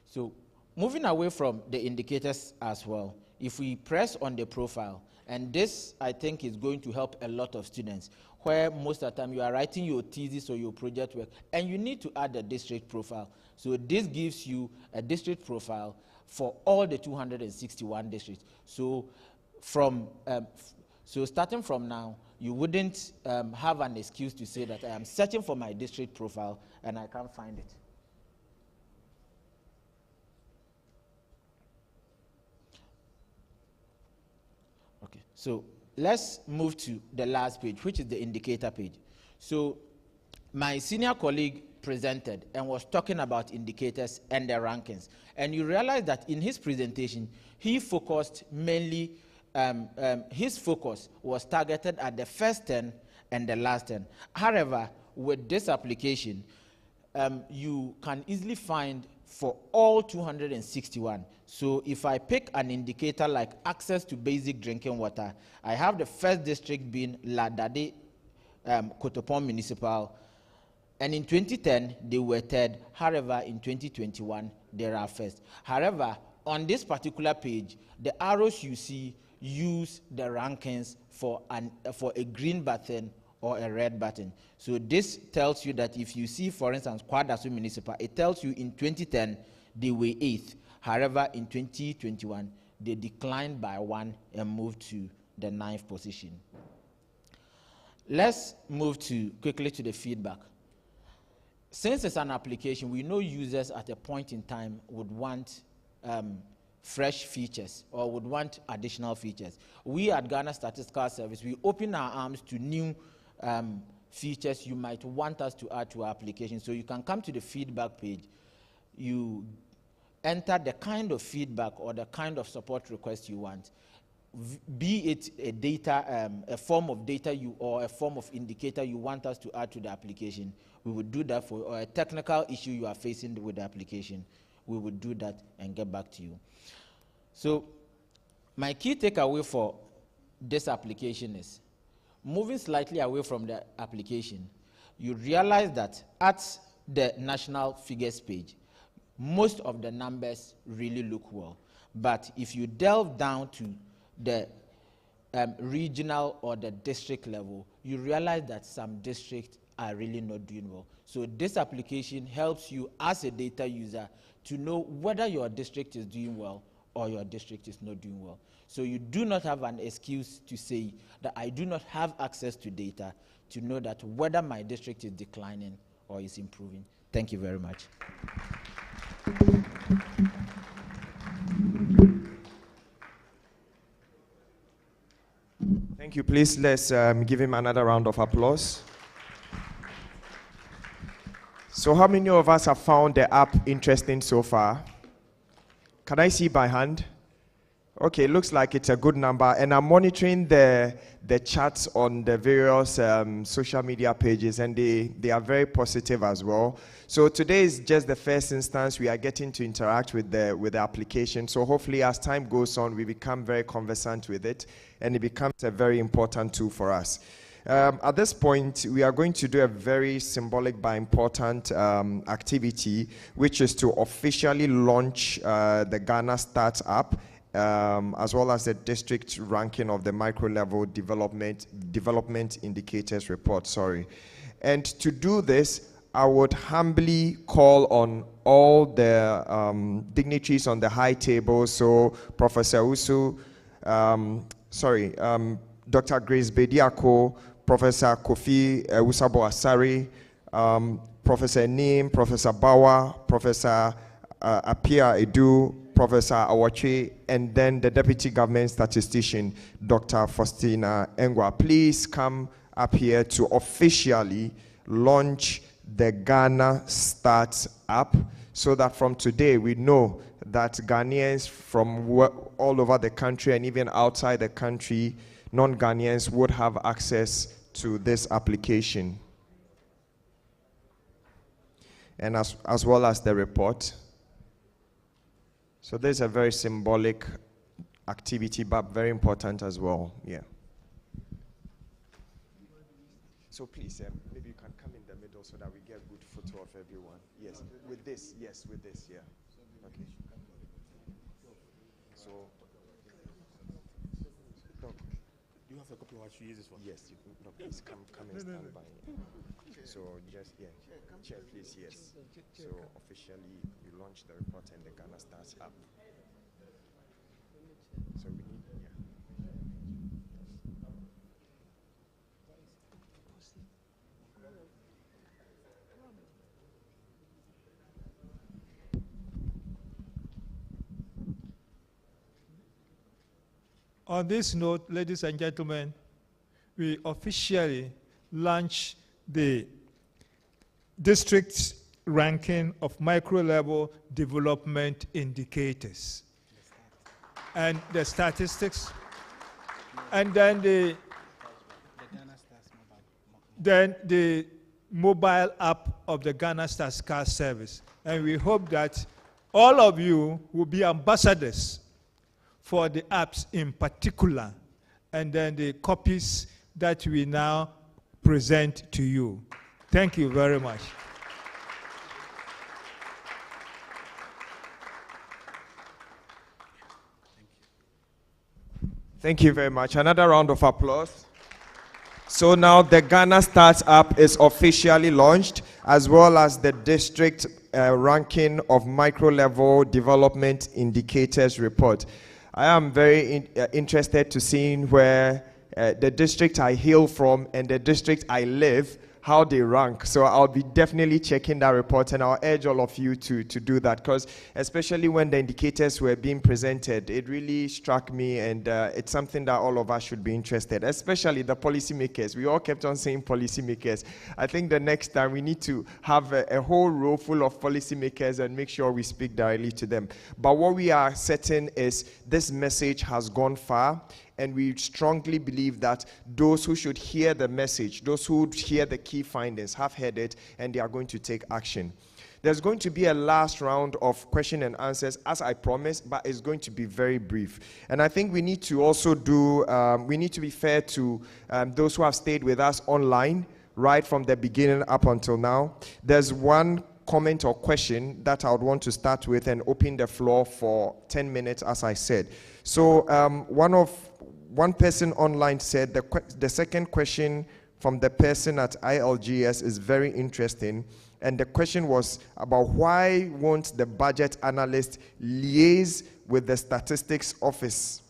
So moving away from the indicators as well, if we press on the profile, and this I think is going to help a lot of students, where most of the time you are writing your thesis or your project work, and you need to add a district profile. So this gives you a district profile for all the 261 districts. So starting from now, you wouldn't have an excuse to say that I am searching for my district profile and I can't find it. Okay, so let's move to the last page, which is the indicator page. So my senior colleague presented and was talking about indicators and their rankings. And you realize that in his presentation, he focused mainly, his focus was targeted at the first 10 and the last 10. However, with this application, you can easily find for all 261. So if I pick an indicator like access to basic drinking water, I have the first district being Ladade Kotopon Municipal, and in 2010 they were third. However, in 2021 they are first. However, on this particular page, the arrows you see use the rankings for a green button or a red button. So this tells you that if you see, for instance, Kwadaso Municipal, it tells you in 2010 they were 8th. However, in 2021 they declined by 1 and moved to the 9th position. Let's move quickly to the feedback. Since it's an application, we know users at a point in time would want fresh features or would want additional features. We at Ghana Statistical Service, we open our arms to new features you might want us to add to our application. So you can come to the feedback page, you enter the kind of feedback or the kind of support request you want, be it a data, a form of data or a form of indicator you want us to add to the application. We would do that for, or a technical issue you are facing with the application. We would do that and get back to you. So my key takeaway for this application is, moving slightly away from the application, you realize that at the national figures page, most of the numbers really look well. But if you delve down to the regional or the district level, you realize that some districts are really not doing well. So this application helps you as a data user to know whether your district is doing well or your district is not doing well. So you do not have an excuse to say that I do not have access to data to know that whether my district is declining or is improving. Thank you very much. Thank you. Please, let's give him another round of applause. So how many of us have found the app interesting so far? Can I see by hand? Okay, looks like it's a good number. And I'm monitoring the chats on the various social media pages, and they are very positive as well. So today is just the first instance we are getting to interact with the application. So hopefully as time goes on, we become very conversant with it, and it becomes a very important tool for us. At this point, we are going to do a very symbolic but important activity, which is to officially launch the Ghana Stats app, as well as the district ranking of the micro-level development indicators report, And to do this, I would humbly call on all the dignitaries on the high table, so Professor Usu, Dr. Grace Bediako, Professor Kofi Usabo Asari, Professor Neem, Professor Bawa, Professor Apia Edu, Professor Awache, and then the Deputy Government Statistician, Dr. Faustina Engwa. Please come up here to officially launch the Ghana Stats app, so that from today we know that Ghanaians from all over the country and even outside the country, non-Ghanaians would have access to this application, and as well as the report. So there's a very symbolic activity, but very important as well. Yeah. So please, maybe you can come in the middle so that we get a good photo of everyone. Yes, with this. Yes, with this. Yeah. Okay. So, Doc, do you have a couple of what you use this for? Yes, you can. No, please come and stand by. So just chair, please. Yes. So officially, you launch the report and the Ghana Stats app. So we need. On this note, ladies and gentlemen, we officially launch the district ranking of micro-level development indicators and the statistics, and then the mobile app of the Ghana Statistical Service. And we hope that all of you will be ambassadors for the apps in particular, and then the copies that we now present to you. Thank you very much. Thank you very much. Another round of applause. So now the Ghana Stats app is officially launched, as well as the district ranking of micro-level development indicators report. I am very interested to see where the district I hail from and the district I live how they rank. So I'll be definitely checking that report, and I'll urge all of you to do that, because especially when the indicators were being presented, it really struck me, and it's something that all of us should be interested, especially the policymakers. We all kept on saying policymakers. I think the next time we need to have a whole row full of policymakers and make sure we speak directly to them. But what we are certain is this message has gone far, and we strongly believe that those who should hear the message, those who would hear the key findings, have heard it, and they are going to take action. There's going to be a last round of question and answers, as I promised, but it's going to be very brief. And I think we need to also we need to be fair to those who have stayed with us online, right from the beginning up until now. There's one comment or question that I would want to start with and open the floor for 10 minutes, as I said. So one person online said the second question from the person at ILGS is very interesting. And the question was about why won't the budget analyst liaise with the statistics office,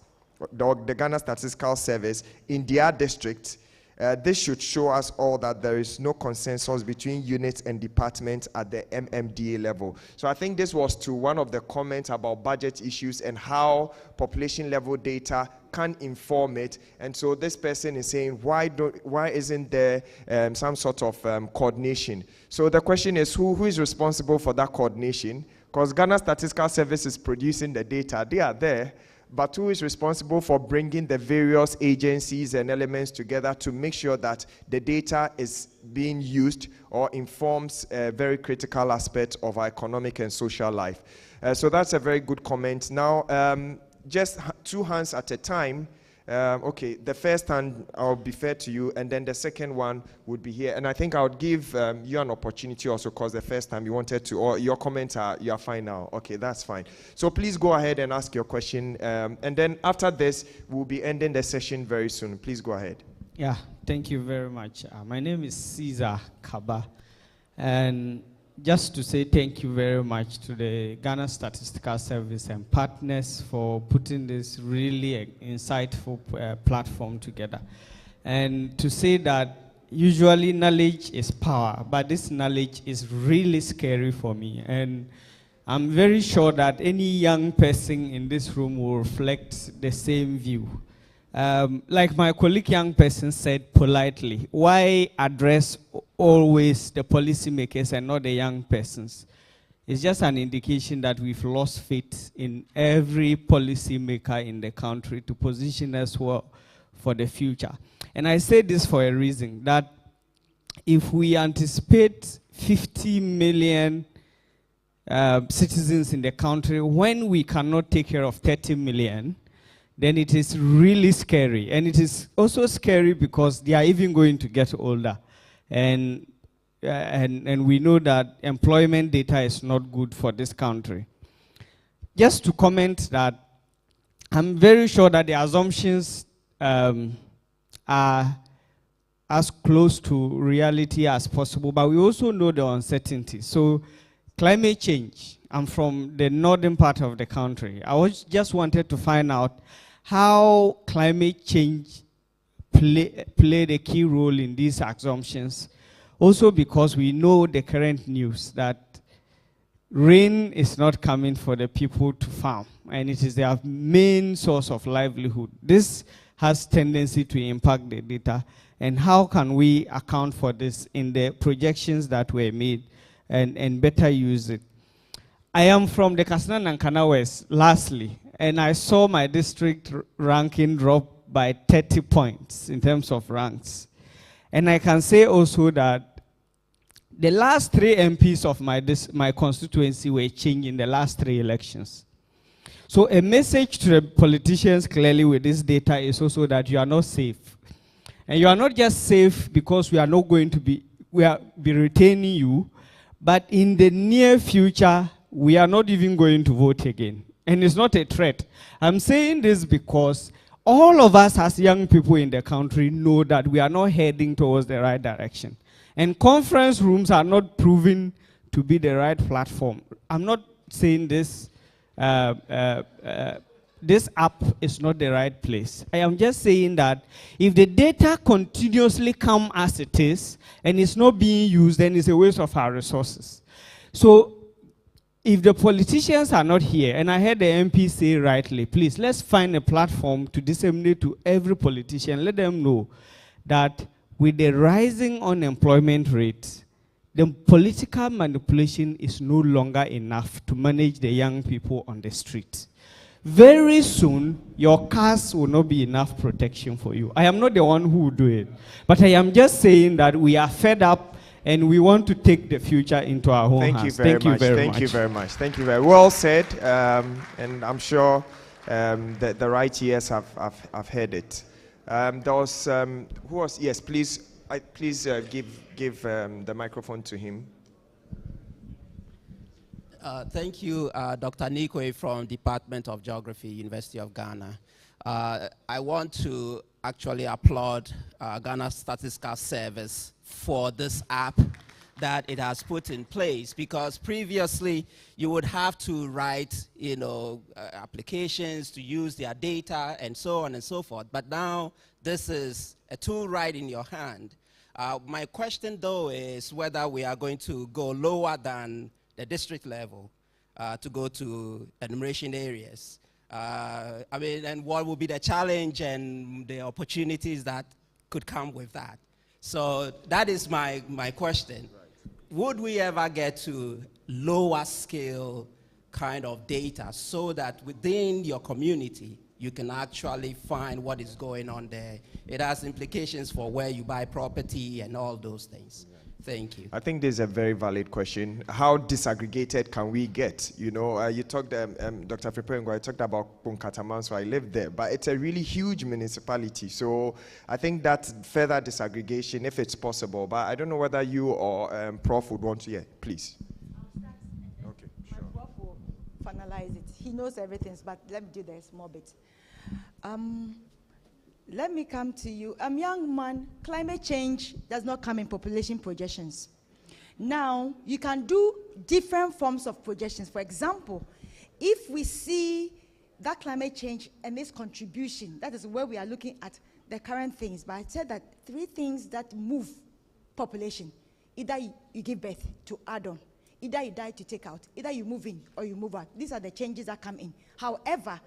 the Ghana Statistical Service, in their district? This should show us all that there is no consensus between units and departments at the MMDA level. So I think this was to one of the comments about budget issues and how population level data can inform it. And so this person is saying, why isn't there some sort of coordination? So the question is, who is responsible for that coordination? Because Ghana Statistical Service is producing the data. They are there. But who is responsible for bringing the various agencies and elements together to make sure that the data is being used or informs a very critical aspect of our economic and social life? So that's a very good comment. Now, just two hands at a time. Okay, the first hand, I'll be fair to you, and then the second one would be here. And I think I would give you an opportunity also, because the first time you wanted to, or your comments you are fine now. Okay, that's fine. So please go ahead and ask your question. And then after this, we'll be ending the session very soon. Please go ahead. Yeah, thank you very much. My name is Caesar Kaba. And just to say thank you very much to the Ghana Statistical Service and partners for putting this really insightful platform together. And to say that usually knowledge is power, but this knowledge is really scary for me. And I'm very sure that any young person in this room will reflect the same view. Like my colleague young person said politely, why address always the policymakers and not the young persons? It's just an indication that we've lost faith in every policymaker in the country to position us well for the future. And I say this for a reason, that if we anticipate 50 million citizens in the country when we cannot take care of 30 million, then it is really scary. And it is also scary because they are even going to get older. And we know that employment data is not good for this country. Just to comment that I'm very sure that the assumptions are as close to reality as possible, but we also know the uncertainty. So climate change, I'm from the northern part of the country. I just wanted to find out how climate change played a key role in these assumptions. Also because we know the current news that rain is not coming for the people to farm, and it is their main source of livelihood. This has tendency to impact the data, and how can we account for this in the projections that were made and better use it? I am from the Kasna Nankana West, lastly, and I saw my district ranking drop by 30 points in terms of ranks. And I can say also that the last 3 MPs of my constituency were changed in the last 3 elections. So a message to the politicians clearly with this data is also that you are not safe. And you are not just safe because we are not going to be retaining you, but in the near future, we are not even going to vote again. And it's not a threat. I'm saying this because all of us as young people in the country know that we are not heading towards the right direction. And conference rooms are not proven to be the right platform. I'm not saying this this app is not the right place. I am just saying that if the data continuously come as it is and it's not being used, then it's a waste of our resources. So if the politicians are not here, and I heard the MP say rightly, please, let's find a platform to disseminate to every politician. Let them know that with the rising unemployment rate, the political manipulation is no longer enough to manage the young people on the street. Very soon, your cars will not be enough protection for you. I am not the one who will do it, but I am just saying that we are fed up and we want to take the future into our own hands. Thank you very much. Thank you very well said, and I'm sure that the right ears have heard it. There was who was? Yes, please. Please give the microphone to him. Thank you, Dr. Nikwe from Department of Geography, University of Ghana. I want to actually applaud Ghana Statistical Service for this app that it has put in place, because previously you would have to write, applications to use their data and so on and so forth. But now this is a tool right in your hand. My question though is whether we are going to go lower than the district level to go to enumeration areas. And what will be the challenge and the opportunities that could come with that? So that is my question. Would we ever get to lower scale kind of data so that within your community you can actually find what is going on there? It has implications for where you buy property and all those things. Thank you. I think this is a very valid question. How disaggregated can we get? You talked, Dr. Fripengo, I talked about Punkataman, so I lived there, but it's a really huge municipality. So I think that further disaggregation, if it's possible, but I don't know whether you or Prof would want to, yeah, please. Okay, sure. My Prof will finalize it. He knows everything, but let me do the small bit. Let me come to you. Young man, climate change does not come in population projections. Now, you can do different forms of projections. For example, if we see that climate change and its contribution, that is where we are looking at the current things. But I said that 3 things that move population: either you give birth to add on, either you die to take out, either you move in or you move out. These are the changes that come in. However,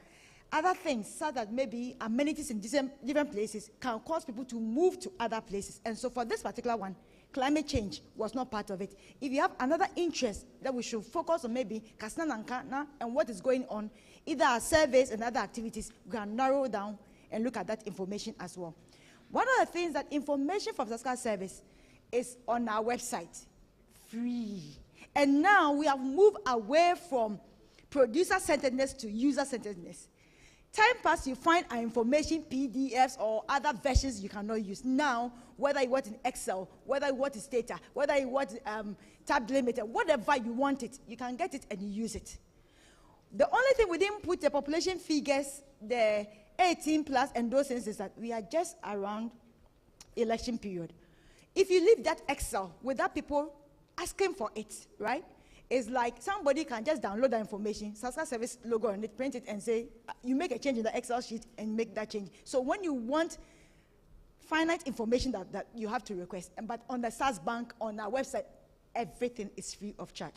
other things, such that maybe amenities in different places, can cause people to move to other places. And so for this particular one, climate change was not part of it. If you have another interest that we should focus on, maybe Kasna Nankana and what is going on, either our surveys and other activities, we can narrow down and look at that information as well. One of the things that information from Statistical Service is on our website, free. And now we have moved away from producer-centeredness to user-centeredness. Time past, you find our information, PDFs or other versions you cannot use. Now, whether you want in Excel, whether you want in data, whether you want tab delimited, whatever you want it, you can get it and you use it. The only thing we didn't put the population figures, the 18 plus and those things, is that we are just around election period. If you leave that Excel without people asking for it, right? It's like somebody can just download the information, Statistical Service logo on it, print it, and say, you make a change in the Excel sheet and make that change. So when you want finite information that you have to request, but on the SAS Bank, on our website, everything is free of charge.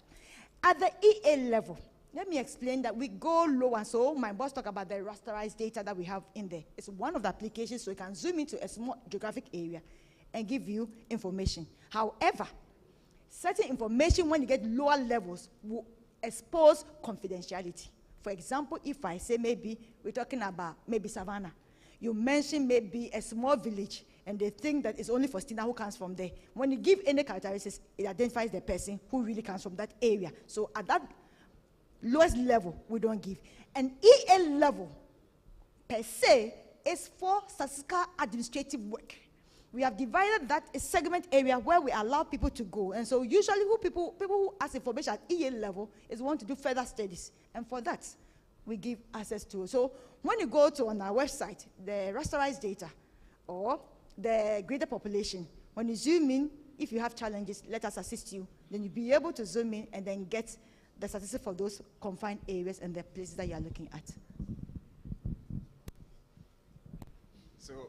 At the EA level, let me explain that we go low, and so my boss talked about the rasterized data that we have in there. It's one of the applications, so you can zoom into a small geographic area and give you information. However, certain information, when you get lower levels, will expose confidentiality. For example, if I say maybe we're talking about maybe Savannah, you mention maybe a small village, and they think that it's only Faustina who comes from there. When you give any characteristics, it identifies the person who really comes from that area. So at that lowest level, we don't give. And EA level, per se, is for statistical administrative work. We have divided that a segment area where we allow people to go. And so usually people who ask information at EA level is want to do further studies. And for that, we give access to. So when you go to on our website, the rasterized data or the greater population, when you zoom in, if you have challenges, let us assist you. Then you'll be able to zoom in and then get the statistics for those confined areas and the places that you are looking at. So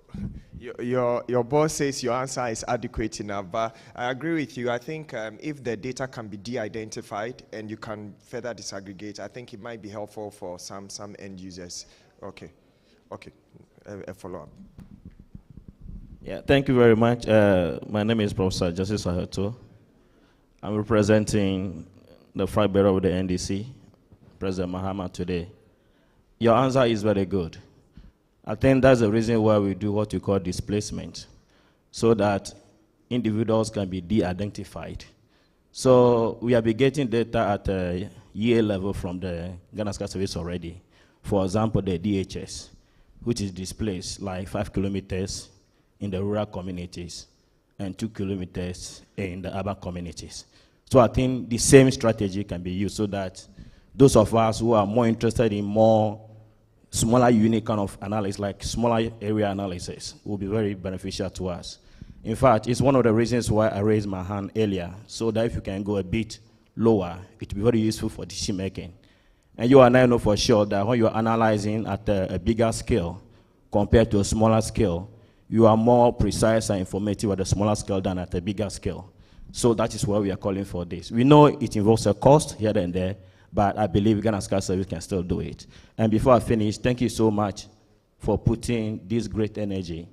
your boss says your answer is adequate enough, but I agree with you. I think if the data can be de-identified and you can further disaggregate, I think it might be helpful for some end users. Okay, a follow-up. Yeah, thank you very much. My name is Professor Justice Aheto. I'm representing the flag bearer of the NDC, President Mahama, today. Your answer is very good. I think that's the reason why we do what we call displacement, so that individuals can be de-identified. So we have been getting data at a year level from the Ghana Sky Service already. For example, the DHS, which is displaced like 5 kilometers in the rural communities and 2 kilometers in the urban communities. So I think the same strategy can be used so that those of us who are more interested in more smaller unit kind of analysis, like smaller area analysis, will be very beneficial to us. In fact, it's one of the reasons why I raised my hand earlier, so that if you can go a bit lower, it will be very useful for decision making. And you and I know for sure that when you're analyzing at a bigger scale compared to a smaller scale, you are more precise and informative at a smaller scale than at a bigger scale. So that is why we are calling for this. We know it involves a cost here and there, but I believe Ghana Sky Service can still do it. And before I finish, thank you so much for putting this great energy,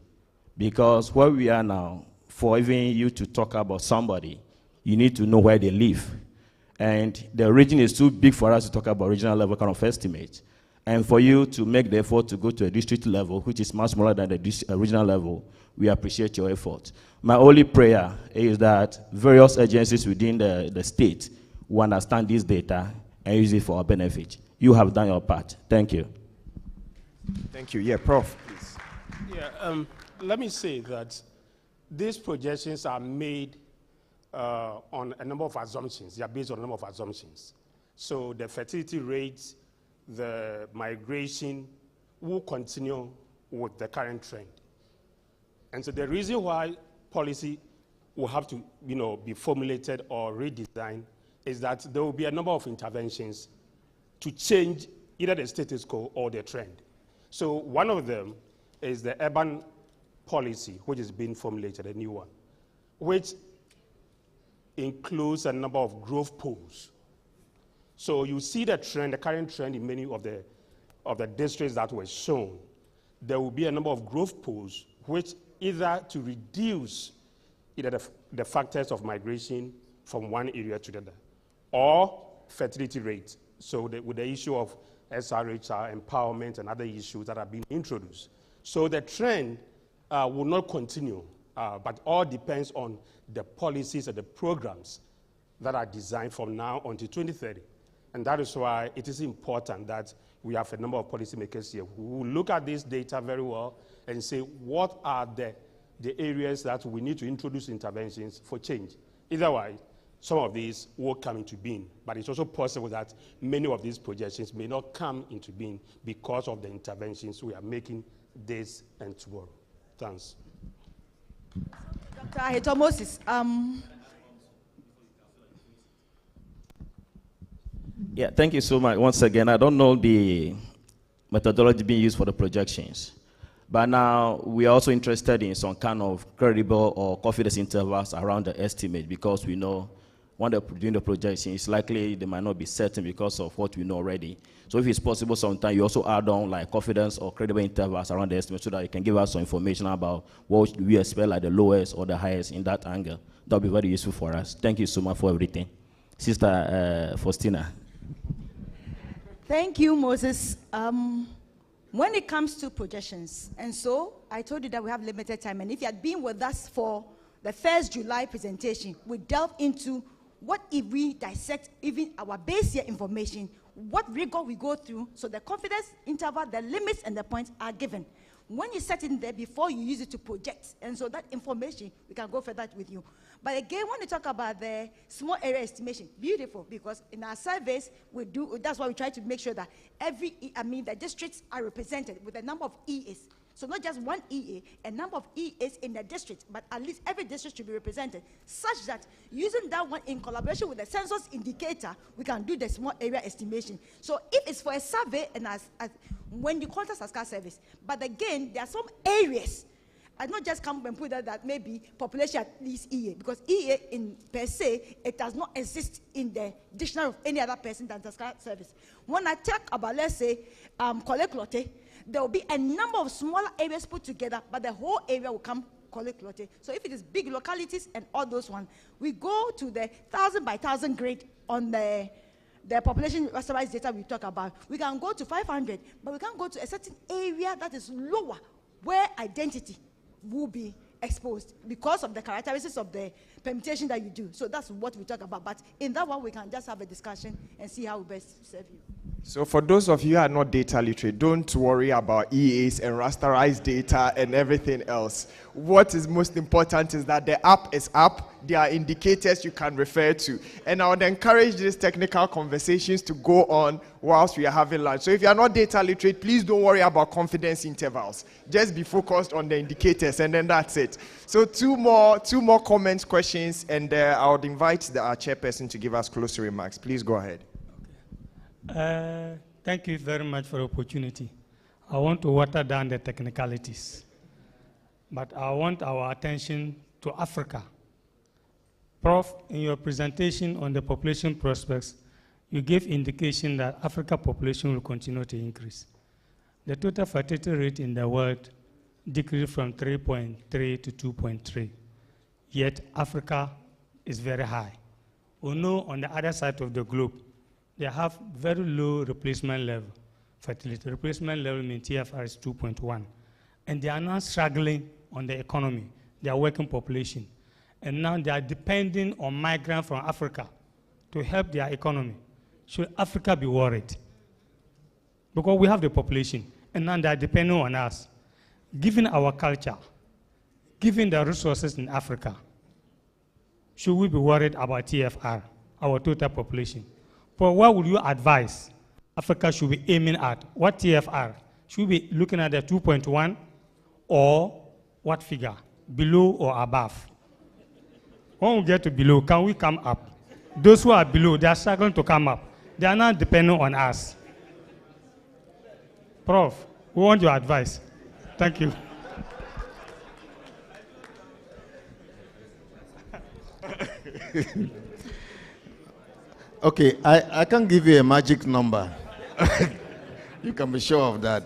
because where we are now, for even you to talk about somebody, you need to know where they live. And the region is too big for us to talk about regional level kind of estimate. And for you to make the effort to go to a district level, which is much smaller than the regional level, we appreciate your effort. My only prayer is that various agencies within the state will understand this data and use it for our benefit. You have done your part. Thank you. Thank you. Yeah, Prof, please. Yeah, let me say that these projections are made on a number of assumptions. They are based on a number of assumptions. So the fertility rates, the migration will continue with the current trend. And so the reason why policy will have to, be formulated or redesigned is that there will be a number of interventions to change either the status quo or the trend. So one of them is the urban policy, which is being formulated, a new one, which includes a number of growth poles. So you see the trend, the current trend in many of the districts that were shown. There will be a number of growth poles, which either to reduce either the factors of migration from one area to the other, or fertility rate. So with the issue of SRHR, empowerment, and other issues that are being introduced. So the trend will not continue, but all depends on the policies and the programs that are designed from now until 2030. And that is why it is important that we have a number of policymakers here who will look at this data very well and say, what are the areas that we need to introduce interventions for change? Otherwise, some of these will come into being, but it's also possible that many of these projections may not come into being because of the interventions we are making this and tomorrow. Thanks. Dr. Aheto Moses, Yeah, thank you so much. Once again, I don't know the methodology being used for the projections, but now we are also interested in some kind of credible or confidence intervals around the estimate, because we know when they're doing the projection, it's likely they might not be certain because of what we know already. So if it's possible, sometimes you also add on like confidence or credible intervals around the estimate so that you can give us some information about what we expect, like the lowest or the highest in that angle. That would be very useful for us. Thank you so much for everything. Sister Faustina. Thank you, Moses. When it comes to projections, and so I told you that we have limited time, and if you had been with us for the first July presentation, we delve into what if we dissect even our base year information, what rigor we go through, so the confidence interval, the limits, and the points are given. When you set it in there before you use it to project, and so that information, we can go further with you. But again, when you talk about the small area estimation, beautiful, because in our surveys, that's why we try to make sure that the districts are represented with a number of EAs. So not just one EA, a number of EAs in the district, but at least every district should be represented, such that using that one in collaboration with the census indicator, we can do the small area estimation. So if it's for a survey, and as when you contact Statistical Service, but again, there are some areas, I not just come and put that maybe population at least EA, because EA in per se, it does not exist in the dictionary of any other person than Statistical Service. When I talk about, let's say, Koleklote, there will be a number of smaller areas put together, but the whole area will come Koleklote. So if it is big localities and all those ones, we go to the 1,000 by 1,000 grade on the population rasterized data we talk about. We can go to 500, but we can go to a certain area that is lower, where identity will be exposed because of the characteristics of the permutation that you do. So that's what we talk about. But in that one, we can just have a discussion and see how we best serve you. So for those of you who are not data literate, don't worry about EAs and rasterized data and everything else. What is most important is that the app is up. There are indicators you can refer to. And I would encourage these technical conversations to go on whilst we are having lunch. So if you are not data literate, please don't worry about confidence intervals. Just be focused on the indicators, and then that's it. So two more comments, questions, and I would invite our chairperson to give us closing remarks. Please go ahead. Thank you very much for the opportunity. I want to water down the technicalities, but I want our attention to Africa. Prof, in your presentation on the population prospects, you gave indication that Africa population will continue to increase. The total fertility rate in the world decreased from 3.3 to 2.3, yet Africa is very high. We know on the other side of the globe, they have very low replacement level fertility. Replacement level in TFR is 2.1. And they are now struggling on the economy, their working population. And now they are depending on migrants from Africa to help their economy. Should Africa be worried? Because we have the population, and now they are depending on us. Given our culture, given the resources in Africa, should we be worried about TFR, our total population? But what would you advise Africa should be aiming at? What TFR? Should we be looking at the 2.1 or what figure? Below or above? When we get to below, can we come up? Those who are below, they are struggling to come up. They are not depending on us. Prof, we want your advice. Thank you. Okay, I can't give you a magic number. You can be sure of that.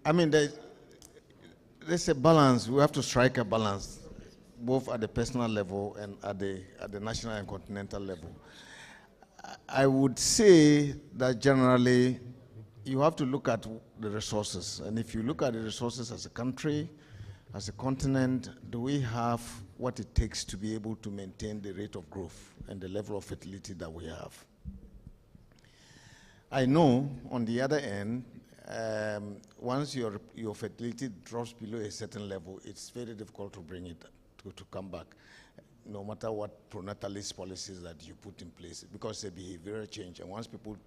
I mean, there's a balance. We have to strike a balance, both at the personal level and at the national and continental level. I would say that generally, you have to look at the resources. And if you look at the resources as a country, as a continent, do we have what it takes to be able to maintain the rate of growth and the level of fertility that we have? I know, on the other end, once your fertility drops below a certain level, it's very difficult to bring it to come back, no matter what pronatalist policies that you put in place, because a behavioral change. And once people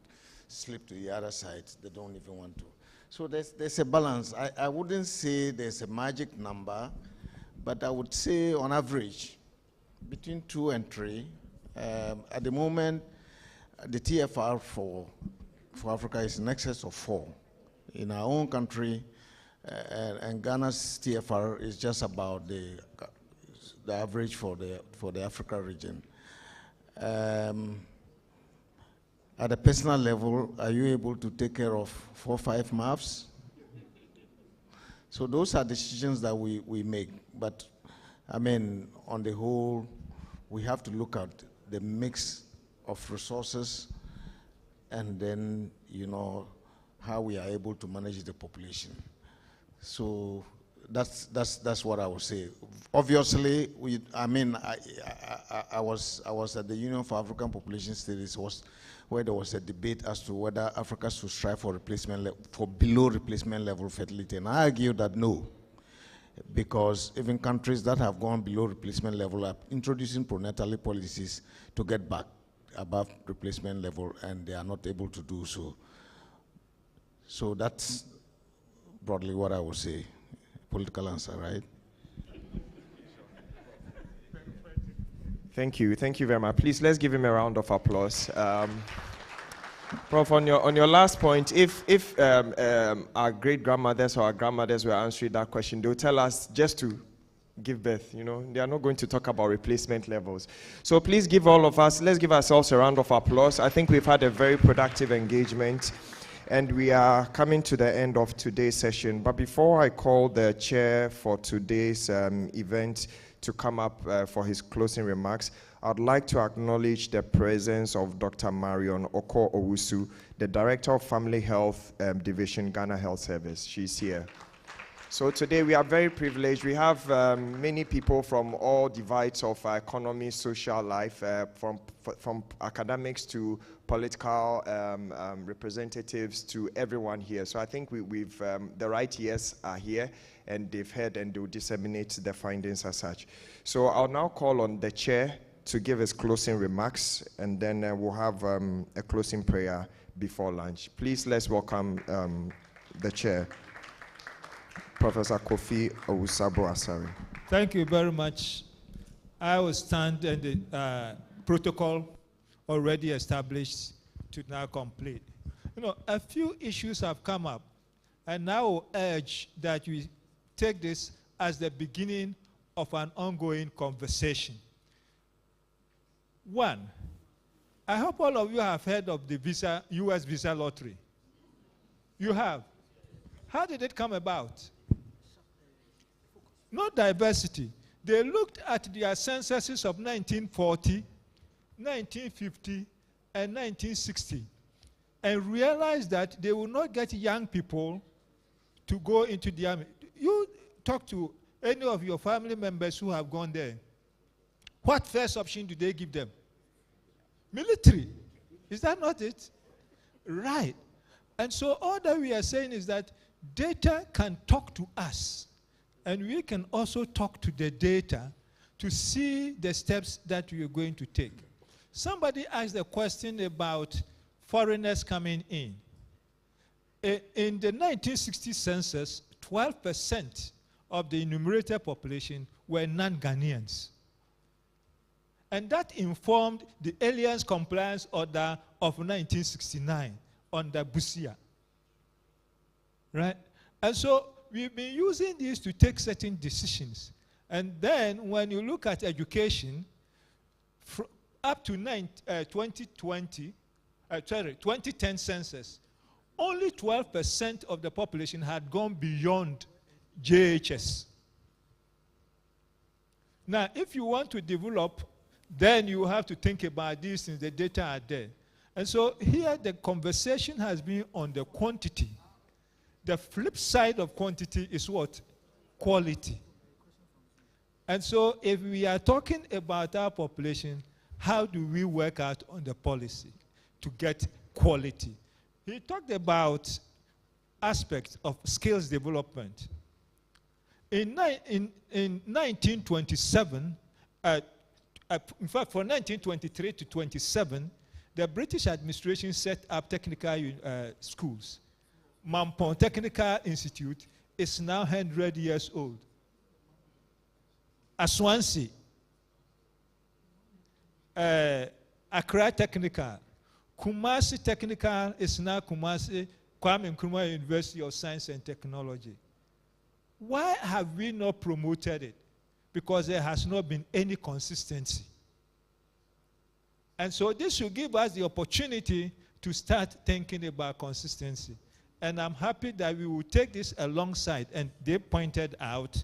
slip to the other side, they don't even want to. So there's a balance. I wouldn't say there's a magic number, but I would say on average, between 2 and 3. At the moment, the TFR for Africa is in excess of 4. In our own country, and Ghana's TFR is just about the average for the Africa region. At a personal level, are you able to take care of 4 or 5 MAFs? So those are decisions that we make. But I mean, on the whole, we have to look at the mix of resources and then, you know, how we are able to manage the population. So that's what I would say. Obviously, I was at the Union for African Population Studies, where there was a debate as to whether Africa should strive for below replacement level fertility, and I argue that no, because even countries that have gone below replacement level are introducing pronatally policies to get back above replacement level, and they are not able to do so. So that's broadly what I would say. Political answer, right? Thank you very much. Please, let's give him a round of applause. Prof, on your last point, if our great-grandmothers or our grandmothers were answering that question, they'll tell us just to give birth, They are not going to talk about replacement levels. So please let's give ourselves a round of applause. I think we've had a very productive engagement, and we are coming to the end of today's session. But before I call the chair for today's event to come up for his closing remarks, I'd like to acknowledge the presence of Dr. Marion Oko-Owusu, the Director of Family Health Division, Ghana Health Service. She's here. So today we are very privileged. We have many people from all divides of economy, social life, from academics to political representatives to everyone here. So I think we've the right ears are here, and they've heard and they'll disseminate the findings as such. So I'll now call on the chair to give his closing remarks, and then we'll have a closing prayer before lunch. Please, let's welcome the chair, Professor Kofi Owusu-Asare. Thank you very much. I will stand and the protocol already established to now complete. A few issues have come up, and I will urge that we take this as the beginning of an ongoing conversation. One, I hope all of you have heard of the U.S. visa lottery. You have. How did it come about? Not diversity. They looked at their censuses of 1940, 1950, and 1960, and realized that they will not get young people to go into the army. You talk to any of your family members who have gone there. What first option do they give them? Military. Is that not it? Right. And so all that we are saying is that data can talk to us, and we can also talk to the data to see the steps that we are going to take. Somebody asked a question about foreigners coming in. In the 1960 census, 12% of the enumerated population were non-Ghanaians. And that informed the Aliens Compliance Order of 1969 under Busia. Right? And so we've been using this to take certain decisions. And then when you look at education, up to 2010 census, only 12% of the population had gone beyond JHS. Now, if you want to develop, then you have to think about these things. The data are there. And so here the conversation has been on the quantity. The flip side of quantity is what? Quality. And so if we are talking about our population, how do we work out on the policy to get quality? He talked about aspects of skills development. In 1927, in fact, from 1923 to 27, the British administration set up technical schools. Mampong Technical Institute is now 100 years old. Aswansi, Accra Technical, Kumasi Technical is now Kumasi Kwame Nkrumah University of Science and Technology. Why have we not promoted it? Because there has not been any consistency. And so this should give us the opportunity to start thinking about consistency. And I'm happy that we will take this alongside, and they pointed out,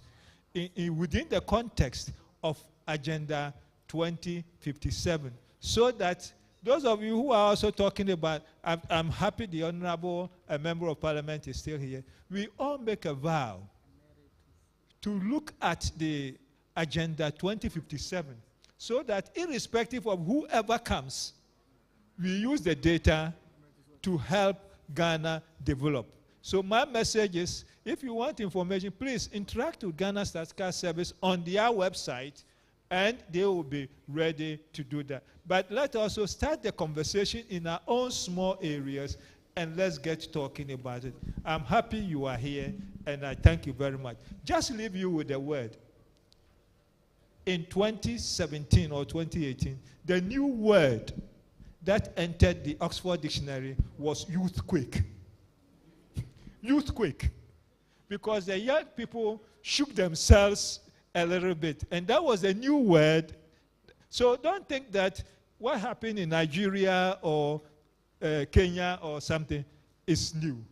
within the context of Agenda 2057, so that those of you who are also talking about, I'm happy the Honorable Member of Parliament is still here, we all make a vow to look at the Agenda 2057, so that irrespective of whoever comes, we use the data to help Ghana develop. So my message is, if you want information, please interact with Ghana Statistical Service on their website, and they will be ready to do that. But let's also start the conversation in our own small areas and let's get talking about it. I'm happy you are here, and I thank you very much. Just leave you with a word. In 2017 or 2018, the new word that entered the Oxford Dictionary was youthquake. Youthquake. Because the young people shook themselves a little bit. And that was a new word. So don't think that what happened in Nigeria or Kenya or something is new.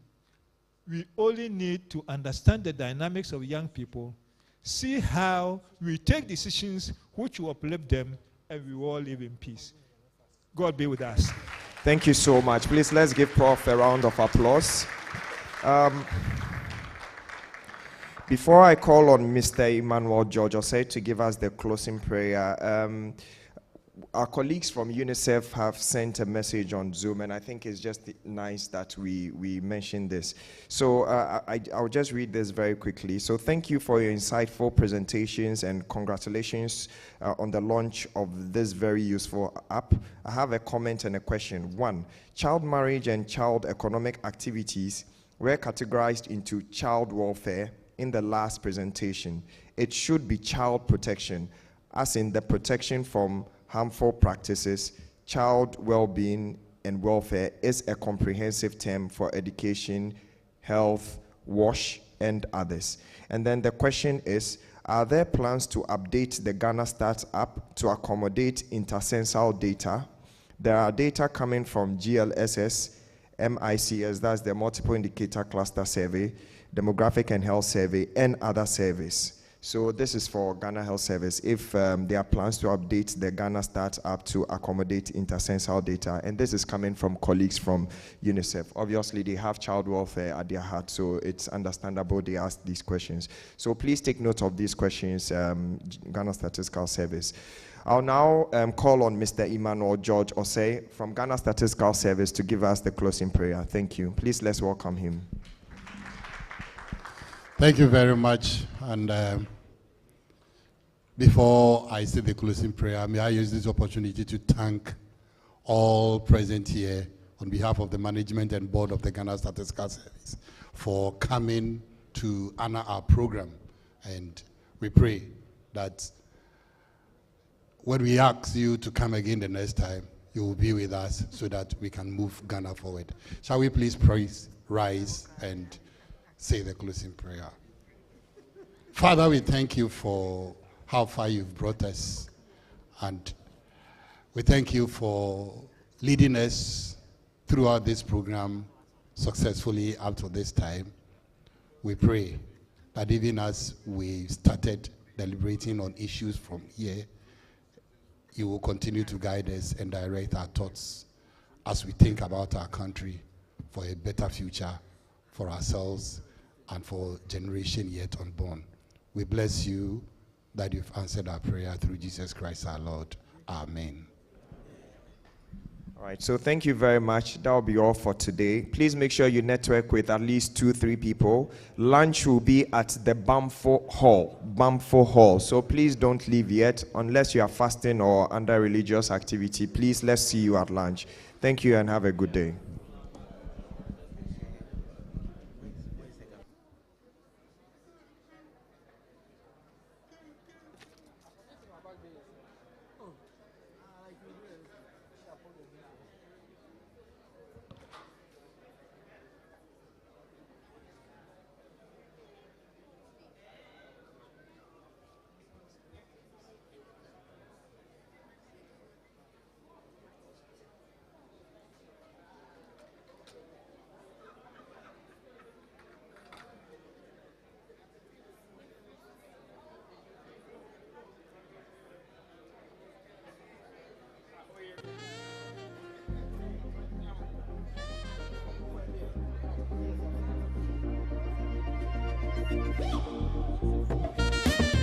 We only need to understand the dynamics of young people, see how we take decisions which will uplift them, and we all live in peace. God be with us. Thank you so much. Please, let's give Prof a round of applause. Before I call on Mr. Emmanuel George Osei to give us the closing prayer, our colleagues from UNICEF have sent a message on Zoom, and I think it's just nice that we mention this. So I'll just read this very quickly. So thank you for your insightful presentations, and congratulations on the launch of this very useful app. I have a comment and a question. One, child marriage and child economic activities were categorized into child welfare in the last presentation. It should be child protection, as in the protection from harmful practices. Child well-being and welfare is a comprehensive term for education, health, WASH, and others. And then the question is, are there plans to update the Ghana Stats app to accommodate intercensal data? There are data coming from GLSS, MICS, that's the Multiple Indicator Cluster Survey, Demographic and Health Survey, and other surveys. So this is for Ghana Health Service, if there are plans to update the Ghana Stats app to accommodate intercensal data. And this is coming from colleagues from UNICEF. Obviously, they have child welfare at their heart, so it's understandable they ask these questions. So please take note of these questions, Ghana Statistical Service. I'll now call on Mr. Emmanuel George Osei from Ghana Statistical Service to give us the closing prayer. Thank you. Please, let's welcome him. Thank you very much. And before I say the closing prayer, may I use this opportunity to thank all present here on behalf of the management and board of the Ghana Statistical Service for coming to honor our program. And we pray that when we ask you to come again the next time, you will be with us so that we can move Ghana forward. Shall we please rise and say the closing prayer? Father, we thank you for how far you've brought us, and we thank you for leading us throughout this program successfully up to this time. We pray that even as we started deliberating on issues from here, you will continue to guide us and direct our thoughts as we think about our country for a better future for ourselves and for generation yet unborn. We bless you that you've answered our prayer through Jesus Christ our Lord. Amen. All right, so thank you very much. That will be all for today. Please make sure you network with at least 2-3 people. Lunch will be at the Bamfo Hall. So please don't leave yet. Unless you are fasting or under religious activity, please, let's see you at lunch. Thank you and have a good day.